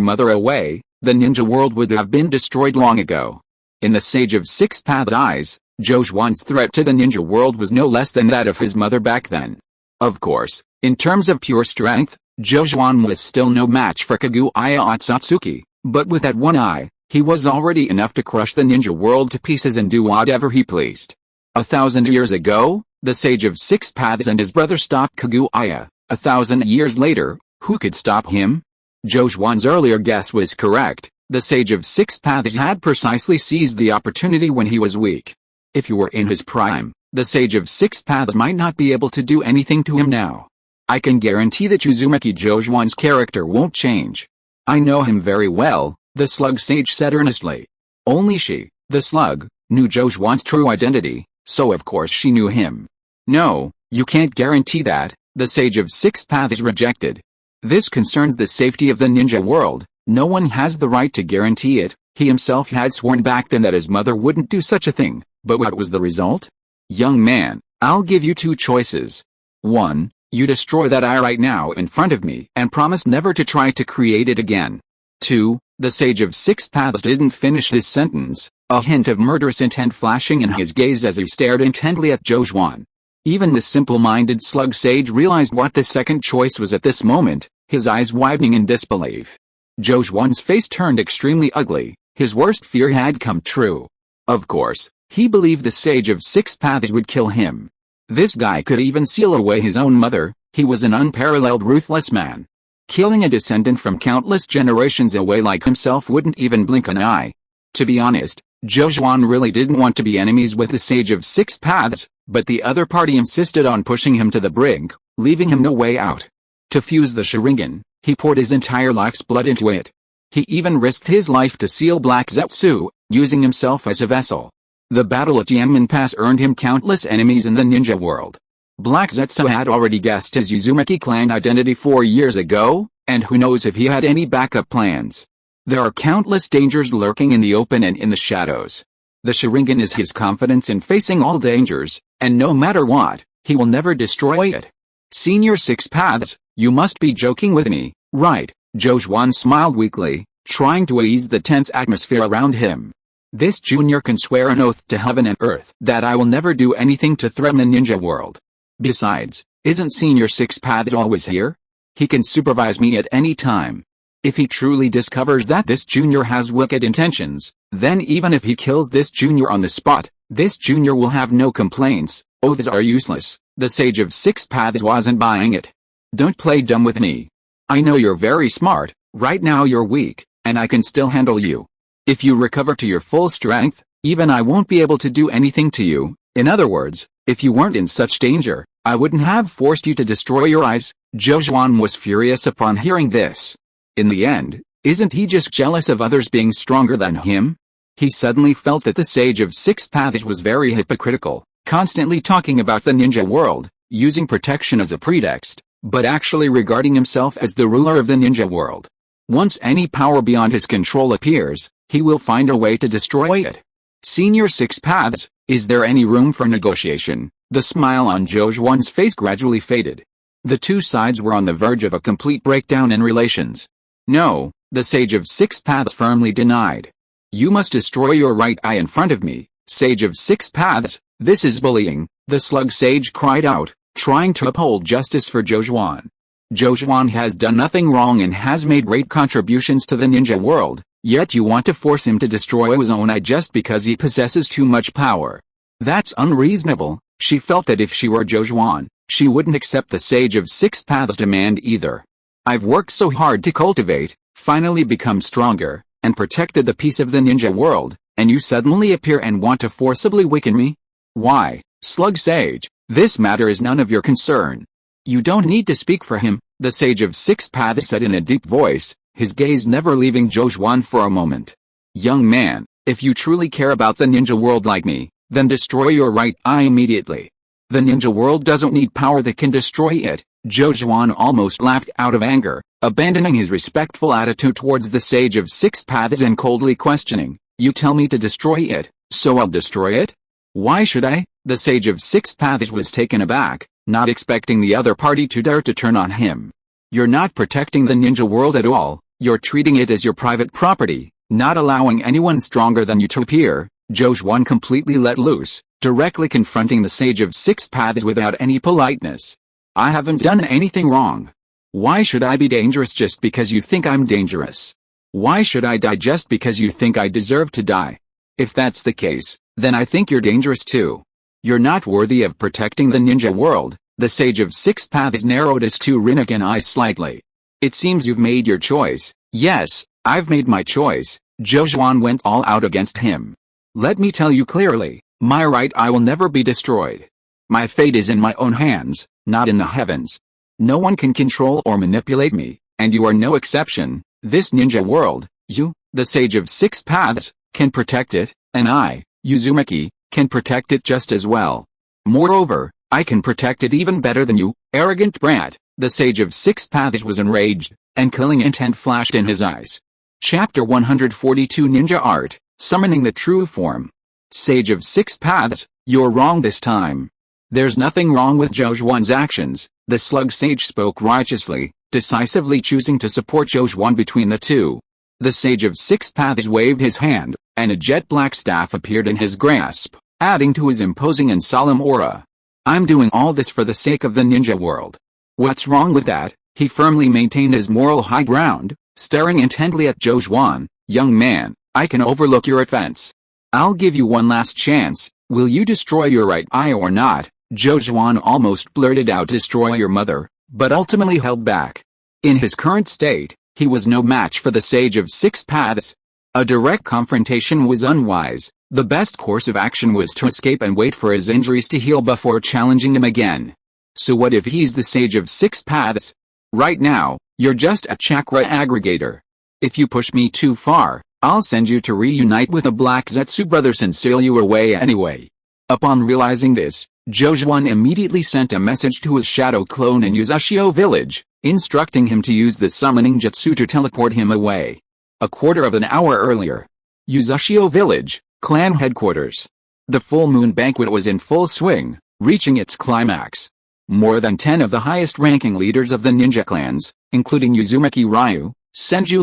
mother away, the ninja world would have been destroyed long ago. In the Sage of Six Paths' eyes, Jojuan's threat to the ninja world was no less than that of his mother back then. Of course, in terms of pure strength, Jojuan was still no match for Kaguya Otsutsuki, but with that one eye, he was already enough to crush the ninja world to pieces and do whatever he pleased. 1,000 years ago, the Sage of Six Paths and his brother stopped Kaguya. 1,000 years later, who could stop him? Jojuan's earlier guess was correct. The Sage of Six Paths had precisely seized the opportunity when he was weak. If he were in his prime, the Sage of Six Paths might not be able to do anything to him now. I can guarantee that Uzumaki Jojuan's character won't change. I know him very well, the slug sage said earnestly. Only she, the slug, knew Jojuan's true identity, so of course she knew him. No, you can't guarantee that, the sage of six paths rejected. This concerns the safety of the ninja world, no one has the right to guarantee it. He himself had sworn back then that his mother wouldn't do such a thing, but what was the result? Young man, I'll give you two choices. 1. You destroy that eye right now in front of me and promise never to try to create it again. 2. The sage of six paths didn't finish his sentence, a hint of murderous intent flashing in his gaze as he stared intently at Jojuan. Even the simple-minded slug sage realized what the second choice was at this moment, his eyes widening in disbelief. Jojuan's face turned extremely ugly, his worst fear had come true. Of course, he believed the sage of six paths would kill him. This guy could even seal away his own mother, he was an unparalleled ruthless man. Killing a descendant from countless generations away like himself wouldn't even blink an eye. To be honest, Jojuan really didn't want to be enemies with the sage of six paths, but the other party insisted on pushing him to the brink, leaving him no way out. To fuse the Sharingan, he poured his entire life's blood into it. He even risked his life to seal Black Zetsu, using himself as a vessel. The battle at Yamen Pass earned him countless enemies in the ninja world. Black Zetsu had already guessed his Uzumaki clan identity 4 years ago, and who knows if he had any backup plans. There are countless dangers lurking in the open and in the shadows. The Sharingan is his confidence in facing all dangers, and no matter what, he will never destroy it. Senior Six Paths, you must be joking with me, right? Jojuan smiled weakly, trying to ease the tense atmosphere around him. This junior can swear an oath to heaven and earth that I will never do anything to threaten the ninja world. Besides, isn't Senior Six Paths always here? He can supervise me at any time. If he truly discovers that this junior has wicked intentions, then even if he kills this junior on the spot, this junior will have no complaints. Oaths are useless. The sage of six paths wasn't buying it. Don't play dumb with me. I know you're very smart, right now you're weak, and I can still handle you. If you recover to your full strength, even I won't be able to do anything to you. In other words, if you weren't in such danger, I wouldn't have forced you to destroy your eyes. Jojuan was furious upon hearing this. In the end, isn't he just jealous of others being stronger than him? He suddenly felt that the sage of six paths was very hypocritical, constantly talking about the ninja world, using protection as a pretext, but actually regarding himself as the ruler of the ninja world. Once any power beyond his control appears, he will find a way to destroy it. Senior Six Paths, is there any room for negotiation? The smile on Jojuan's face gradually faded. The two sides were on the verge of a complete breakdown in relations. No, the Sage of Six Paths firmly denied. You must destroy your right eye in front of me, Sage of Six Paths, this is bullying, the slug sage cried out, trying to uphold justice for Jojuan. Jojuan has done nothing wrong and has made great contributions to the ninja world, yet you want to force him to destroy his own eye just because he possesses too much power. That's unreasonable. She felt that if she were Jojuan, she wouldn't accept the Sage of Six Paths demand either. I've worked so hard to cultivate, finally become stronger, and protected the peace of the ninja world, and you suddenly appear and want to forcibly weaken me? Why, Slug Sage, this matter is none of your concern. You don't need to speak for him, the Sage of Six Paths said in a deep voice, his gaze never leaving Jojuan for a moment. Young man, if you truly care about the ninja world like me, then destroy your right eye immediately. The ninja world doesn't need power that can destroy it. Jojuan almost laughed out of anger, abandoning his respectful attitude towards the Sage of Six Paths and coldly questioning, you tell me to destroy it, so I'll destroy it? Why should I? The Sage of Six Paths was taken aback, not expecting the other party to dare to turn on him. You're not protecting the ninja world at all, you're treating it as your private property, not allowing anyone stronger than you to appear. Jojuan completely let loose, directly confronting the Sage of Six Paths without any politeness. I haven't done anything wrong. Why should I be dangerous just because you think I'm dangerous? Why should I die just because you think I deserve to die? If that's the case, then I think you're dangerous too. You're not worthy of protecting the ninja world. The Sage of Six Paths narrowed his two Rinnegan eyes slightly. It seems you've made your choice. Yes, I've made my choice. Jojuan went all out against him. Let me tell you clearly, my right eye will never be destroyed. My fate is in my own hands, not in the heavens. No one can control or manipulate me, and you are no exception. This ninja world, you, the Sage of Six Paths, can protect it, and I, Uzumaki, can protect it just as well. Moreover, I can protect it even better than you, arrogant brat." The Sage of Six Paths was enraged, and killing intent flashed in his eyes. Chapter 142 Ninja Art, Summoning the True Form. "Sage of Six Paths, you're wrong this time. There's nothing wrong with Zhou actions," the slug sage spoke righteously, decisively choosing to support Zhou between the two. The Sage of Six Paths waved his hand, and a jet-black staff appeared in his grasp, adding to his imposing and solemn aura. "I'm doing all this for the sake of the ninja world. What's wrong with that?" He firmly maintained his moral high ground, staring intently at Zhou. "Young man, I can overlook your offense. I'll give you one last chance. Will you destroy your right eye or not?" Zhou almost blurted out "destroy your mother," but ultimately held back. In his current state, he was no match for the Sage of Six Paths. A direct confrontation was unwise. The best course of action was to escape and wait for his injuries to heal before challenging him again. So what if he's the Sage of Six Paths? Right now, you're just a chakra aggregator. If you push me too far, I'll send you to reunite with the Black Zetsu brothers and sail you away anyway. Upon realizing this, Zhou immediately sent a message to his shadow clone in Uzumaki village, instructing him to use the summoning jutsu to teleport him away. A quarter of an hour earlier, Uzumaki village, clan headquarters. The full moon banquet was in full swing, reaching its climax. More than 10 of the highest-ranking leaders of the ninja clans, including Uzumaki Ryu, Senju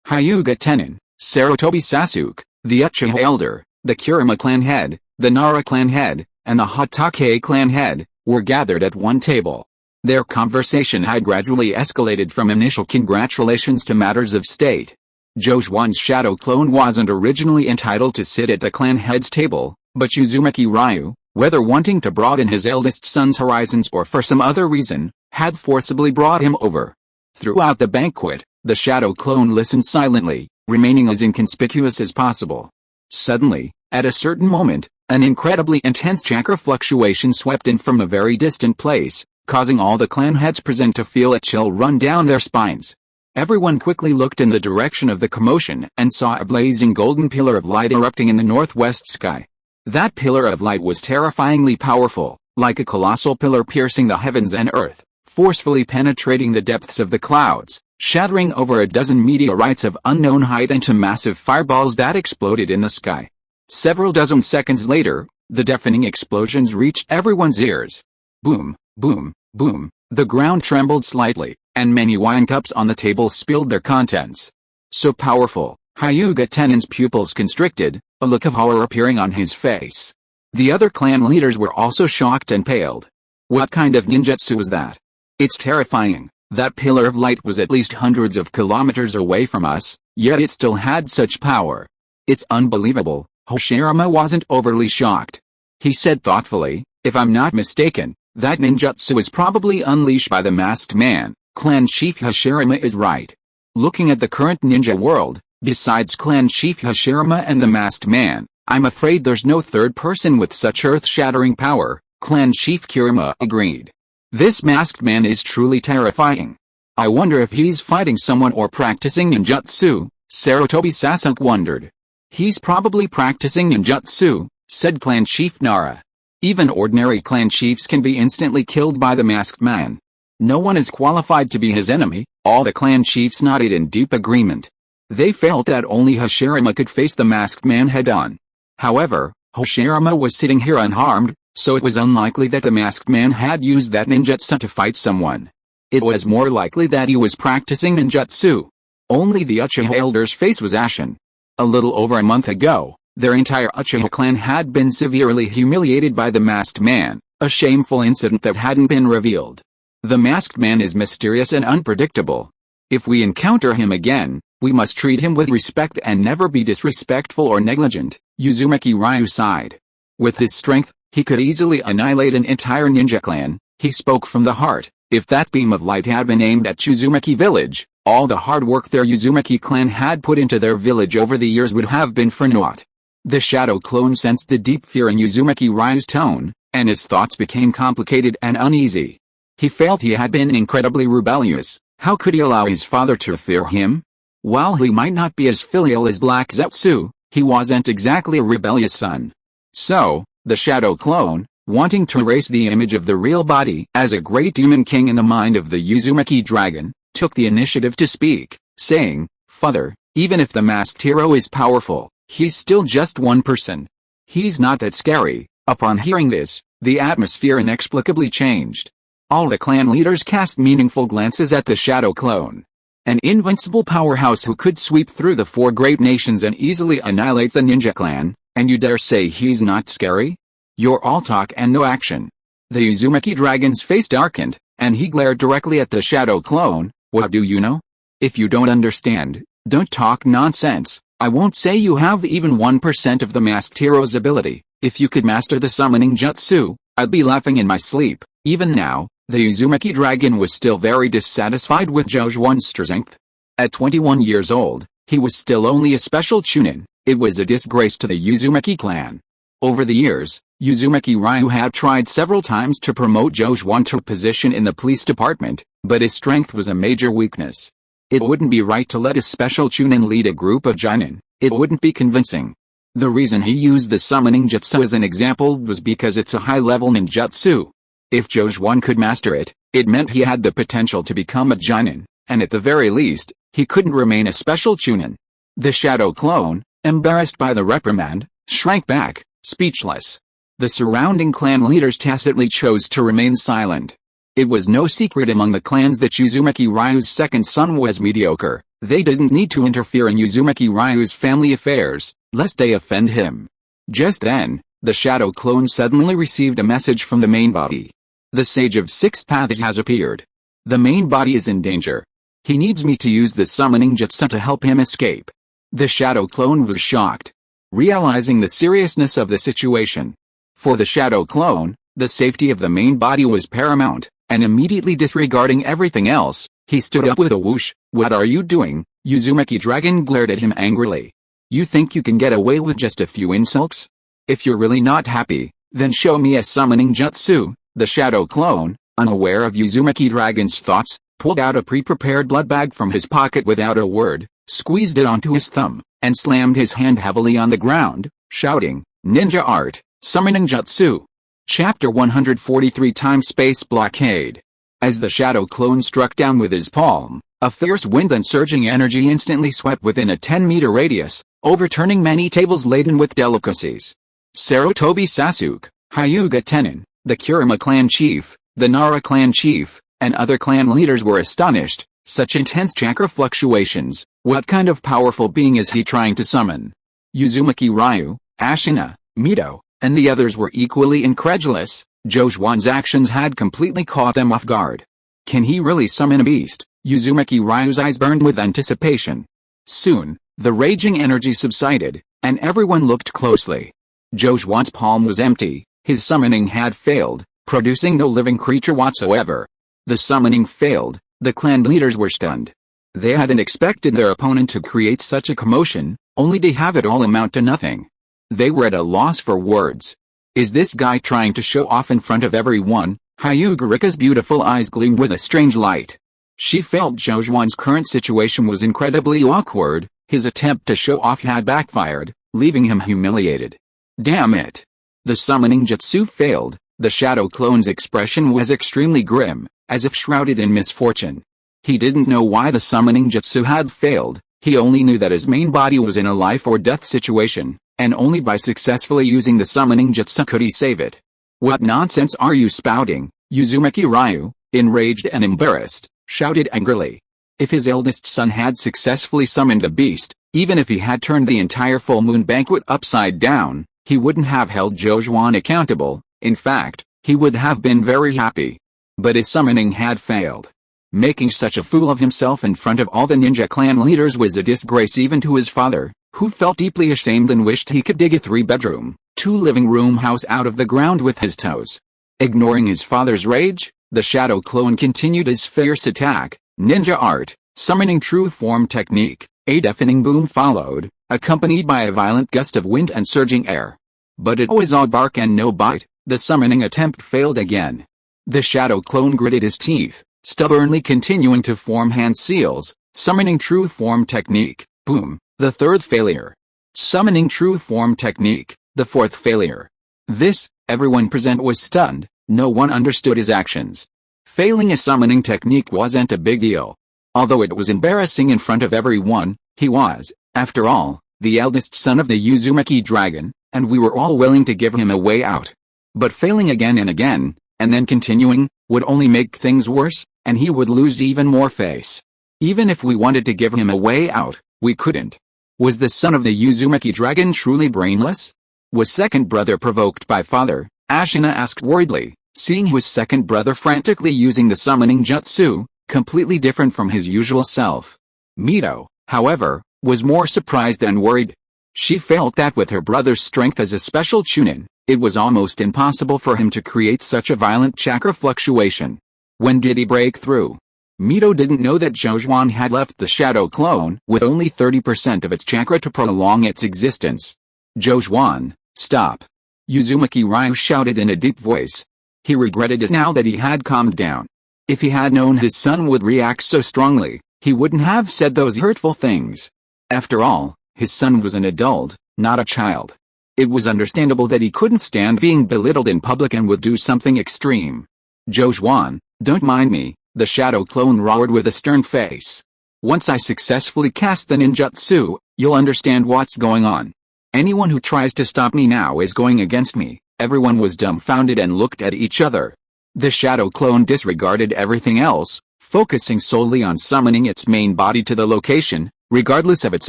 Hyuga Tenin, Sarutobi Sasuke, the Uchiha elder, the Kurama clan head, the Nara clan head, and the Hatake clan head, were gathered at one table. Their conversation had gradually escalated from initial congratulations to matters of state. Zhou's shadow clone wasn't originally entitled to sit at the clan head's table, but Uzumaki Ryu, whether wanting to broaden his eldest son's horizons or for some other reason, had forcibly brought him over. Throughout the banquet, the shadow clone listened silently, remaining as inconspicuous as possible. Suddenly, at a certain moment, an incredibly intense chakra fluctuation swept in from a very distant place, causing all the clan heads present to feel a chill run down their spines. Everyone quickly looked in the direction of the commotion and saw a blazing golden pillar of light erupting in the northwest sky. That pillar of light was terrifyingly powerful, like a colossal pillar piercing the heavens and earth, forcefully penetrating the depths of the clouds, shattering over a dozen meteorites of unknown height into massive fireballs that exploded in the sky. Several dozen seconds later, the deafening explosions reached everyone's ears. Boom, boom, boom, the ground trembled slightly, and many wine cups on the table spilled their contents. So powerful, Hyuga Tenin's pupils constricted, a look of horror appearing on his face. The other clan leaders were also shocked and paled. What kind of ninjutsu was that? It's terrifying. That pillar of light was at least hundreds of kilometers away from us, yet it still had such power. It's unbelievable. Hoshirama wasn't overly shocked. He said thoughtfully, "If I'm not mistaken, that ninjutsu is probably unleashed by the masked man. Clan Chief Hoshirama is right. Looking at the current ninja world, besides Clan Chief Hoshirama and the masked man, I'm afraid there's no third person with such earth-shattering power." Clan Chief Kurama agreed. "This masked man is truly terrifying. I wonder if he's fighting someone or practicing ninjutsu," Sarutobi Sasuke wondered. "He's probably practicing ninjutsu," said Clan Chief Nara. "Even ordinary clan chiefs can be instantly killed by the masked man. No one is qualified to be his enemy." All the clan chiefs nodded in deep agreement. They felt that only Hoshirama could face the masked man head-on. However, Hoshirama was sitting here unharmed, so it was unlikely that the masked man had used that ninjutsu to fight someone. It was more likely that he was practicing ninjutsu. Only the Uchiha elder's face was ashen. A little over a month ago, their entire Uchiha clan had been severely humiliated by the masked man, a shameful incident that hadn't been revealed. The masked man is mysterious and unpredictable. If we encounter him again, we must treat him with respect and never be disrespectful or negligent, Uzumaki Ryu sighed. With his strength, he could easily annihilate an entire ninja clan. He spoke from the heart. If that beam of light had been aimed at Uzumaki village, all the hard work their Uzumaki clan had put into their village over the years would have been for naught. The shadow clone sensed the deep fear in Uzumaki Ryu's tone, and his thoughts became complicated and uneasy. He felt he had been incredibly rebellious. How could he allow his father to fear him? While he might not be as filial as Black Zetsu, he wasn't exactly a rebellious son. So, the shadow clone, wanting to erase the image of the real body as a great demon king in the mind of the Uzumaki dragon, took the initiative to speak, saying, "Father, even if the masked hero is powerful, he's still just one person. He's not that scary." Upon hearing this, the atmosphere inexplicably changed. All the clan leaders cast meaningful glances at the shadow clone. An invincible powerhouse who could sweep through the 4 great nations and easily annihilate the ninja clan, and you dare say he's not scary? You're all talk and no action. The Uzumaki dragon's face darkened, and he glared directly at the shadow clone. "What do you know? If you don't understand, don't talk nonsense. I won't say you have even 1% of the masked hero's ability. If you could master the summoning jutsu, I'd be laughing in my sleep." Even now, the Uzumaki dragon was still very dissatisfied with Jojuan's strength. At 21 years old, he was still only a special chunin. It was a disgrace to the Uzumaki clan. Over the years, Uzumaki Ryu had tried several times to promote Jojuan to a position in the police department, but his strength was a major weakness. It wouldn't be right to let a special chunin lead a group of jonin. It wouldn't be convincing. The reason he used the summoning jutsu as an example was because it's a high-level ninjutsu. If Jojuan could master it, it meant he had the potential to become a jonin, and at the very least, he couldn't remain a special chunin. The shadow clone, embarrassed by the reprimand, shrank back, speechless. The surrounding clan leaders tacitly chose to remain silent. It was no secret among the clans that Uzumaki Ryu's second son was mediocre. They didn't need to interfere in Uzumaki Ryu's family affairs, lest they offend him. Just then, the shadow clone suddenly received a message from the main body. "The Sage of Six Paths has appeared. The main body is in danger. He needs me to use the summoning jutsu to help him escape." The shadow clone was shocked, realizing the seriousness of the situation. For the shadow clone, the safety of the main body was paramount, and immediately disregarding everything else, he stood up with a whoosh. "What are you doing?" Uzumaki dragon glared at him angrily. "You think you can get away with just a few insults? If you're really not happy, then show me a summoning jutsu." The shadow clone, unaware of Uzumaki dragon's thoughts, pulled out a pre-prepared blood bag from his pocket without a word, squeezed it onto his thumb, and slammed his hand heavily on the ground, shouting, "Ninja art, summoning jutsu." Chapter 143 Time Space Blockade. As the shadow clone struck down with his palm, a fierce wind and surging energy instantly swept within a 10-meter radius, overturning many tables laden with delicacies. Sarutobi Sasuke, Hyuga Tenin, the Kurama clan chief, the Nara clan chief, and other clan leaders were astonished. Such intense chakra fluctuations, what kind of powerful being is he trying to summon? Uzumaki Ryu, Ashina, Mito, and the others were equally incredulous. Jojuan's actions had completely caught them off guard. Can he really summon a beast? Uzumaki Ryu's eyes burned with anticipation. Soon, the raging energy subsided, and everyone looked closely. Jojuan's palm was empty. His summoning had failed, producing no living creature whatsoever. The summoning failed. The clan leaders were stunned. They hadn't expected their opponent to create such a commotion, only to have it all amount to nothing. They were at a loss for words. Is this guy trying to show off in front of everyone? Hyuga Rika's beautiful eyes gleamed with a strange light. She felt Jojuan's current situation was incredibly awkward. His attempt to show off had backfired, leaving him humiliated. Damn it! The summoning jutsu failed. The shadow clone's expression was extremely grim, as if shrouded in misfortune. He didn't know why the summoning jutsu had failed. He only knew that his main body was in a life-or-death situation, and only by successfully using the summoning jutsu could he save it. "What nonsense are you spouting?" Uzumaki Ryu, enraged and embarrassed, shouted angrily. If his eldest son had successfully summoned a beast, even if he had turned the entire full moon banquet upside down, he wouldn't have held Jojuan accountable. In fact, he would have been very happy. But his summoning had failed. Making such a fool of himself in front of all the ninja clan leaders was a disgrace even to his father, who felt deeply ashamed and wished he could dig a 3-bedroom, 2-living-room house out of the ground with his toes. Ignoring his father's rage, the shadow clone continued his fierce attack. Ninja art, summoning true form technique. A deafening boom followed, accompanied by a violent gust of wind and surging air. But it was all bark and no bite. The summoning attempt failed again. The shadow clone gritted his teeth, stubbornly continuing to form hand seals, summoning true form technique. Boom, the third failure. Summoning true form technique, the fourth failure. This, everyone present was stunned, no one understood his actions. Failing a summoning technique wasn't a big deal. Although it was embarrassing in front of everyone, he was, after all, the eldest son of the Uzumaki dragon, and we were all willing to give him a way out. But failing again and then continuing, would only make things worse, and he would lose even more face. Even if we wanted to give him a way out, we couldn't. Was the son of the Uzumaki dragon truly brainless? Was second brother provoked by father? Ashina asked worriedly, seeing his second brother frantically using the summoning jutsu, completely different from his usual self. Mito, however, was more surprised than worried. She felt that with her brother's strength as a special chunin, it was almost impossible for him to create such a violent chakra fluctuation. When did he break through? Mito didn't know that Jojuan had left the shadow clone with only 30% of its chakra to prolong its existence. Jojuan, stop! Uzumaki Ryu shouted in a deep voice. He regretted it now that he had calmed down. If he had known his son would react so strongly, he wouldn't have said those hurtful things. After all, his son was an adult, not a child. It was understandable that he couldn't stand being belittled in public and would do something extreme. Jojuan, don't mind me, the shadow clone roared with a stern face. Once I successfully cast the ninjutsu, you'll understand what's going on. Anyone who tries to stop me now is going against me. Everyone was dumbfounded and looked at each other. The shadow clone disregarded everything else, focusing solely on summoning its main body to the location, regardless of its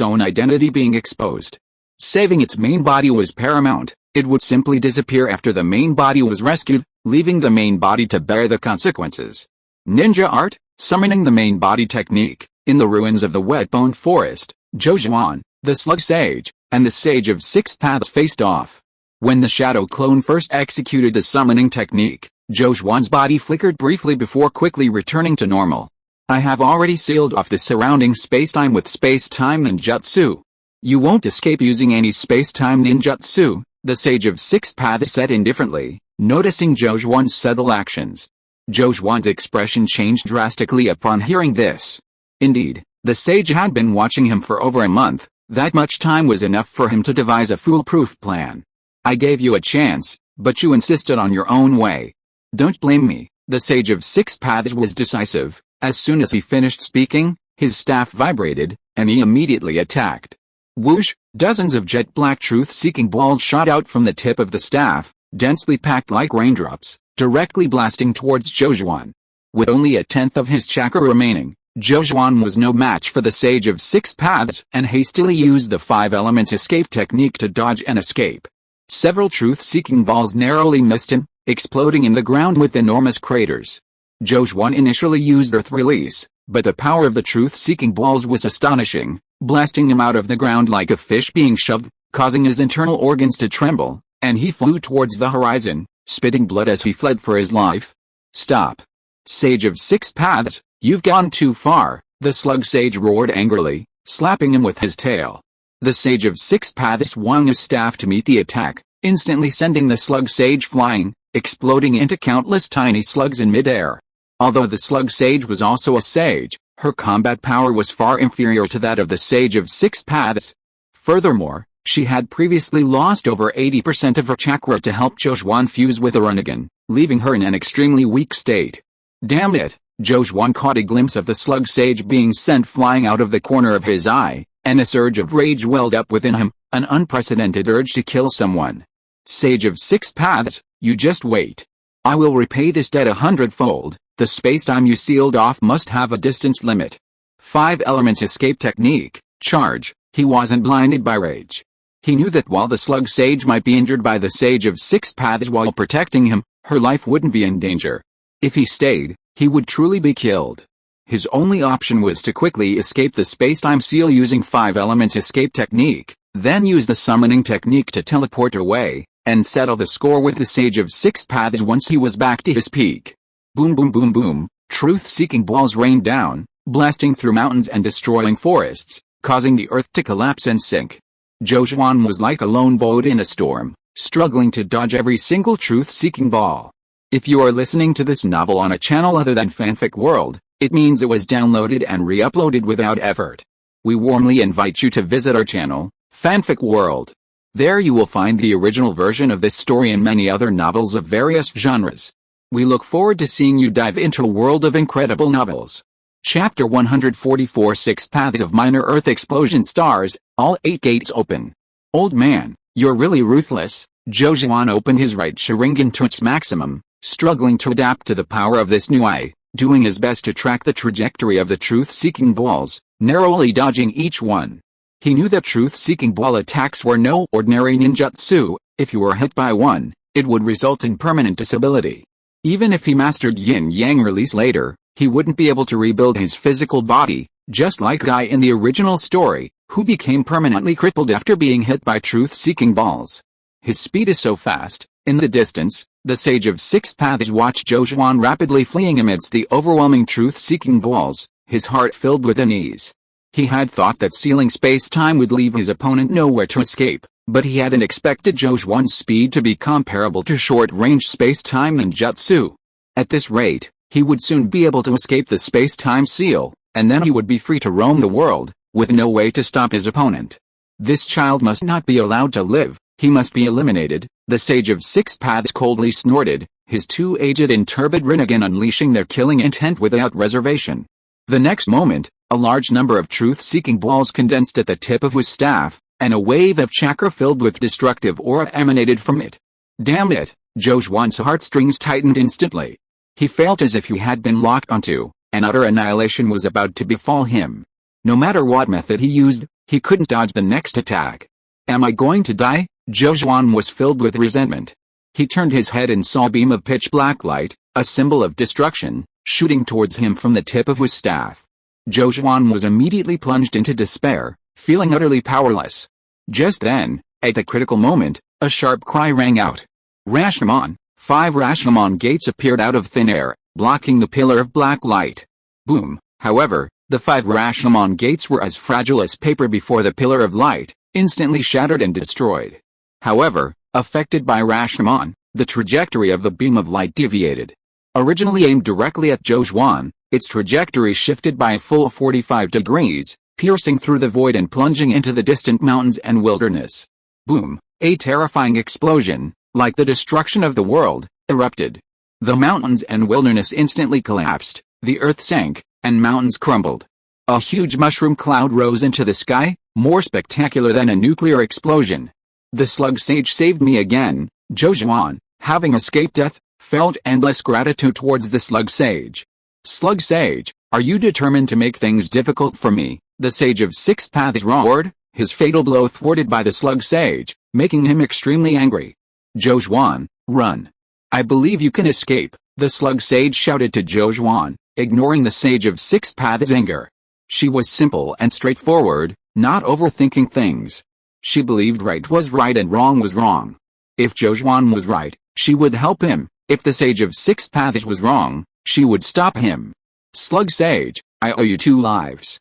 own identity being exposed. Saving its main body was paramount. It would simply disappear after the main body was rescued, leaving the main body to bear the consequences. Ninja art, summoning the main body technique. In the ruins of the wet-boned forest, Jojuan, the slug sage, and the sage of six paths faced off. When the shadow clone first executed the summoning technique, Jojuan's body flickered briefly before quickly returning to normal. I have already sealed off the surrounding space-time with space-time ninjutsu. You won't escape using any space-time ninjutsu, the sage of six paths said indifferently, noticing Jojuan's subtle actions. Jojuan's expression changed drastically upon hearing this. Indeed, the sage had been watching him for over a month. That much time was enough for him to devise a foolproof plan. I gave you a chance, but you insisted on your own way. Don't blame me. The sage of six paths was decisive. As soon as he finished speaking, his staff vibrated, and he immediately attacked. Whoosh! Dozens of jet black truth-seeking balls shot out from the tip of the staff, densely packed like raindrops, directly blasting towards Jojuan. With only a tenth of his chakra remaining, Jojuan was no match for the sage of six paths and hastily used the five elements escape technique to dodge and escape. Several truth-seeking balls narrowly missed him, exploding in the ground with enormous craters. Jojuan initially used earth release, but the power of the truth-seeking balls was astonishing, blasting him out of the ground like a fish being shoved, causing his internal organs to tremble, and he flew towards the horizon, spitting blood as he fled for his life. Stop! Sage of six paths, you've gone too far, the slug sage roared angrily, slapping him with his tail. The sage of six paths swung his staff to meet the attack, instantly sending the slug sage flying, exploding into countless tiny slugs in midair. Although the slug sage was also a sage, her combat power was far inferior to that of the sage of six paths. Furthermore, she had previously lost over 80% of her chakra to help Jojuan fuse with a Rinnegan, leaving her in an extremely weak state. Damn it! Jojuan caught a glimpse of the slug sage being sent flying out of the corner of his eye, and a surge of rage welled up within him, an unprecedented urge to kill someone. Sage of six paths, you just wait. I will repay this debt 100-fold. The space-time you sealed off must have a distance limit. 5 elements escape technique, charge. He wasn't blinded by rage. He knew that while the slug sage might be injured by the sage of six paths while protecting him, her life wouldn't be in danger. If he stayed, he would truly be killed. His only option was to quickly escape the space-time seal using 5 elements escape technique, then use the summoning technique to teleport away, and settle the score with the sage of six paths once he was back to his peak. Boom boom boom boom, truth-seeking balls rained down, blasting through mountains and destroying forests, causing the earth to collapse and sink. Jojuan was like a lone boat in a storm, struggling to dodge every single truth-seeking ball. If you are listening to this novel on a channel other than Fanfic World, it means it was downloaded and re-uploaded without effort. We warmly invite you to visit our channel, Fanfic World. There you will find the original version of this story and many other novels of various genres. We look forward to seeing you dive into a world of incredible novels. Chapter 144 6 Paths of Minor Earth Explosion Stars, all 8 gates open. Old man, you're really ruthless. Jojuan opened his right Sharingan to its maximum, struggling to adapt to the power of this new eye, doing his best to track the trajectory of the truth-seeking balls, narrowly dodging each one. He knew that truth-seeking ball attacks were no ordinary ninjutsu. If you were hit by one, it would result in permanent disability. Even if he mastered yin-yang release later, he wouldn't be able to rebuild his physical body, just like Guy in the original story, who became permanently crippled after being hit by truth-seeking balls. His speed is so fast. In the distance, the Sage of Six Paths watched Jojuan rapidly fleeing amidst the overwhelming truth-seeking balls, his heart filled with unease. He had thought that sealing space-time would leave his opponent nowhere to escape, but he hadn't expected Jojuan's speed to be comparable to short-range space-time ninjutsu. At this rate, he would soon be able to escape the space-time seal, and then he would be free to roam the world, with no way to stop his opponent. This child must not be allowed to live, he must be eliminated, the Sage of Six Paths coldly snorted, his two aged and turbid Rinnegan unleashing their killing intent without reservation. The next moment, a large number of truth-seeking balls condensed at the tip of his staff, and a wave of chakra filled with destructive aura emanated from it. Damn it, Jojuan's heartstrings tightened instantly. He felt as if he had been locked onto, and utter annihilation was about to befall him. No matter what method he used, he couldn't dodge the next attack. Am I going to die? Jojuan was filled with resentment. He turned his head and saw a beam of pitch black light, a symbol of destruction, shooting towards him from the tip of his staff. Jojuan was immediately plunged into despair, feeling utterly powerless. Just then, at the critical moment, a sharp cry rang out. Rashomon! 5 Rashomon gates appeared out of thin air, blocking the pillar of black light. Boom! However, the 5 Rashomon gates were as fragile as paper before the pillar of light, instantly shattered and destroyed. However, affected by Rashomon, the trajectory of the beam of light deviated. Originally aimed directly at Jojuan, its trajectory shifted by a full 45 degrees, piercing through the void and plunging into the distant mountains and wilderness. Boom! A terrifying explosion, like the destruction of the world, erupted. The mountains and wilderness instantly collapsed, the earth sank, and mountains crumbled. A huge mushroom cloud rose into the sky, more spectacular than a nuclear explosion. The Slug Sage saved me again. Jojuan, having escaped death, felt endless gratitude towards the Slug Sage. Slug Sage, are you determined to make things difficult for me? The Sage of Six Paths roared, his fatal blow thwarted by the Slug Sage, making him extremely angry. Jojuan, run. I believe you can escape, the Slug Sage shouted to Jojuan, ignoring the Sage of Six Paths' anger. She was simple and straightforward, not overthinking things. She believed right was right and wrong was wrong. If Jojuan was right, she would help him. If the Sage of Six Paths was wrong, she would stop him. Slug Sage, I owe you 2 lives.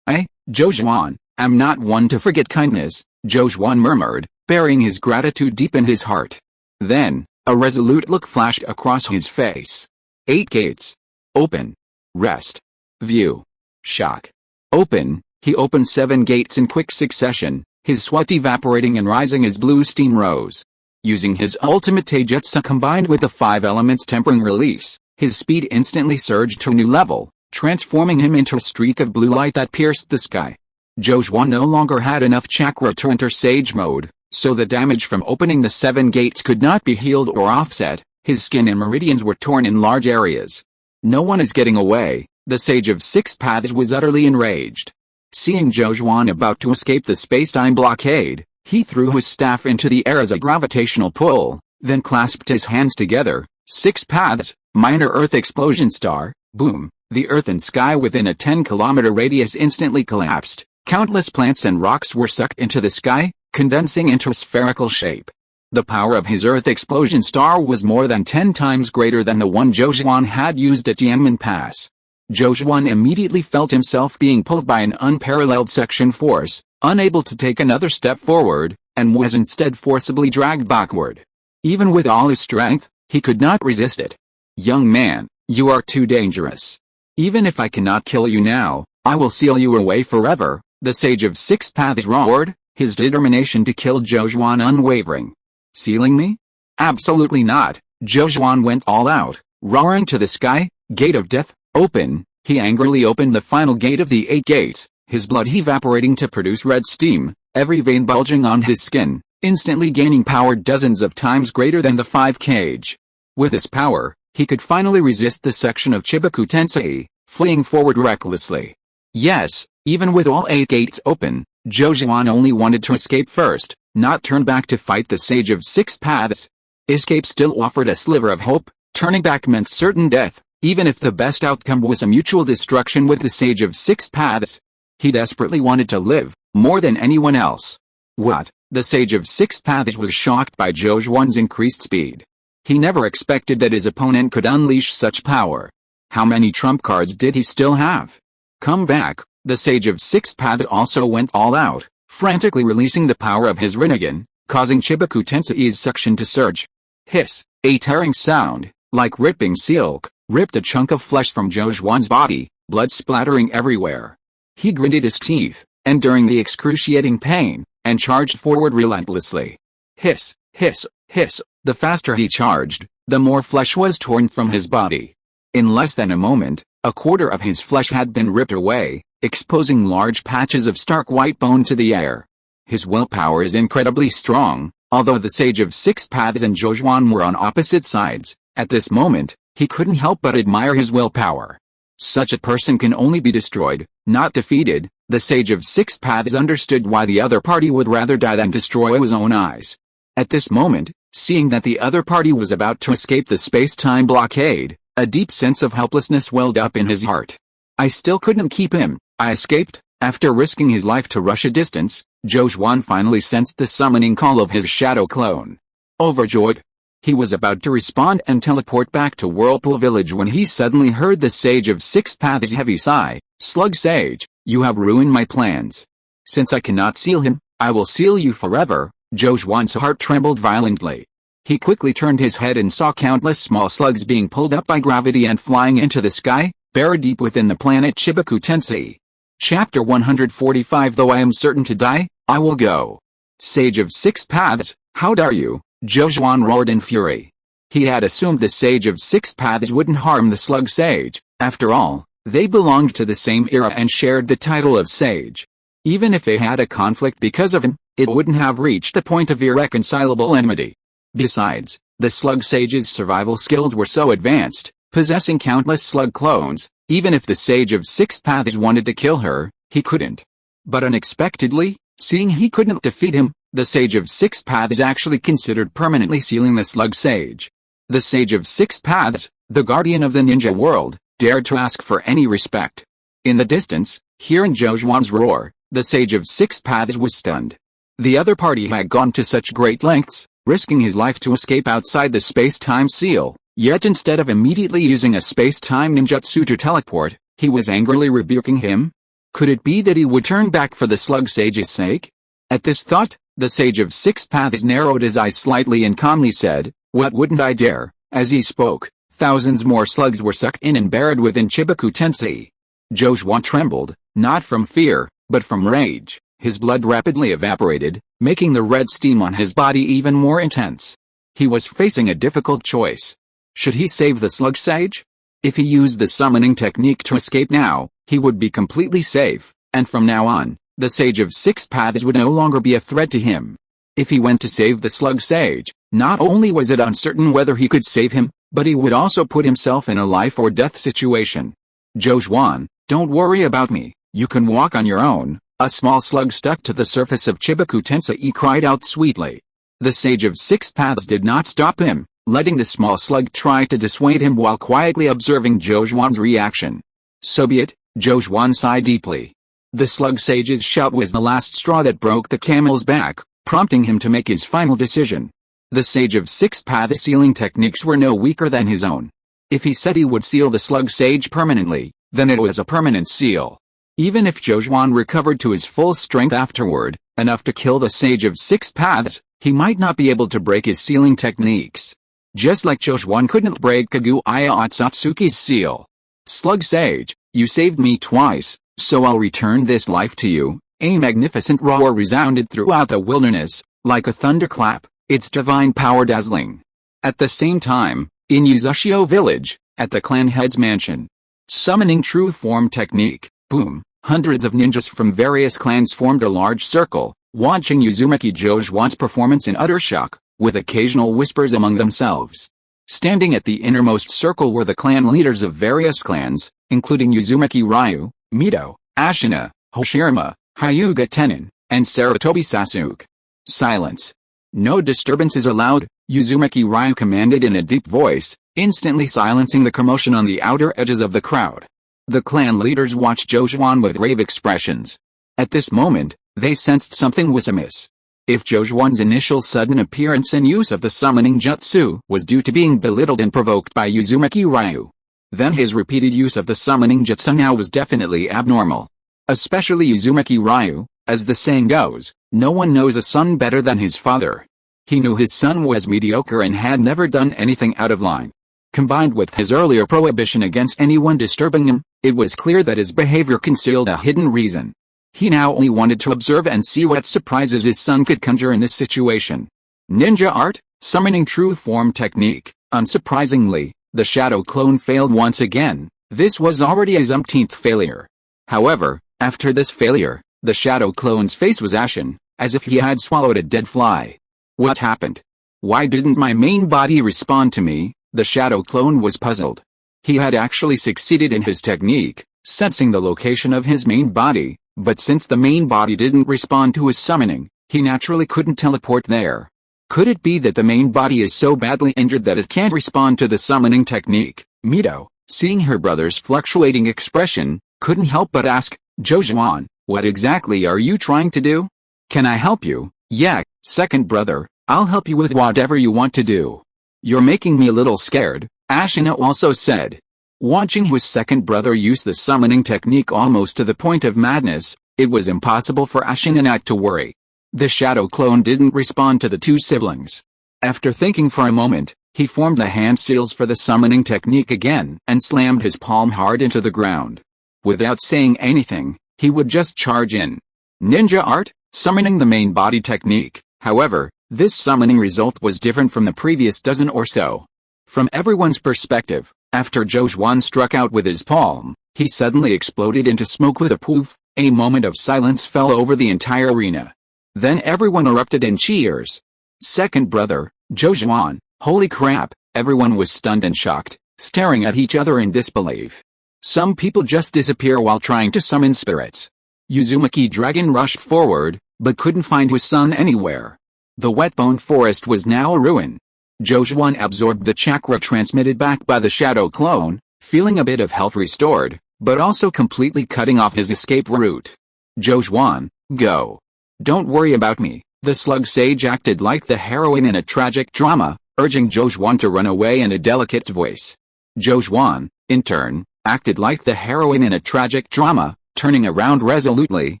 Jojuan, I'm not one to forget kindness, Jojuan murmured, burying his gratitude deep in his heart. Then, a resolute look flashed across his face. 8 gates. Open. Rest. View. Shock. Open. He opened 7 gates in quick succession, his sweat evaporating and rising as blue steam rose. Using his ultimate taijutsu combined with the 5 elements tempering release, his speed instantly surged to a new level, transforming him into a streak of blue light that pierced the sky. Jojuan no longer had enough chakra to enter Sage mode, so the damage from opening the 7 gates could not be healed or offset. His skin and meridians were torn in large areas. No one is getting away, the Sage of Six Paths was utterly enraged. Seeing Jojuan about to escape the space-time blockade, he threw his staff into the air as a gravitational pull, then clasped his hands together. 6 paths, minor Earth explosion star, boom. The earth and sky within a 10-kilometer radius instantly collapsed. Countless plants and rocks were sucked into the sky, condensing into a spherical shape. The power of his Earth explosion star was more than 10 times greater than the one Jojuan had used at Tianmen Pass. Jojuan immediately felt himself being pulled by an unparalleled suction force, unable to take another step forward, and was instead forcibly dragged backward. Even with all his strength, he could not resist it. Young man, you are too dangerous. Even if I cannot kill you now, I will seal you away forever, the Sage of Six Paths roared, his determination to kill Zhou Zhuan unwavering. Sealing me? Absolutely not. Zhou Zhuan went all out, roaring to the sky, Gate of Death, open. He angrily opened the final gate of the 8 gates, his blood evaporating to produce red steam, every vein bulging on his skin, instantly gaining power dozens of times greater than the 5 kg. With this power, he could finally resist the section of Chibaku Tensei, fleeing forward recklessly. Yes, even with all 8 gates open, Zhou Zhuan only wanted to escape first, not turn back to fight the Sage of Six Paths. Escape still offered a sliver of hope, turning back meant certain death, even if the best outcome was a mutual destruction with the Sage of Six Paths. He desperately wanted to live, more than anyone else. What? The Sage of Six Paths was shocked by Zhou Zhuan's increased speed. He never expected that his opponent could unleash such power. How many trump cards did he still have? Come back. The Sage of Six Paths also went all out, frantically releasing the power of his Rinnegan, causing Chibaku Tensei's suction to surge. Hiss, a tearing sound, like ripping silk, ripped a chunk of flesh from Zhou Zhuan's body, blood splattering everywhere. He gritted his teeth, enduring the excruciating pain, and charged forward relentlessly. Hiss, hiss, hiss, the faster he charged, the more flesh was torn from his body. In less than a moment, a quarter of his flesh had been ripped away, exposing large patches of stark white bone to the air. His willpower is incredibly strong, although the Sage of Six Paths and Zhou Zhuan were on opposite sides. At this moment, he couldn't help but admire his willpower. Such a person can only be destroyed, not defeated. The Sage of Six Paths understood why the other party would rather die than destroy his own eyes. At this moment, seeing that the other party was about to escape the space-time blockade, a deep sense of helplessness welled up in his heart. I still couldn't keep him. I escaped. After risking his life to rush a distance, Zhou Zhuan finally sensed the summoning call of his shadow clone. Overjoyed, he was about to respond and teleport back to Whirlpool Village when he suddenly heard the Sage of Six Paths' heavy sigh. Slug Sage, you have ruined my plans. Since I cannot seal him, I will seal you forever. Zhou Zhuan's heart trembled violently. He quickly turned his head and saw countless small slugs being pulled up by gravity and flying into the sky, buried deep within the planet Chibaku Tensei. Chapter 145 Though I am certain to die, I will go. Sage of Six Paths, how dare you? Zhou Zhuan roared in fury. He had assumed the Sage of Six Paths wouldn't harm the Slug Sage. After all, they belonged to the same era and shared the title of Sage. Even if they had a conflict because of him, it wouldn't have reached the point of irreconcilable enmity. Besides, the Slug Sage's survival skills were so advanced, possessing countless slug clones, even if the Sage of Six Paths wanted to kill her, he couldn't. But unexpectedly, seeing he couldn't defeat him, the Sage of Six Paths actually considered permanently sealing the Slug Sage. The Sage of Six Paths, the guardian of the ninja world, dared to ask for any respect. In the distance, hearing Zhou Zhuan's roar, the Sage of Six Paths was stunned. The other party had gone to such great lengths, risking his life to escape outside the space-time seal, yet instead of immediately using a space-time ninjutsu to teleport, he was angrily rebuking him. Could it be that he would turn back for the Slug Sage's sake? At this thought, the Sage of Six Paths narrowed his eyes slightly and calmly said, "What wouldn't I dare?" As he spoke, thousands more slugs were sucked in and buried within Chibaku Tensei. Zhou Zhuan trembled, not from fear, but from rage. His blood rapidly evaporated, making the red steam on his body even more intense. He was facing a difficult choice. Should he save the Slug Sage? If he used the summoning technique to escape now, he would be completely safe, and from now on, the Sage of Six Paths would no longer be a threat to him. If he went to save the Slug Sage, not only was it uncertain whether he could save him, but he would also put himself in a life-or-death situation. Zhou Zhuan, don't worry about me, you can walk on your own. A small slug stuck to the surface of Chibaku Tensei cried out sweetly. The Sage of Six Paths did not stop him, letting the small slug try to dissuade him while quietly observing Zhou Zhuan's reaction. So be it, Zhou Zhuan sighed deeply. The Slug Sage's shout was the last straw that broke the camel's back, prompting him to make his final decision. The Sage of Six Paths sealing techniques were no weaker than his own. If he said he would seal the Slug Sage permanently, then it was a permanent seal. Even if Zhou Zhuan recovered to his full strength afterward, enough to kill the Sage of Six Paths, he might not be able to break his sealing techniques. Just like Jojuan couldn't break Kaguya Otsutsuki's seal. Slug Sage, you saved me twice, so I'll return this life to you. A magnificent roar resounded throughout the wilderness, like a thunderclap, its divine power dazzling. At the same time, in Uzushio village, at the clan head's mansion. Summoning true form technique, boom, hundreds of ninjas from various clans formed a large circle, watching Uzumaki Jojuan's performance in utter shock, with occasional whispers among themselves. Standing at the innermost circle were the clan leaders of various clans, including Uzumaki Ryu, Mito, Ashina, Hoshirama, Hyuga Tenin, and Sarutobi Sasuke. Silence. No disturbances allowed, Uzumaki Ryu commanded in a deep voice, instantly silencing the commotion on the outer edges of the crowd. The clan leaders watched Jojuan with grave expressions. At this moment, they sensed something was amiss. If Jojuan's initial sudden appearance and use of the summoning jutsu was due to being belittled and provoked by Uzumaki Ryu, then his repeated use of the summoning jutsu now was definitely abnormal. Especially Uzumaki Ryu, as the saying goes, no one knows a son better than his father. He knew his son was mediocre and had never done anything out of line. Combined with his earlier prohibition against anyone disturbing him, it was clear that his behavior concealed a hidden reason. He now only wanted to observe and see what surprises his son could conjure in this situation. Ninja art, summoning true form technique. Unsurprisingly, the shadow clone failed once again. This was already his umpteenth failure. However, after this failure, the shadow clone's face was ashen, as if he had swallowed a dead fly. What happened? Why didn't my main body respond to me? The shadow clone was puzzled. He had actually succeeded in his technique, sensing the location of his main body, but since the main body didn't respond to his summoning, he naturally couldn't teleport there. Could it be that the main body is so badly injured that it can't respond to the summoning technique? Mito, seeing her brother's fluctuating expression, couldn't help but ask, Jojuan, what exactly are you trying to do? Can I help you? Yeah, second brother, I'll help you with whatever you want to do. You're making me a little scared, Ashina also said. Watching his second brother use the summoning technique almost to the point of madness, it was impossible for Ashina not to worry. The shadow clone didn't respond to the two siblings. After thinking for a moment, he formed the hand seals for the summoning technique again and slammed his palm hard into the ground. Without saying anything, he would just charge in. Ninja art, summoning the main body technique. However, this summoning result was different from the previous dozen or so. From everyone's perspective, after Jojuan struck out with his palm, he suddenly exploded into smoke with a poof. A moment of silence fell over the entire arena. Then everyone erupted in cheers. Second brother, Jojuan, holy crap, everyone was stunned and shocked, staring at each other in disbelief. Some people just disappear while trying to summon spirits. Uzumaki Dragon rushed forward, but couldn't find his son anywhere. The wet-bone forest was now a ruin. Jojuan absorbed the chakra transmitted back by the shadow clone, feeling a bit of health restored, but also completely cutting off his escape route. Jojuan, go. Don't worry about me. The slug sage acted like the heroine in a tragic drama, urging Jojuan to run away in a delicate voice. Jojuan, in turn, acted like the heroine in a tragic drama, turning around resolutely,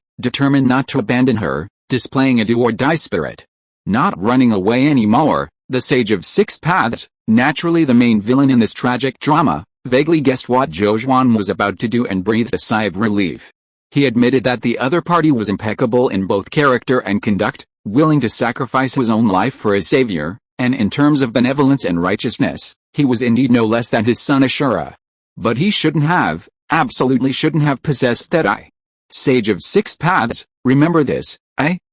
determined not to abandon her, displaying a do-or-die spirit. Not running away anymore, the Sage of Six Paths, naturally the main villain in this tragic drama, vaguely guessed what Jojuan was about to do and breathed a sigh of relief. He admitted that the other party was impeccable in both character and conduct, willing to sacrifice his own life for his savior, and in terms of benevolence and righteousness, he was indeed no less than his son Ashura. But he shouldn't have, absolutely shouldn't have possessed that eye. Sage of Six Paths, remember this,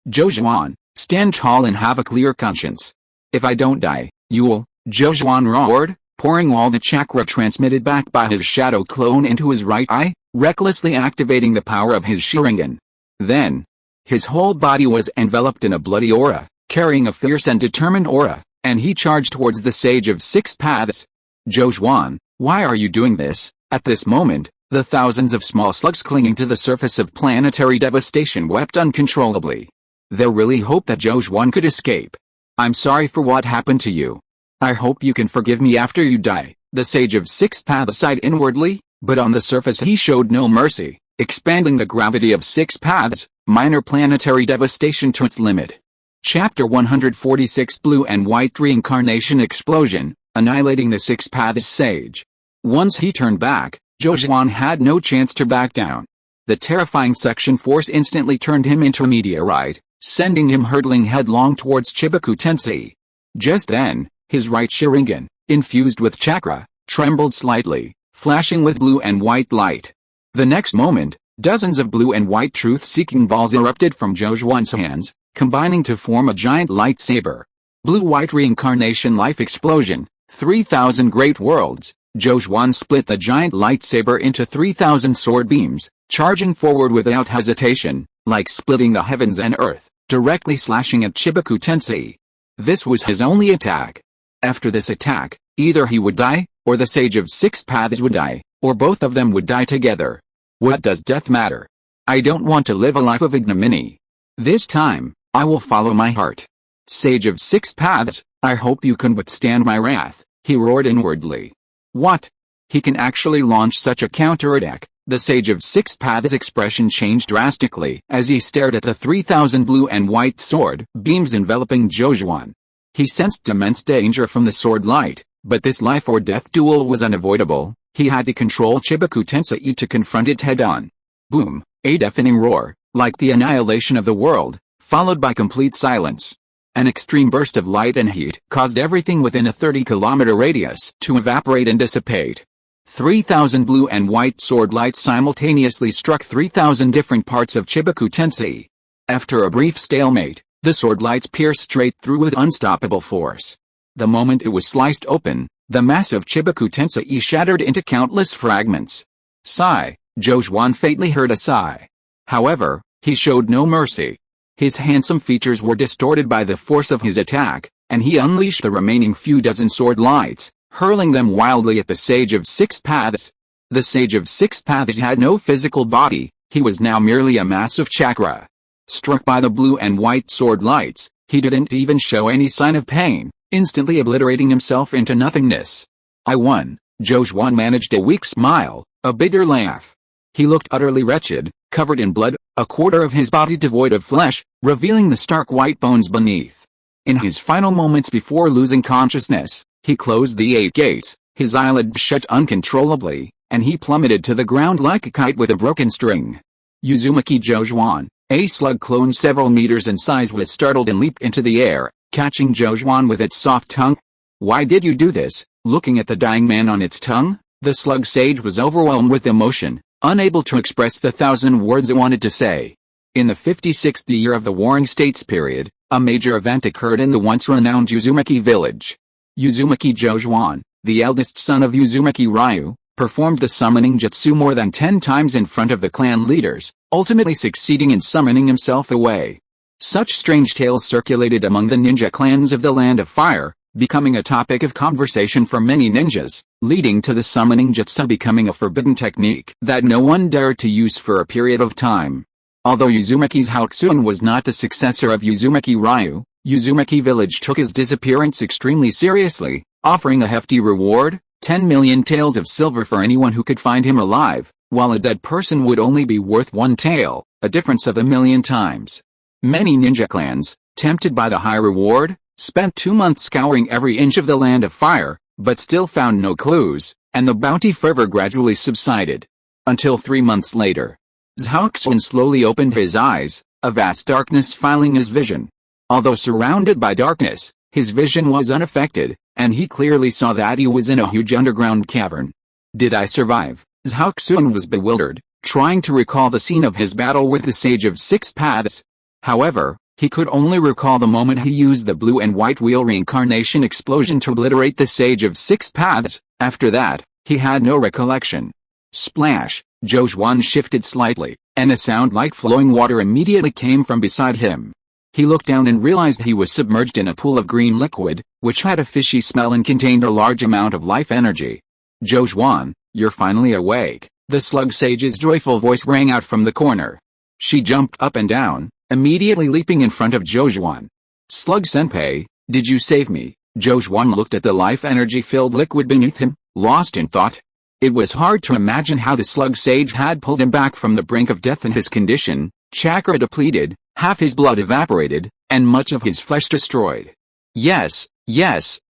Jojuan, stand tall and have a clear conscience. If I don't die, you'll, Jojuan roared, pouring all the chakra transmitted back by his shadow clone into his right eye, recklessly activating the power of his Sharingan. Then, his whole body was enveloped in a bloody aura, carrying a fierce and determined aura, and he charged towards the Sage of Six Paths. Jojuan, why are you doing this? At this moment, the thousands of small slugs clinging to the surface of planetary devastation wept uncontrollably. They really hoped that Jojuan could escape. I'm sorry for what happened to you. I hope you can forgive me after you die. The Sage of Six Paths sighed inwardly, but on the surface he showed no mercy, expanding the gravity of Six Paths, minor planetary devastation to its limit. Chapter 146 Blue and White Reincarnation Explosion. annihilating the Six Paths Sage. Once he turned back, Zhou had no chance to back down. The terrifying section force instantly turned him into a meteorite, sending him hurtling headlong towards Chibaku Tensei. Just then, his right Sharingan, infused with chakra, trembled slightly, flashing with blue and white light. The next moment, dozens of blue and white truth-seeking balls erupted from Zhou's hands, combining to form a giant lightsaber. Blue-white reincarnation life explosion, 3,000 great worlds. Zhou split the giant lightsaber into 3,000 sword beams, charging forward without hesitation, like splitting the heavens and earth, directly slashing at Chibaku Tensei. This was his only attack. After this attack, either he would die, or the Sage of Six Paths would die, or both of them would die together. What does death matter? I don't want to live a life of ignominy. This time, I will follow my heart. Sage of Six Paths, I hope you can withstand my wrath, he roared inwardly. What? He can actually launch such a counterattack? The Sage of Six Paths' expression changed drastically as he stared at the 3,000 blue and white sword beams enveloping Zhou. He sensed immense danger from the sword light, but this life or death duel was unavoidable. He had to control Chibaku Tensei to confront it head-on. Boom, a deafening roar, like the annihilation of the world, followed by complete silence. An extreme burst of light and heat caused everything within a 30-kilometer radius to evaporate and dissipate. 3,000 blue and white sword lights simultaneously struck 3,000 different parts of Chibaku Tensei. After a brief stalemate, the sword lights pierced straight through with unstoppable force. The moment it was sliced open, the massive Chibaku Tensei shattered into countless fragments. Sigh, Zhou faintly heard a sigh. However, he showed no mercy. His handsome features were distorted by the force of his attack, and he unleashed the remaining few dozen sword lights, hurling them wildly at the Sage of Six Paths. The Sage of Six Paths had no physical body, he was now merely a mass of chakra. Struck by the blue and white sword lights, he didn't even show any sign of pain, instantly obliterating himself into nothingness. I won. Zhou managed a weak smile, a bitter laugh. He looked utterly wretched, covered in blood, a quarter of his body devoid of flesh, revealing the stark white bones beneath. In his final moments before losing consciousness, he closed the 8 gates, his eyelids shut uncontrollably, and he plummeted to the ground like a kite with a broken string. Uzumaki Shōsō, a slug clone several meters in size, was startled and leaped into the air, catching Zhou with its soft tongue. Why did you do this? Looking at the dying man on its tongue, the slug sage was overwhelmed with emotion, unable to express the 1,000 words it wanted to say. In the 56th year of the Warring States period, a major event occurred in the once-renowned Uzumaki village. Uzumaki Shōsō, the eldest son of Uzumaki Ryu, performed the summoning jutsu more than 10 times in front of the clan leaders, ultimately succeeding in summoning himself away. Such strange tales circulated among the ninja clans of the Land of Fire, becoming a topic of conversation for many ninjas, leading to the summoning jutsu becoming a forbidden technique that no one dared to use for a period of time. Although Uzumaki's Hakushin was not the successor of Uzumaki Ryu, Uzumaki village took his disappearance extremely seriously, offering a hefty reward, 10 million taels of silver for anyone who could find him alive, while a dead person would only be worth 1 tael, a difference of 1,000,000 times. Many ninja clans, tempted by the high reward, spent 2 months scouring every inch of the Land of Fire, but still found no clues, and the bounty fervor gradually subsided. Until 3 months later, Zhaoxun slowly opened his eyes, a vast darkness filling his vision. Although surrounded by darkness, his vision was unaffected, and he clearly saw that he was in a huge underground cavern. Did I survive? Zhaoxun was bewildered, trying to recall the scene of his battle with the Sage of Six Paths. However, he could only recall the moment he used the blue and white wheel reincarnation explosion to obliterate the Sage of Six Paths. After that, he had no recollection. Splash! Zhou shifted slightly, and a sound like flowing water immediately came from beside him. He looked down and realized he was submerged in a pool of green liquid, which had a fishy smell and contained a large amount of life energy. Zhou, you're finally awake, the slug sage's joyful voice rang out from the corner. She jumped up and down, immediately leaping in front of Zhou. Slug senpai, did you save me? Zhou looked at the life energy-filled liquid beneath him, lost in thought. It was hard to imagine how the slug sage had pulled him back from the brink of death in his condition, chakra depleted, half his blood evaporated, and much of his flesh destroyed. Yes,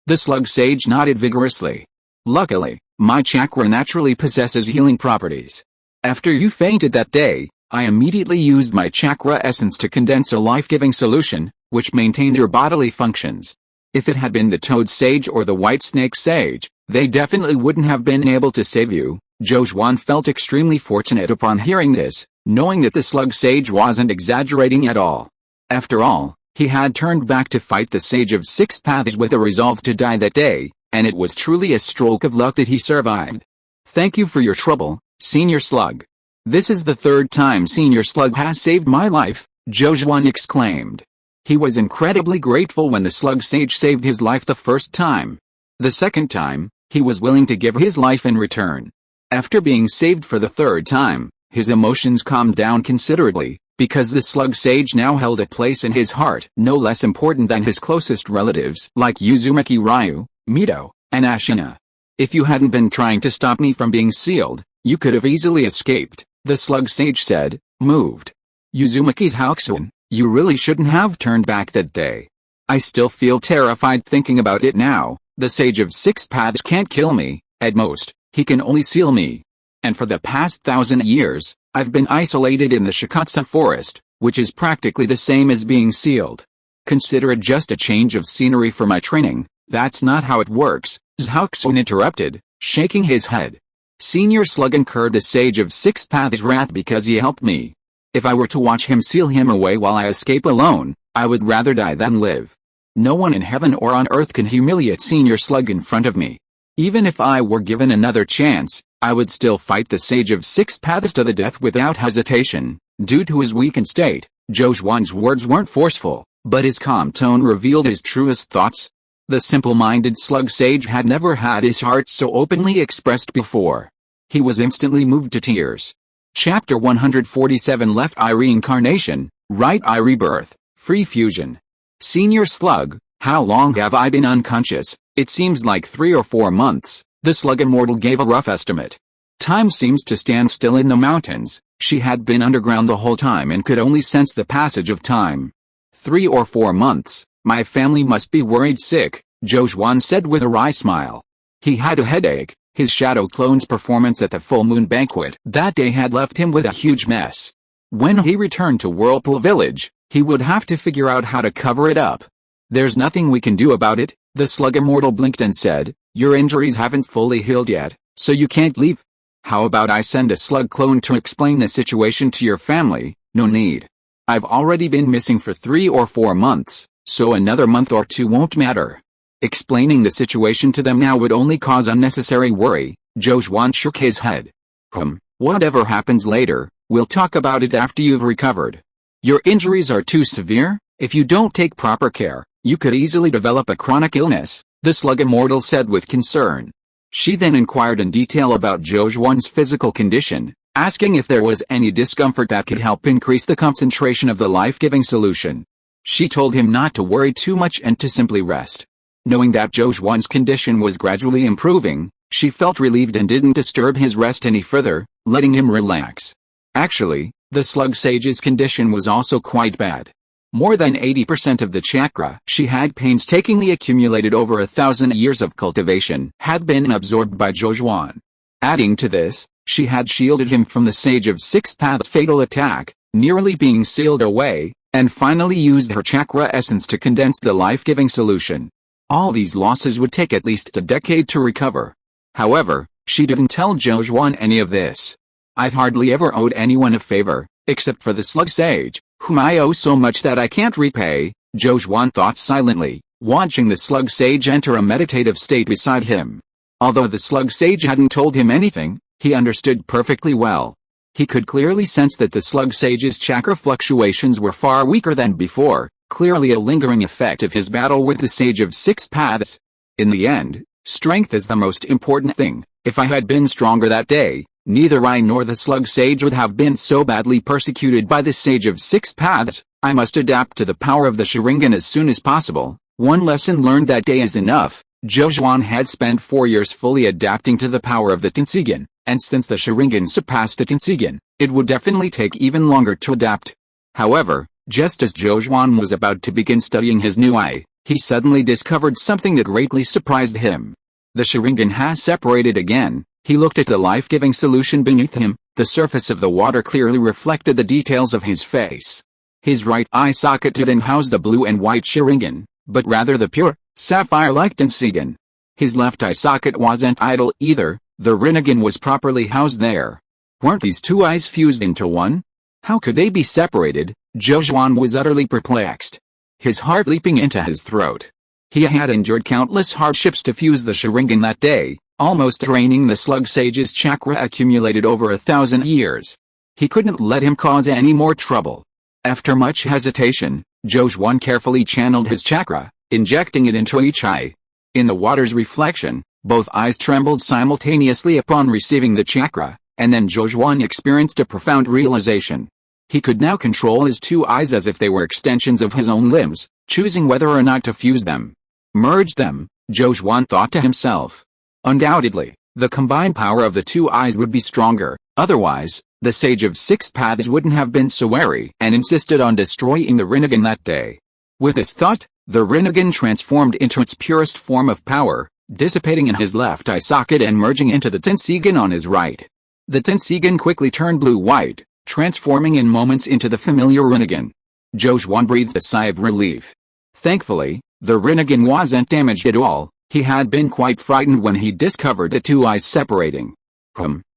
The slug sage nodded vigorously. Luckily, my chakra naturally possesses healing properties. After you fainted that day, I immediately used my chakra essence to condense a life-giving solution, which maintained your bodily functions. If it had been the toad sage or the white snake sage, they definitely wouldn't have been able to save you. Zhou felt extremely fortunate upon hearing this, knowing that the slug sage wasn't exaggerating at all. After all, he had turned back to fight the Sage of Six Paths with a resolve to die that day, and it was truly a stroke of luck that he survived. Thank you for your trouble, Senior Slug. This is the third time Senior Slug has saved my life, Zhou exclaimed. He was incredibly grateful when the slug sage saved his life the first time. The second time, he was willing to give his life in return. After being saved for the third time, his emotions calmed down considerably, because the slug sage now held a place in his heart no less important than his closest relatives like Uzumaki Ryu, Mito, and Ashina. If you hadn't been trying to stop me from being sealed, you could have easily escaped, the slug sage said, moved. Uzumaki's Hakusen, you really shouldn't have turned back that day. I still feel terrified thinking about it now. The Sage of Six Paths can't kill me, at most, he can only seal me. And for the past 1,000 years, I've been isolated in the Shikatsu forest, which is practically the same as being sealed. Consider it just a change of scenery for my training. That's not how it works, Hakusen interrupted, shaking his head. Senior Slug incurred the Sage of Six Paths' wrath because he helped me. If I were to watch him seal him away while I escape alone, I would rather die than live. No one in heaven or on earth can humiliate Senior Slug in front of me. Even if I were given another chance, I would still fight the Sage of Six Paths to the death without hesitation. Due to his weakened state, Zhou words weren't forceful, but his calm tone revealed his truest thoughts. The simple-minded slug sage had never had his heart so openly expressed before. He was instantly moved to tears. Chapter 147 Left Eye Reincarnation, Right Eye Rebirth, Free Fusion. Senior Slug, how long have I been unconscious? It seems like 3 or 4 months. The slug immortal gave a rough estimate. Time seems to stand still in the mountains. She had been underground the whole time and could only sense the passage of time. 3 or 4 months, my family must be worried sick, Zhou said with a wry smile. He had a headache. His shadow clone's performance at the full moon banquet that day had left him with a huge mess. When he returned to Whirlpool Village, he would have to figure out how to cover it up. There's nothing we can do about it, the slug immortal blinked and said. Your injuries haven't fully healed yet, so you can't leave. How about I send a slug clone to explain the situation to your family? No need. I've already been missing for 3 or 4 months, so another month or 2 won't matter. Explaining the situation to them now would only cause unnecessary worry. Zhou shook his head. Whatever happens later, we'll talk about it after you've recovered. Your injuries are too severe. If you don't take proper care, you could easily develop a chronic illness, the slug immortal said with concern. She then inquired in detail about Zhou's physical condition, asking if there was any discomfort that could help increase the concentration of the life-giving solution. She told him not to worry too much and to simply rest. Knowing that Zhou's condition was gradually improving, she felt relieved and didn't disturb his rest any further, letting him relax. Actually, the slug sage's condition was also quite bad. More than 80% of the chakra she had painstakingly accumulated over 1,000 years of cultivation had been absorbed by Zhou. Adding to this, she had shielded him from the Sage of Six Paths' fatal attack, nearly being sealed away, and finally used her chakra essence to condense the life-giving solution. All these losses would take at least a decade to recover. However, she didn't tell Zhou any of this. I've hardly ever owed anyone a favor, except for the slug sage, whom I owe so much that I can't repay, Zhou thought silently, watching the slug sage enter a meditative state beside him. Although the slug sage hadn't told him anything, he understood perfectly well. He could clearly sense that the slug sage's chakra fluctuations were far weaker than before, clearly a lingering effect of his battle with the Sage of Six Paths. In the end, strength is the most important thing. If I had been stronger that day, neither I nor the slug sage would have been so badly persecuted by the Sage of Six Paths. I must adapt to the power of the Sharingan as soon as possible. One lesson learned that day is enough. Zhou had spent 4 years fully adapting to the power of the Tenseigan, and since the Sharingan surpassed the Tenseigan, it would definitely take even longer to adapt. However, just as Zhou was about to begin studying his new eye, he suddenly discovered something that greatly surprised him. The Sharingan has separated again. He looked at the life-giving solution beneath him. The surface of the water clearly reflected the details of his face. His right eye socket didn't house the blue and white Sharingan, but rather the pure, sapphire-like Tenseigan. His left eye socket wasn't idle either. The Rinnegan was properly housed there. Weren't these two eyes fused into one? How could they be separated? Jojuan was utterly perplexed. His heart leaping into his throat. He had endured countless hardships to fuse the Sharingan that day, almost draining the slug sage's chakra accumulated over 1,000 years. He couldn't let him cause any more trouble. After much hesitation, Jojuan carefully channeled his chakra, injecting it into each eye. In the water's reflection, both eyes trembled simultaneously upon receiving the chakra, and then Jojuan experienced a profound realization. He could now control his two eyes as if they were extensions of his own limbs, choosing whether or not to fuse them. Merge them, Jojuan thought to himself. Undoubtedly, the combined power of the two eyes would be stronger, otherwise, the Sage of Six Paths wouldn't have been so wary and insisted on destroying the Rinnegan that day. With this thought, the Rinnegan transformed into its purest form of power, dissipating in his left eye socket and merging into the Tenseigan on his right. The Tenseigan quickly turned blue-white, transforming in moments into the familiar Rinnegan. Jojuan breathed a sigh of relief. Thankfully, the Rinnegan wasn't damaged at all. He had been quite frightened when he discovered the two eyes separating.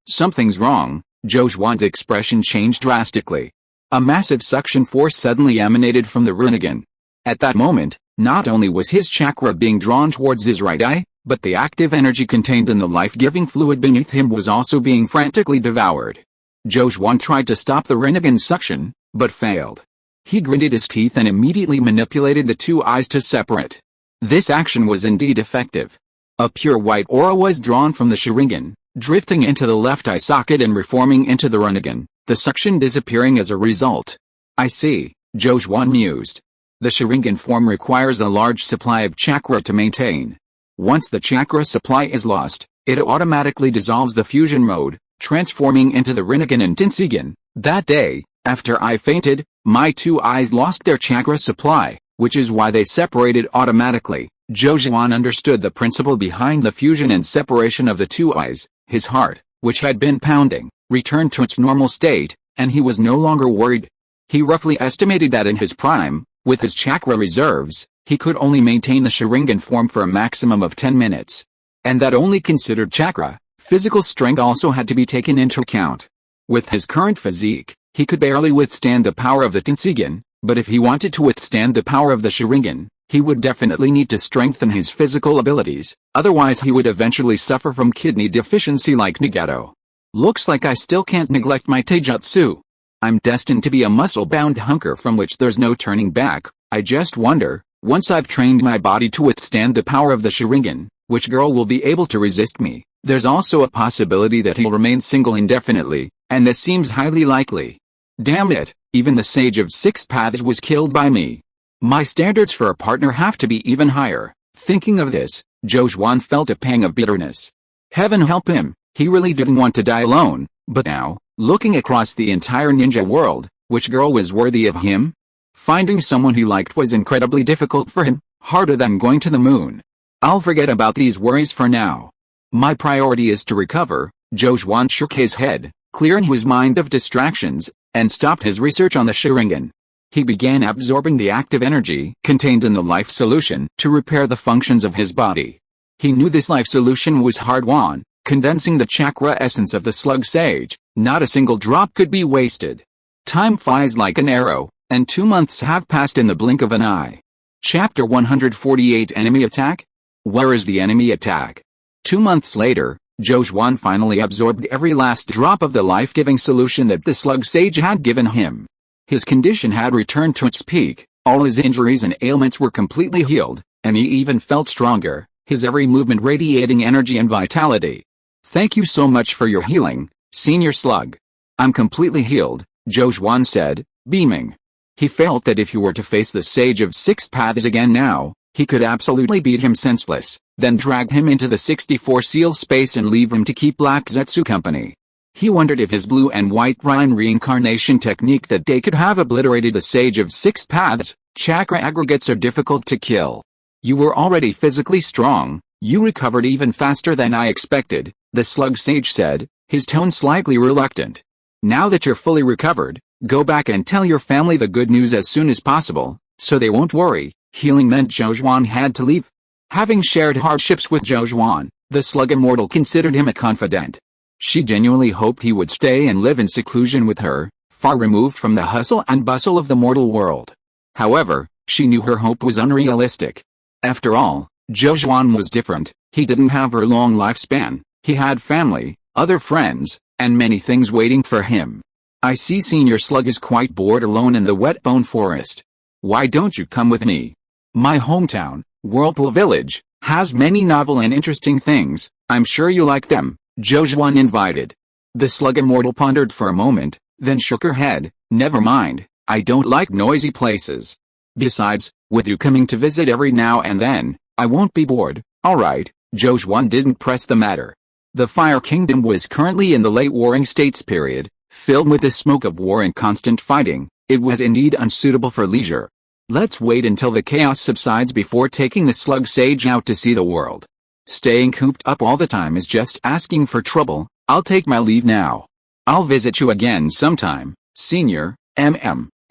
Something's wrong. Jojuan's expression changed drastically. A massive suction force suddenly emanated from the Rinnegan. At that moment, not only was his chakra being drawn towards his right eye, but the active energy contained in the life-giving fluid beneath him was also being frantically devoured. Jojuan tried to stop the Rinnegan's suction, but failed. He gritted his teeth and immediately manipulated the two eyes to separate. This action was indeed effective. A pure white aura was drawn from the Sharingan, drifting into the left eye socket and reforming into the Rinnegan, the suction disappearing as a result. I see, Jojuan mused. The Sharingan form requires a large supply of chakra to maintain. Once the chakra supply is lost, it automatically dissolves the fusion mode, transforming into the Rinnegan and Tenseigan. That day, after I fainted, my two eyes lost their chakra supply, which is why they separated automatically. Jojuan understood the principle behind the fusion and separation of the two eyes. His heart, which had been pounding, returned to its normal state, and he was no longer worried. He roughly estimated that in his prime, with his chakra reserves, he could only maintain the Sharingan form for a maximum of 10 minutes. And that only considered chakra. Physical strength also had to be taken into account. With his current physique, he could barely withstand the power of the Tenseigan, but if he wanted to withstand the power of the Sharingan, he would definitely need to strengthen his physical abilities, otherwise he would eventually suffer from kidney deficiency like Nagato. Looks like I still can't neglect my taijutsu. I'm destined to be a muscle-bound hunker from which there's no turning back. I just wonder, once I've trained my body to withstand the power of the Sharingan, which girl will be able to resist me? There's also a possibility that he'll remain single indefinitely, and this seems highly likely. Damn it, even the Sage of Six Paths was killed by me. My standards for a partner have to be even higher. Thinking of this, Jojuan felt a pang of bitterness. Heaven help him, he really didn't want to die alone, but now, looking across the entire ninja world, which girl was worthy of him? Finding someone he liked was incredibly difficult for him, harder than going to the moon. I'll forget about these worries for now. My priority is to recover. Jojuan shook his head, clearing his mind of distractions, and stopped his research on the Sharingan. He began absorbing the active energy contained in the life solution to repair the functions of his body. He knew this life solution was hard-won, condensing the chakra essence of the slug sage. Not a single drop could be wasted. Time flies like an arrow, and 2 months have passed in the blink of an eye. Chapter 148 Enemy Attack? Where is the enemy attack? 2 months later, Jojuan finally absorbed every last drop of the life-giving solution that the slug sage had given him. His condition had returned to its peak, all his injuries and ailments were completely healed, and he even felt stronger, his every movement radiating energy and vitality. Thank you so much for your healing, Senior Slug. I'm completely healed, Jojuan said, beaming. He felt that if he were to face the Sage of Six Paths again now, he could absolutely beat him senseless, then drag him into the 64 seal space and leave him to keep Black Zetsu company. He wondered if his blue and white reincarnation technique that day could have obliterated the Sage of Six Paths. Chakra aggregates are difficult to kill. You were already physically strong, you recovered even faster than I expected, the slug sage said, his tone slightly reluctant. Now that you're fully recovered, go back and tell your family the good news as soon as possible, so they won't worry. Healing meant Zhou Zhuan had to leave. Having shared hardships with Zhou Zhuan, the slug immortal considered him a confidant. She genuinely hoped he would stay and live in seclusion with her, far removed from the hustle and bustle of the mortal world. However, she knew her hope was unrealistic. After all, Zhou Zhuan was different. He didn't have her long lifespan. He had family, other friends, and many things waiting for him. I see Senior Slug is quite bored alone in the wet bone forest. Why don't you come with me? My hometown, Whirlpool Village, has many novel and interesting things. I'm sure you like them, Zhou Zhuan invited. The slug immortal pondered for a moment, then shook her head. Never mind, I don't like noisy places. Besides, with you coming to visit every now and then, I won't be bored. Alright, Zhou Zhuan didn't press the matter. The Fire Kingdom was currently in the late Warring States period, filled with the smoke of war and constant fighting. It was indeed unsuitable for leisure. Let's wait until the chaos subsides before taking the slug sage out to see the world. Staying cooped up all the time is just asking for trouble. I'll take my leave now. I'll visit you again sometime, Senior.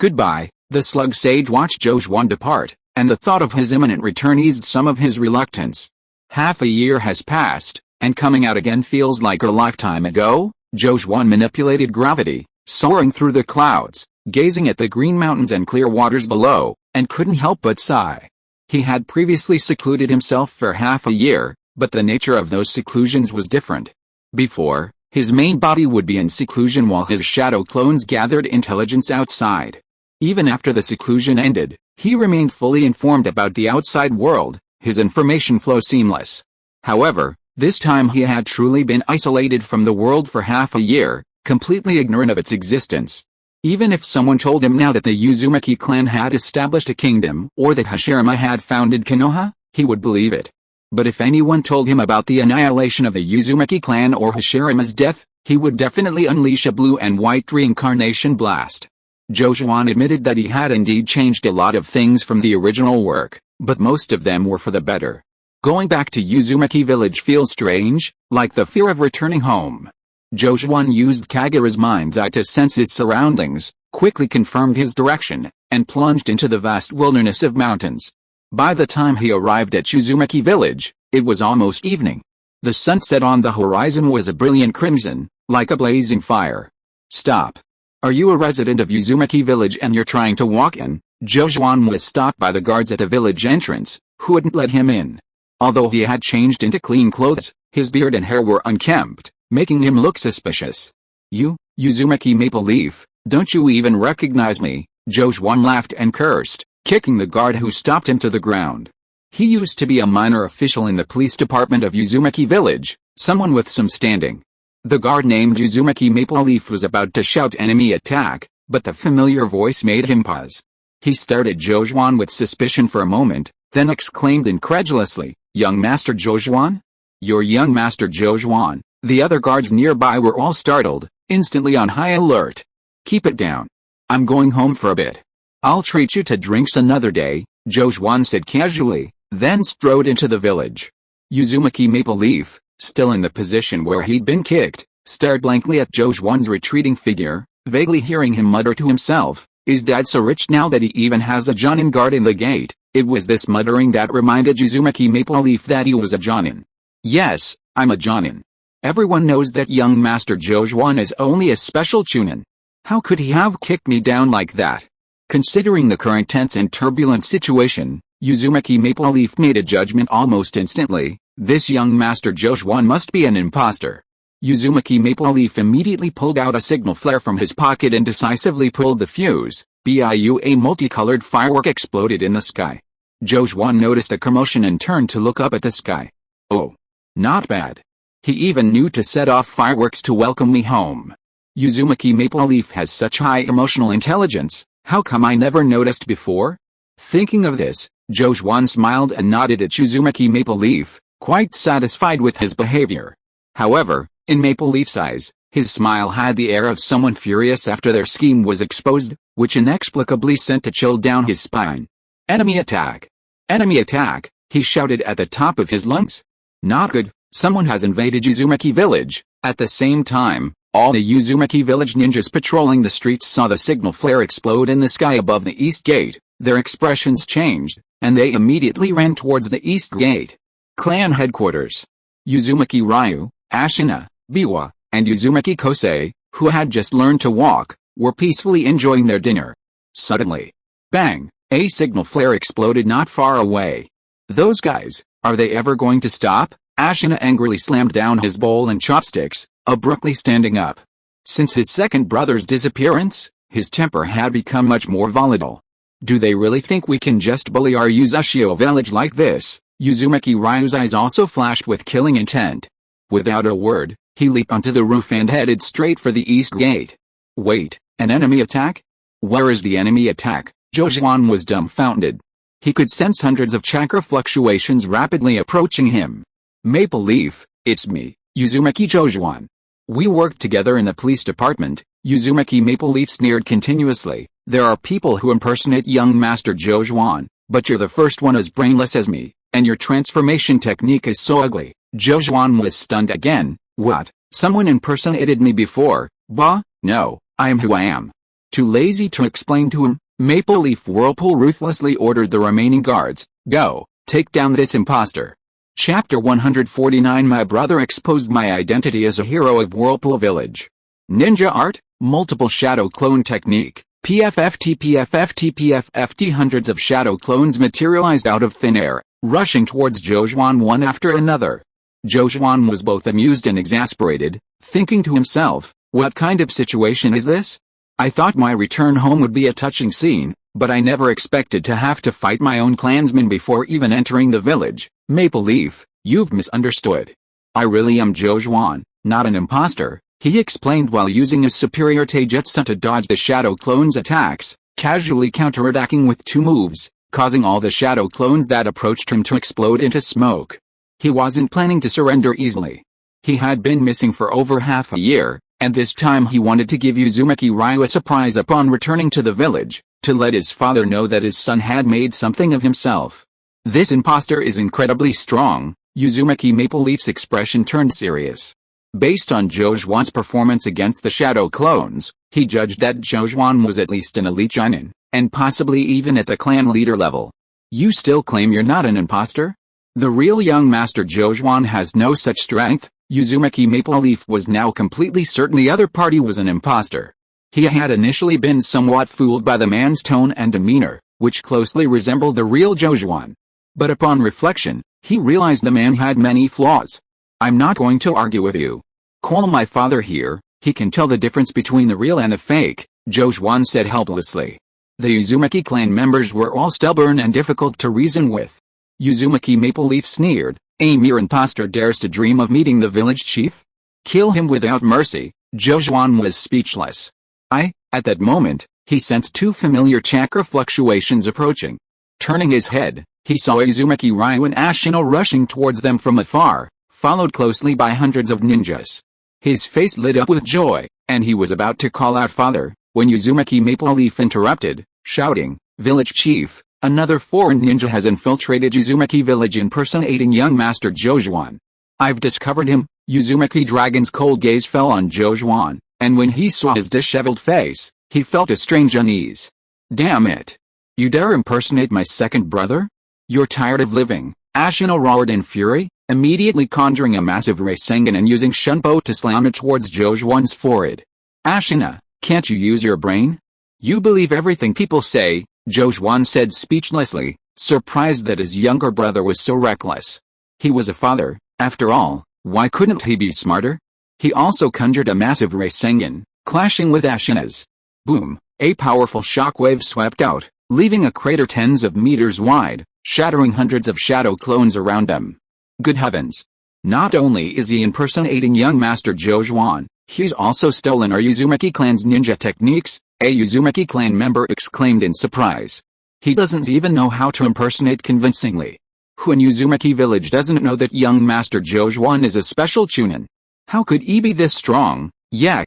Goodbye. The slug sage watched Zhou Zhuan depart, and the thought of his imminent return eased some of his reluctance. Half a year has passed, and coming out again feels like a lifetime ago. Zhou Zhuan manipulated gravity, soaring through the clouds, gazing at the green mountains and clear waters below, and couldn't help but sigh. He had previously secluded himself for half a year, but the nature of those seclusions was different. Before, his main body would be in seclusion while his shadow clones gathered intelligence outside. Even after the seclusion ended, he remained fully informed about the outside world, his information flow seamless. However, this time he had truly been isolated from the world for half a year, completely ignorant of its existence. Even if someone told him now that the Uzumaki clan had established a kingdom or that Hashirama had founded Konoha, he would believe it. But if anyone told him about the annihilation of the Uzumaki clan or Hashirama's death, he would definitely unleash a blue and white reincarnation blast. Zhou Zhuan admitted that he had indeed changed a lot of things from the original work, but most of them were for the better. Going back to Uzumaki village feels strange, like the fear of returning home. Zhou Zhuan used Kagura's mind's eye to sense his surroundings, quickly confirmed his direction, and plunged into the vast wilderness of mountains. By the time he arrived at Uzumaki village, it was almost evening. The sunset on the horizon was a brilliant crimson, like a blazing fire. Stop. Are you a resident of Uzumaki village and you're trying to walk in? Zhou Zhuan was stopped by the guards at the village entrance, who wouldn't let him in. Although he had changed into clean clothes, his beard and hair were unkempt, making him look suspicious. You, Uzumaki Maple Leaf, don't you even recognize me? Zhou Zhuan laughed and cursed, kicking the guard who stopped him to the ground. He used to be a minor official in the police department of Uzumaki village, someone with some standing. The guard named Uzumaki Maple Leaf was about to shout enemy attack, but the familiar voice made him pause. He stared at Zhou Zhuan with suspicion for a moment, then exclaimed incredulously, "Young Master Zhou Zhuan? You're young Master Zhou Zhuan." The other guards nearby were all startled, instantly on high alert. "Keep it down. I'm going home for a bit. I'll treat you to drinks another day," Zhou Zhuan said casually, then strode into the village. Uzumaki Maple Leaf, still in the position where he'd been kicked, stared blankly at Zhou Zhuan's retreating figure, vaguely hearing him mutter to himself, "Is Dad so rich now that he even has a Jonin guarding the gate?" It was this muttering that reminded Uzumaki Maple Leaf that he was a Jonin. "Yes, I'm a Jonin. Everyone knows that young Master Zhou Zhuan is only a special Chunin. How could he have kicked me down like that?" Considering the current tense and turbulent situation, Uzumaki Maple Leaf made a judgment almost instantly. This young Master Zhou Zhuan must be an imposter. Uzumaki Maple Leaf immediately pulled out a signal flare from his pocket and decisively pulled the fuse. A multicolored firework exploded in the sky. Zhou Zhuan noticed a commotion and turned to look up at the sky. "Oh. Not bad. He even knew to set off fireworks to welcome me home. Uzumaki Maple Leaf has such high emotional intelligence, how come I never noticed before?" Thinking of this, Zhou Zhuan smiled and nodded at Uzumaki Maple Leaf, quite satisfied with his behavior. However, in Maple Leaf's eyes, his smile had the air of someone furious after their scheme was exposed, which inexplicably sent a chill down his spine. "Enemy attack! Enemy attack!" He shouted at the top of his lungs. Not good, someone has invaded Uzumaki village. At the same time, all the Uzumaki village ninjas patrolling the streets saw the signal flare explode in the sky above the east gate. Their expressions changed, and they immediately ran towards the east gate. Clan headquarters. Uzumaki Ryu, Ashina, Biwa, and Uzumaki Kosei, who had just learned to walk, were peacefully enjoying their dinner. Suddenly, bang, a signal flare exploded not far away. Those guys, are they ever going to stop? Ashina angrily slammed down his bowl and chopsticks, abruptly standing up. Since his second brother's disappearance, his temper had become much more volatile. Do they really think we can just bully our Uzushio village like this? Uzumaki Ryu's eyes also flashed with killing intent. Without a word, he leaped onto the roof and headed straight for the east gate. Wait, an enemy attack? Where is the enemy attack? Jojuan was dumbfounded. He could sense hundreds of chakra fluctuations rapidly approaching him. Maple Leaf, it's me, Uzumaki Jojuan. We worked together in the police department. Uzumaki Maple Leaf sneered continuously. There are people who impersonate young Master Jojuan, but you're the first one as brainless as me, and your transformation technique is so ugly. Jojuan was stunned again. What? Someone impersonated me before? Bah, no, I am who I am. Too lazy to explain to him, Maple Leaf Whirlpool ruthlessly ordered the remaining guards, go, take down this imposter. Chapter 149 My brother exposed my identity as a hero of Whirlpool Village. Ninja art, multiple shadow clone technique. PFFT hundreds of shadow clones materialized out of thin air, rushing towards Jojuan one after another. Jojuan was both amused and exasperated, thinking to himself, what kind of situation is this? I thought my return home would be a touching scene, but I never expected to have to fight my own clansmen before even entering the village. Maple Leaf, you've misunderstood. I really am Jojuan, not an imposter, he explained while using his superior taijutsu to dodge the shadow clones' attacks, casually counterattacking with two moves, causing all the shadow clones that approached him to explode into smoke. He wasn't planning to surrender easily. He had been missing for over half a year, and this time he wanted to give Uzumaki Ryu a surprise upon returning to the village, to let his father know that his son had made something of himself. This imposter is incredibly strong. Uzumaki Maple Leaf's expression turned serious. Based on Jojuan's performance against the shadow clones, he judged that Jojuan was at least an elite Chunin, and possibly even at the clan leader level. You still claim you're not an imposter? The real young Master Jojuan has no such strength. Uzumaki Maple Leaf was now completely certain the other party was an imposter. He had initially been somewhat fooled by the man's tone and demeanor, which closely resembled the real Jojuan. But upon reflection, he realized the man had many flaws. I'm not going to argue with you. Call my father here, he can tell the difference between the real and the fake, Jojuan said helplessly. The Uzumaki clan members were all stubborn and difficult to reason with. Uzumaki Maple Leaf sneered, a mere imposter dares to dream of meeting the village chief? Kill him without mercy. Jojuan was speechless. At that moment, he sensed two familiar chakra fluctuations approaching. Turning his head, he saw Uzumaki Ryu and Ashina rushing towards them from afar, followed closely by hundreds of ninjas. His face lit up with joy, and he was about to call out father, when Uzumaki Maple Leaf interrupted, shouting, Village Chief, another foreign ninja has infiltrated Uzumaki village impersonating young Master Jojuan. I've discovered him. Uzumaki Dragon's cold gaze fell on Jojuan, and when he saw his disheveled face, he felt a strange unease. Damn it. You dare impersonate my second brother? You're tired of living, Ashina roared in fury, immediately conjuring a massive Reincarnation and using Shunpo to slam it towards Jojuan's forehead. Ashina, can't you use your brain? You believe everything people say, Jojuan said speechlessly, surprised that his younger brother was so reckless. He was a father, after all, why couldn't he be smarter? He also conjured a massive Reincarnation, clashing with Ashina's. Boom, a powerful shockwave swept out, leaving a crater tens of meters wide, shattering hundreds of shadow clones around them. Good heavens! Not only is he impersonating young Master Jojuan, he's also stolen our Uzumaki clan's ninja techniques, a Uzumaki clan member exclaimed in surprise. He doesn't even know how to impersonate convincingly. Who in Uzumaki village doesn't know that young Master Jojuan is a special Chunin? How could he be this strong? Yak,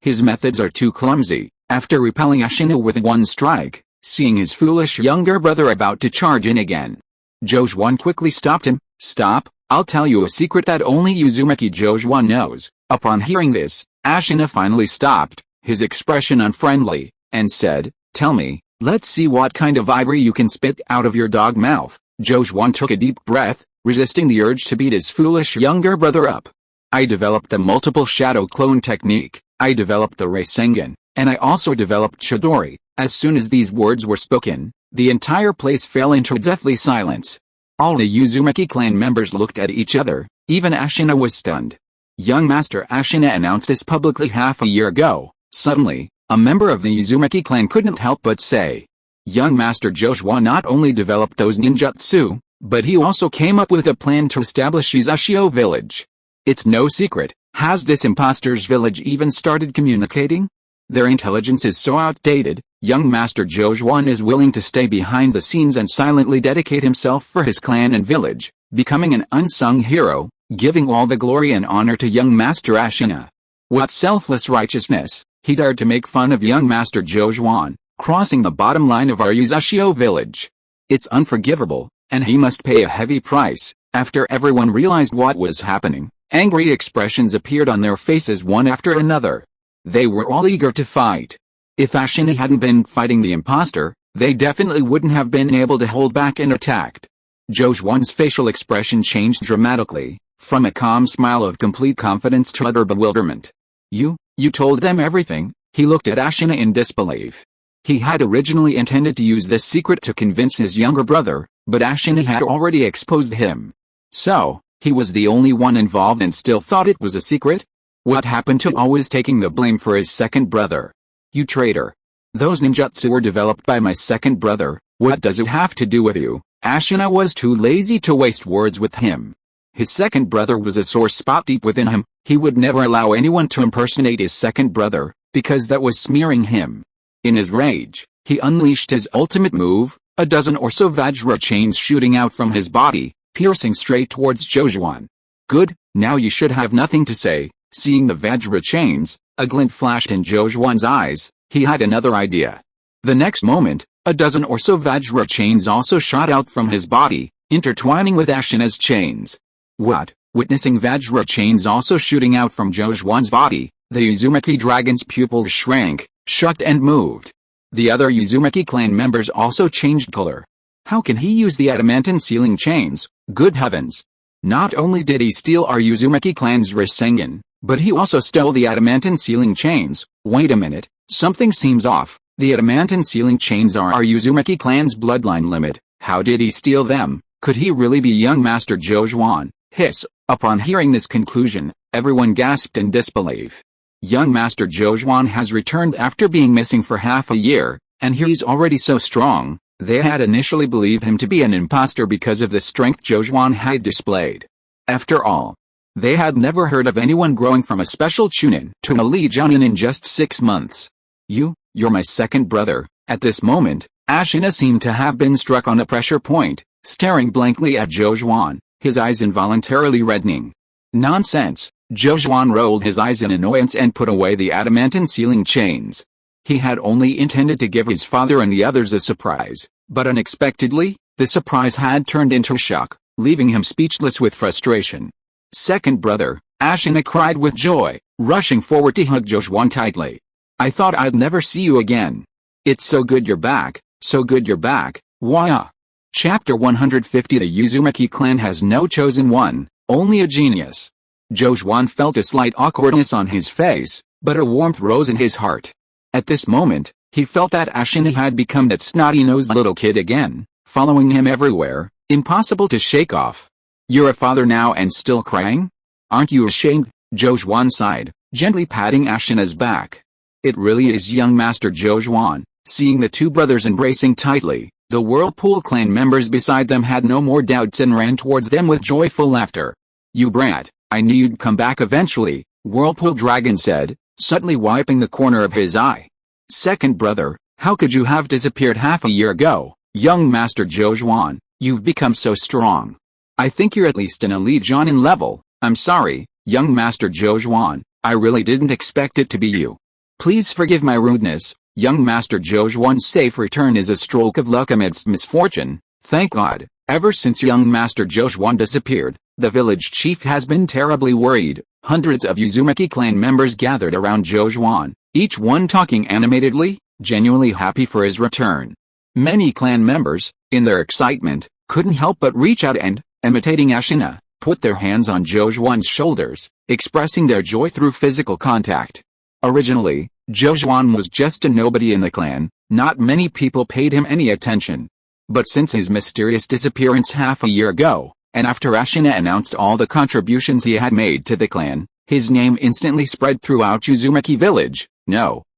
his methods are too clumsy. After repelling Ashina with one strike, seeing his foolish younger brother about to charge in again, Jojuan quickly stopped him. Stop, I'll tell you a secret that only Uzumaki Jojuan knows. Upon hearing this, Ashina finally stopped, his expression unfriendly, and said, tell me, let's see what kind of ivory you can spit out of your dog mouth. Jojuan took a deep breath, resisting the urge to beat his foolish younger brother up. I developed the multiple shadow clone technique, I developed the Rasengan, and I also developed Chidori. As soon as these words were spoken, the entire place fell into deathly silence. All the Uzumaki clan members looked at each other, even Ashina was stunned. Young Master Ashina announced this publicly half a year ago. Suddenly, a member of the Uzumaki clan couldn't help but say, young Master Jojuan not only developed those ninjutsu, but he also came up with a plan to establish Uzashio village. It's no secret, has this imposter's village even started communicating? Their intelligence is so outdated, young Master Jojuan is willing to stay behind the scenes and silently dedicate himself for his clan and village, becoming an unsung hero, giving all the glory and honor to young Master Ashina. What selfless righteousness, he dared to make fun of young Master Jojuan, crossing the bottom line of our Uzashio village. It's unforgivable, and he must pay a heavy price. After everyone realized what was happening, angry expressions appeared on their faces one after another. They were all eager to fight. If Ashina hadn't been fighting the imposter, they definitely wouldn't have been able to hold back and attacked. Jojuan's facial expression changed dramatically, from a calm smile of complete confidence to utter bewilderment. You told them everything? He looked at Ashina in disbelief. He had originally intended to use this secret to convince his younger brother, but Ashina had already exposed him. So, he was the only one involved and still thought it was a secret? What happened to always taking the blame for his second brother? You traitor. Those ninjutsu were developed by my second brother, what does it have to do with you? Ashina was too lazy to waste words with him. His second brother was a sore spot deep within him. He would never allow anyone to impersonate his second brother, because that was smearing him. In his rage, he unleashed his ultimate move, a dozen or so Vajra chains shooting out from his body, piercing straight towards Jojuan. Good, now you should have nothing to say. Seeing the Vajra chains, a glint flashed in Jojuan's eyes. He had another idea. The next moment, a dozen or so Vajra chains also shot out from his body, intertwining with Ashina's chains. What? Witnessing Vajra chains also shooting out from Jojuan's body, the Uzumaki dragon's pupils shrank, shut and moved. The other Uzumaki clan members also changed color. How can he use the adamantine sealing chains? Good heavens! Not only did he steal our Uzumaki clan's Rasengan, but he also stole the adamantine sealing chains. Wait a minute, something seems off. The adamantine sealing chains are our Uzumaki clan's bloodline limit. How did he steal them? Could he really be young Master Jojuan? Hiss. Upon hearing this conclusion, everyone gasped in disbelief. Young Master Jojuan has returned after being missing for half a year, and he's already so strong. They had initially believed him to be an imposter because of the strength Jojuan had displayed. After all, they had never heard of anyone growing from a special chunin to an elite jonin in just 6 months. You're my second brother. At this moment, Ashina seemed to have been struck on a pressure point, staring blankly at Jojuan, his eyes involuntarily reddening. Nonsense! Jojuan rolled his eyes in annoyance and put away the adamantine sealing chains. He had only intended to give his father and the others a surprise, but unexpectedly, the surprise had turned into shock, leaving him speechless with frustration. Second brother, Ashina cried with joy, rushing forward to hug Jojuan tightly. I thought I'd never see you again. It's so good you're back, so good you're back, wah. Chapter 150. The Uzumaki clan has no chosen one, only a genius. Jojuan felt a slight awkwardness on his face, but a warmth rose in his heart. At this moment, he felt that Ashina had become that snotty-nosed little kid again, following him everywhere, impossible to shake off. You're a father now and still crying? Aren't you ashamed? Jojuan sighed, gently patting Ashina's back. It really is young Master Jojuan. Seeing the two brothers embracing tightly, the Whirlpool clan members beside them had no more doubts and ran towards them with joyful laughter. You brat, I knew you'd come back eventually, Whirlpool Dragon said, suddenly wiping the corner of his eye. Second brother, how could you have disappeared half a year ago? Young Master Jojuan, you've become so strong. I think you're at least an elite jonin level. I'm sorry, young Master Jojuan, I really didn't expect it to be you. Please forgive my rudeness. Young Master Jojuan's safe return is a stroke of luck amidst misfortune. Thank God. Ever since young Master Jojuan disappeared, the village chief has been terribly worried. Hundreds of Uzumaki clan members gathered around Jojuan, each one talking animatedly, genuinely happy for his return. Many clan members, in their excitement, couldn't help but reach out and, imitating Ashina, put their hands on Jojuan's shoulders, expressing their joy through physical contact. Originally, Jojuan was just a nobody in the clan, not many people paid him any attention. But since his mysterious disappearance half a year ago, and after Ashina announced all the contributions he had made to the clan, his name instantly spread throughout Uzumaki village,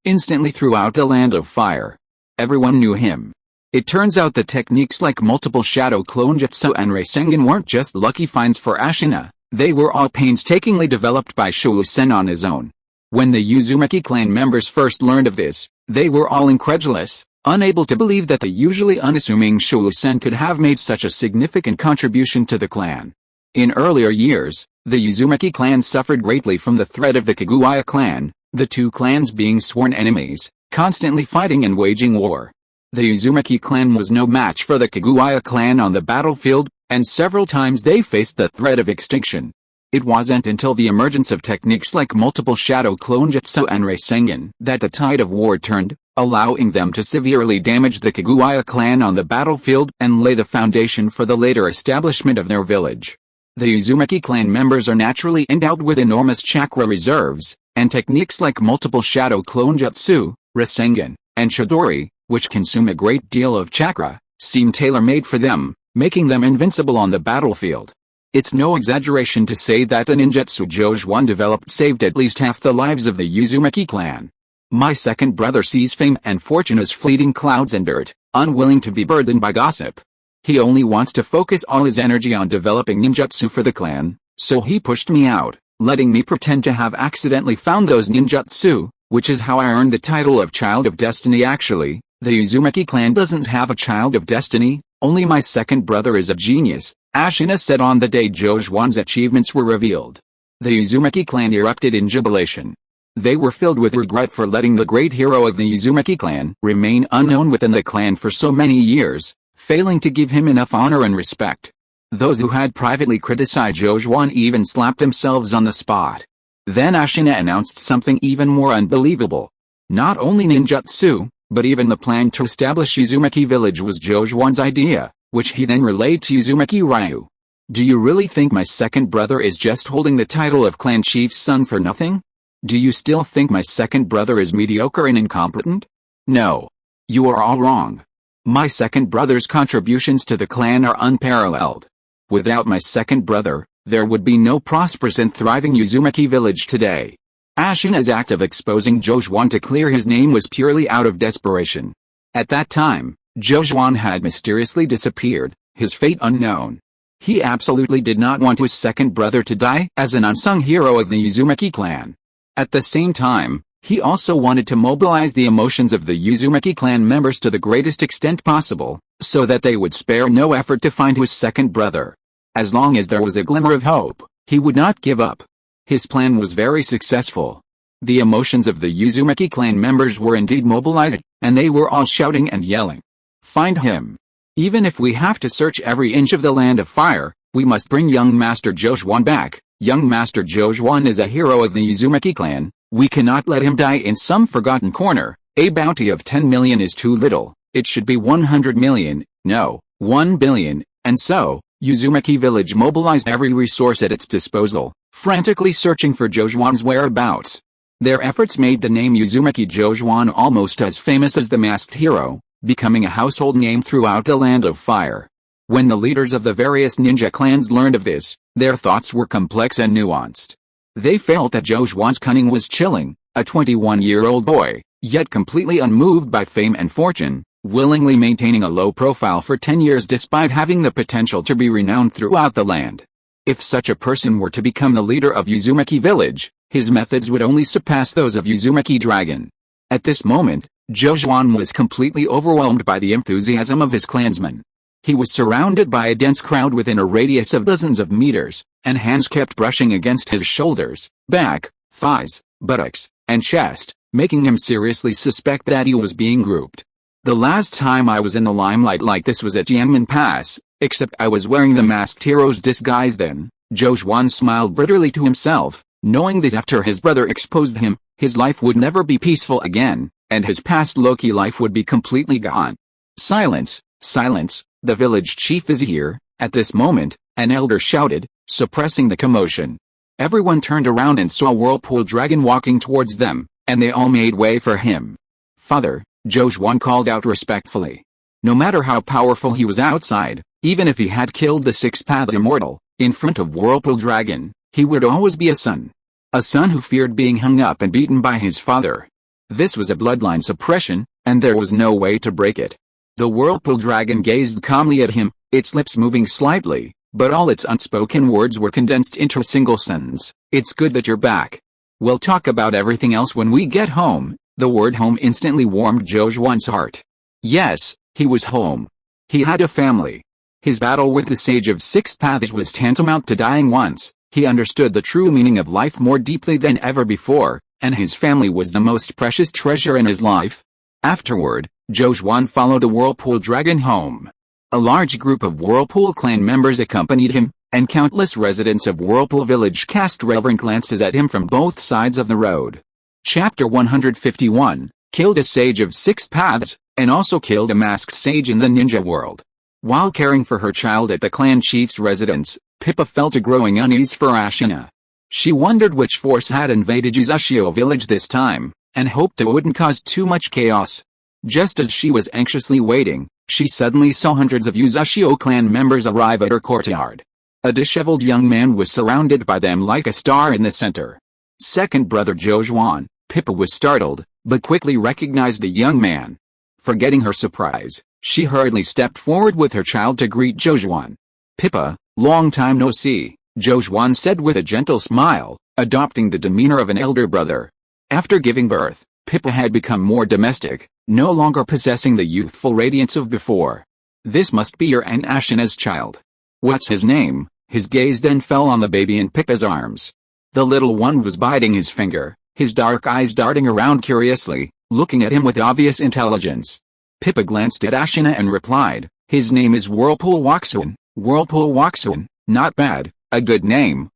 instantly throughout the Land of Fire. Everyone knew him. It turns out that techniques like multiple shadow clone jutsu and Rasengan weren't just lucky finds for Ashina, they were all painstakingly developed by Shōsō on his own. When the Uzumaki clan members first learned of this, they were all incredulous, unable to believe that the usually unassuming Shōsō could have made such a significant contribution to the clan. In earlier years, the Uzumaki clan suffered greatly from the threat of the Kaguya clan, the two clans being sworn enemies, constantly fighting and waging war. The Uzumaki clan was no match for the Kaguya clan on the battlefield, and several times they faced the threat of extinction. It wasn't until the emergence of techniques like multiple shadow clone jutsu and Rasengan that the tide of war turned, allowing them to severely damage the Kaguya clan on the battlefield and lay the foundation for the later establishment of their village. The Uzumaki clan members are naturally endowed with enormous chakra reserves, and techniques like multiple shadow clone jutsu, Rasengan, and Chidori, which consume a great deal of chakra, seem tailor-made for them, making them invincible on the battlefield. It's no exaggeration to say that the ninjutsu Jojuan developed saved at least half the lives of the Uzumaki clan. My second brother sees fame and fortune as fleeting clouds and dirt, unwilling to be burdened by gossip. He only wants to focus all his energy on developing ninjutsu for the clan, so he pushed me out, letting me pretend to have accidentally found those ninjutsu, which is how I earned the title of Child of Destiny. Actually, the Uzumaki clan doesn't have a Child of Destiny, only my second brother is a genius, Ashina said on the day Jojuan's achievements were revealed. The Uzumaki clan erupted in jubilation. They were filled with regret for letting the great hero of the Uzumaki clan remain unknown within the clan for so many years, failing to give him enough honor and respect. Those who had privately criticized Jojuan even slapped themselves on the spot. Then Ashina announced something even more unbelievable. Not only ninjutsu, but even the plan to establish Uzumaki village was Jojuan's idea, which he then relayed to Uzumaki Ryu. Do you really think my second brother is just holding the title of clan chief's son for nothing? Do you still think my second brother is mediocre and incompetent? No. You are all wrong. My second brother's contributions to the clan are unparalleled. Without my second brother, there would be no prosperous and thriving Uzumaki village today. Ashina's act of exposing Jojuan to clear his name was purely out of desperation. At that time, Jojuan had mysteriously disappeared, his fate unknown. He absolutely did not want his second brother to die as an unsung hero of the Uzumaki clan. At the same time, he also wanted to mobilize the emotions of the Uzumaki clan members to the greatest extent possible, so that they would spare no effort to find his second brother. As long as there was a glimmer of hope, he would not give up. His plan was very successful. The emotions of the Uzumaki clan members were indeed mobilized, and they were all shouting and yelling. Find him. Even if we have to search every inch of the Land of Fire, we must bring young Master Jojuan back. Young Master Jojuan is a hero of the Uzumaki clan. We cannot let him die in some forgotten corner. A bounty of 10 million is too little. It should be 100 million, no, 1 billion, and so, Uzumaki village mobilized every resource at its disposal, frantically searching for Jojuan's whereabouts. Their efforts made the name Uzumaki Jojuan almost as famous as the masked hero, becoming a household name throughout the Land of Fire. When the leaders of the various ninja clans learned of this, their thoughts were complex and nuanced. They felt that Jojuan's cunning was chilling, a 21-year-old boy, yet completely unmoved by fame and fortune, willingly maintaining a low profile for 10 years despite having the potential to be renowned throughout the land. If such a person were to become the leader of Uzumaki village, his methods would only surpass those of Uzumaki Dragon. At this moment, Jojuan was completely overwhelmed by the enthusiasm of his clansmen. He was surrounded by a dense crowd within a radius of dozens of meters, and hands kept brushing against his shoulders, back, thighs, buttocks, and chest, making him seriously suspect that he was being grouped. The last time I was in the limelight like this was at Yanmen Pass, Except I was wearing the masked hero's disguise then. Jojuan smiled bitterly to himself, knowing that after his brother exposed him, his life would never be peaceful again, and his past Loki life would be completely gone. Silence, silence, the village chief is here. At this moment, an elder shouted, suppressing the commotion. Everyone turned around and saw Whirlpool Dragon walking towards them, and they all made way for him. Father, Jojuan called out respectfully. No matter how powerful he was outside, even if he had killed the Six Paths Immortal, in front of Whirlpool Dragon, he would always be a son. A son who feared being hung up and beaten by his father. This was a bloodline suppression, and there was no way to break it. The Whirlpool Dragon gazed calmly at him, its lips moving slightly, but all its unspoken words were condensed into a single sentence. It's good that you're back. We'll talk about everything else when we get home. The word home instantly warmed Jojuan's heart. Yes, he was home. He had a family. His battle with the Sage of Six Paths was tantamount to dying once. He understood the true meaning of life more deeply than ever before, and his family was the most precious treasure in his life. Afterward, Jojuan followed the Whirlpool Dragon home. A large group of Whirlpool clan members accompanied him, and countless residents of Whirlpool Village cast reverent glances at him from both sides of the road. Chapter 151, killed a Sage of Six Paths, and also killed a masked sage in the ninja world. While caring for her child at the clan chief's residence, Pippa felt a growing unease for Ashina. She wondered which force had invaded Uzashio village this time, and hoped it wouldn't cause too much chaos. Just as she was anxiously waiting, she suddenly saw hundreds of Uzashio clan members arrive at her courtyard. A disheveled young man was surrounded by them like a star in the center. Second brother Jojuan, Pippa was startled, but quickly recognized the young man. Forgetting her surprise, she hurriedly stepped forward with her child to greet Jojuan. Pippa, long time no see, Jojuan said with a gentle smile, adopting the demeanor of an elder brother. After giving birth, Pippa had become more domestic, no longer possessing the youthful radiance of before. This must be your Aunt Ashina's child. What's his name? His gaze then fell on the baby in Pippa's arms. The little one was biting his finger, his dark eyes darting around curiously, looking at him with obvious intelligence. Pippa glanced at Ashina and replied, his name is Whirlpool Waxuan. Whirlpool Waxuan, not bad, a good name.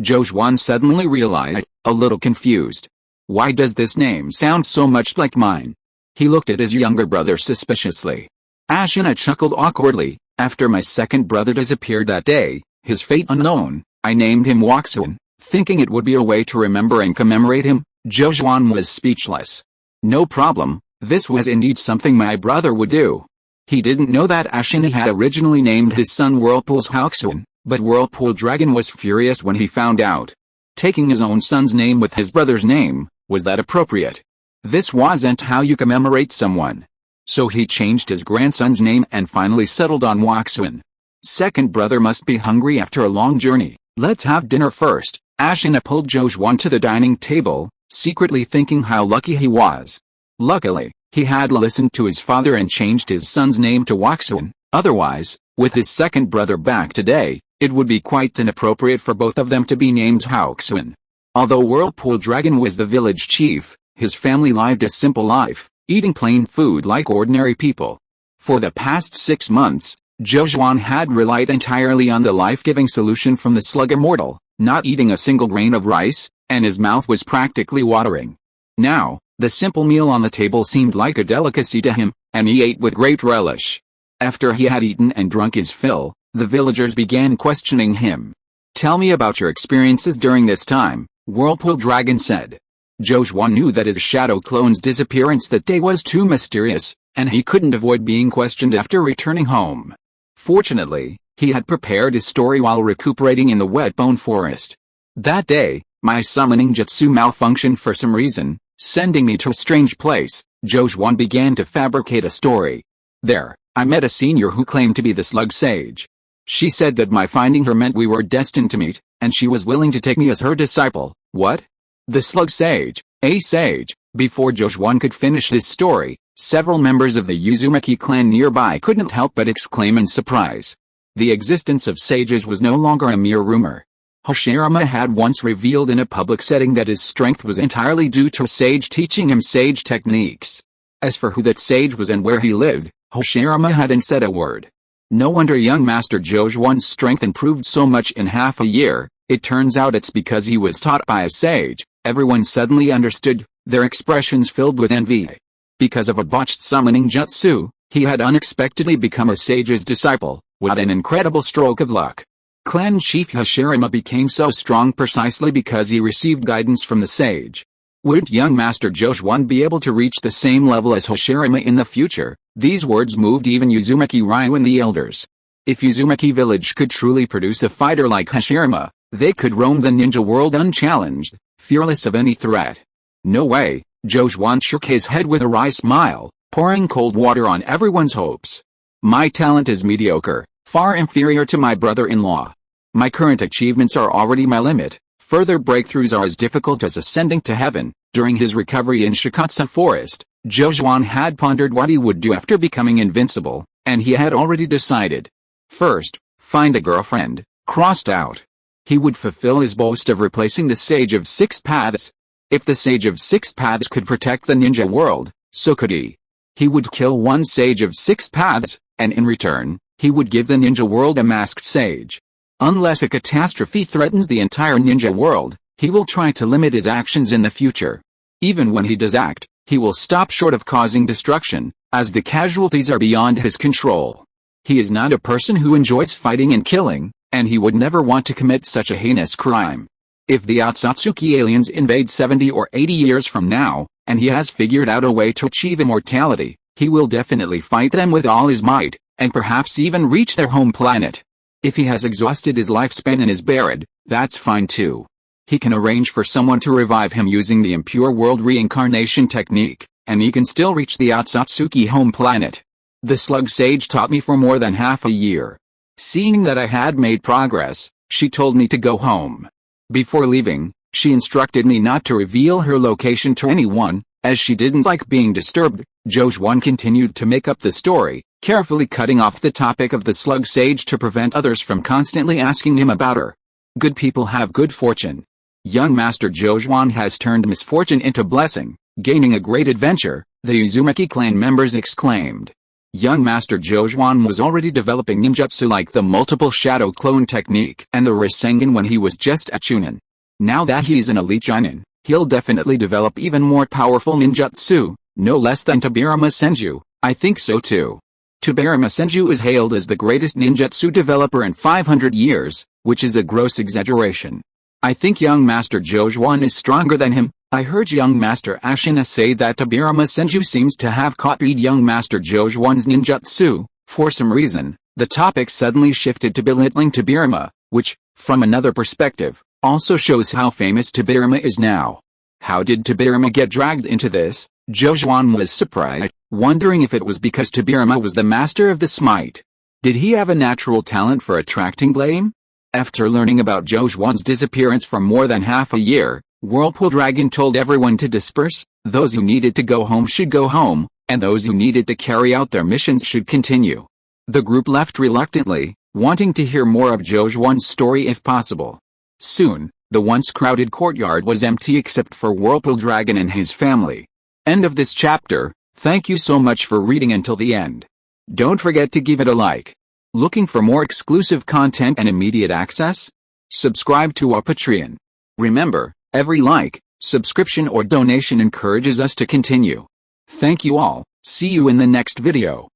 Jojuan suddenly realized, a little confused. Why does this name sound so much like mine? He looked at his younger brother suspiciously. Ashina chuckled awkwardly. After my second brother disappeared that day, his fate unknown, I named him Waxuan, thinking it would be a way to remember and commemorate him. Jojuan was speechless. No problem, this was indeed something my brother would do. He didn't know that Ashina had originally named his son Whirlpool's Waxuan, but Whirlpool Dragon was furious when he found out. Taking his own son's name with his brother's name, was that appropriate? This wasn't how you commemorate someone. So he changed his grandson's name and finally settled on Waxuan. Second brother must be hungry after a long journey. Let's have dinner first. Ashina pulled Jojuan to the dining table, secretly thinking how lucky he was. Luckily, he had listened to his father and changed his son's name to Waxuan. Otherwise, with his second brother back today, it would be quite inappropriate for both of them to be named Waxuan. Although Whirlpool Dragon was the village chief, his family lived a simple life, eating plain food like ordinary people. For the past 6 months, Jojuan had relied entirely on the life-giving solution from the slug immortal, not eating a single grain of rice, and his mouth was practically watering. Now, the simple meal on the table seemed like a delicacy to him, and he ate with great relish. After he had eaten and drunk his fill, the villagers began questioning him. Tell me about your experiences during this time, Whirlpool Dragon said. Jojuan knew that his shadow clone's disappearance that day was too mysterious, and he couldn't avoid being questioned after returning home. Fortunately, he had prepared his story while recuperating in the wet bone forest. That day, my summoning jutsu malfunctioned for some reason, sending me to a strange place. Jojuan began to fabricate a story. There, I met a senior who claimed to be the slug sage. She said that my finding her meant we were destined to meet, and she was willing to take me as her disciple. What? The slug sage, a sage? Before Jojuan could finish his story, several members of the Uzumaki clan nearby couldn't help but exclaim in surprise. The existence of sages was no longer a mere rumor. Hashirama had once revealed in a public setting that his strength was entirely due to a sage teaching him sage techniques. As for who that sage was and where he lived, Hashirama hadn't said a word. No wonder young Master Jojuan's strength improved so much in half a year. It turns out it's because he was taught by a sage. Everyone suddenly understood, their expressions filled with envy. Because of a botched summoning jutsu, he had unexpectedly become a sage's disciple. What an incredible stroke of luck. Clan Chief Hashirama became so strong precisely because he received guidance from the sage. Would young Master Jojuan be able to reach the same level as Hashirama in the future? These words moved even Uzumaki Ryu and the elders. If Uzumaki village could truly produce a fighter like Hashirama, they could roam the ninja world unchallenged, fearless of any threat. No way, Jojuan shook his head with a wry smile, pouring cold water on everyone's hopes. My talent is mediocre, far inferior to my brother-in-law. My current achievements are already my limit. Further breakthroughs are as difficult as ascending to heaven. During his recovery in Shikatsu Forest, Jojuan had pondered what he would do after becoming invincible, and he had already decided. First, find a girlfriend. Crossed out. He would fulfill his boast of replacing the Sage of Six Paths. If the Sage of Six Paths could protect the ninja world, so could he. He would kill one Sage of Six Paths, and in return, he would give the ninja world a masked sage. Unless a catastrophe threatens the entire ninja world, he will try to limit his actions in the future. Even when he does act, he will stop short of causing destruction, as the casualties are beyond his control. He is not a person who enjoys fighting and killing, and he would never want to commit such a heinous crime. If the Otsutsuki aliens invade 70 or 80 years from now, and he has figured out a way to achieve immortality, he will definitely fight them with all his might, and perhaps even reach their home planet. If he has exhausted his lifespan and is buried, that's fine too. He can arrange for someone to revive him using the impure world reincarnation technique, and he can still reach the Otsutsuki home planet. The slug sage taught me for more than half a year. Seeing that I had made progress, she told me to go home. Before leaving, she instructed me not to reveal her location to anyone, as she didn't like being disturbed. Jojuan continued to make up the story, carefully cutting off the topic of the slug sage to prevent others from constantly asking him about her. Good people have good fortune. Young Master Jojuan has turned misfortune into blessing, gaining a great adventure, the Uzumaki clan members exclaimed. Young Master Jojuan was already developing ninjutsu like the multiple shadow clone technique and the Rasengan when he was just a chunin. Now that he's an elite chunin, he'll definitely develop even more powerful ninjutsu, no less than Tobirama Senju. I think so too. Tobirama Senju is hailed as the greatest ninjutsu developer in 500 years, which is a gross exaggeration. I think young Master Jojuan is stronger than him. I heard young Master Ashina say that Tobirama Senju seems to have copied young Master Jojuan's ninjutsu. For some reason, the topic suddenly shifted to belittling Tobirama, which, from another perspective, also shows how famous Tobirama is now. How did Tobirama get dragged into this? Jojuan was surprised, wondering if it was because Tobirama was the master of the smite. Did he have a natural talent for attracting blame? After learning about Jojuan's disappearance for more than half a year, Whirlpool Dragon told everyone to disperse. Those who needed to go home should go home, and those who needed to carry out their missions should continue. The group left reluctantly, wanting to hear more of Jojuan's story if possible. Soon, the once crowded courtyard was empty except for Whirlpool Dragon and his family. End of this chapter. Thank you so much for reading until the end. Don't forget to give it a like. Looking for more exclusive content and immediate access? Subscribe to our Patreon. Remember, every like, subscription or donation encourages us to continue. Thank you all. See you in the next video.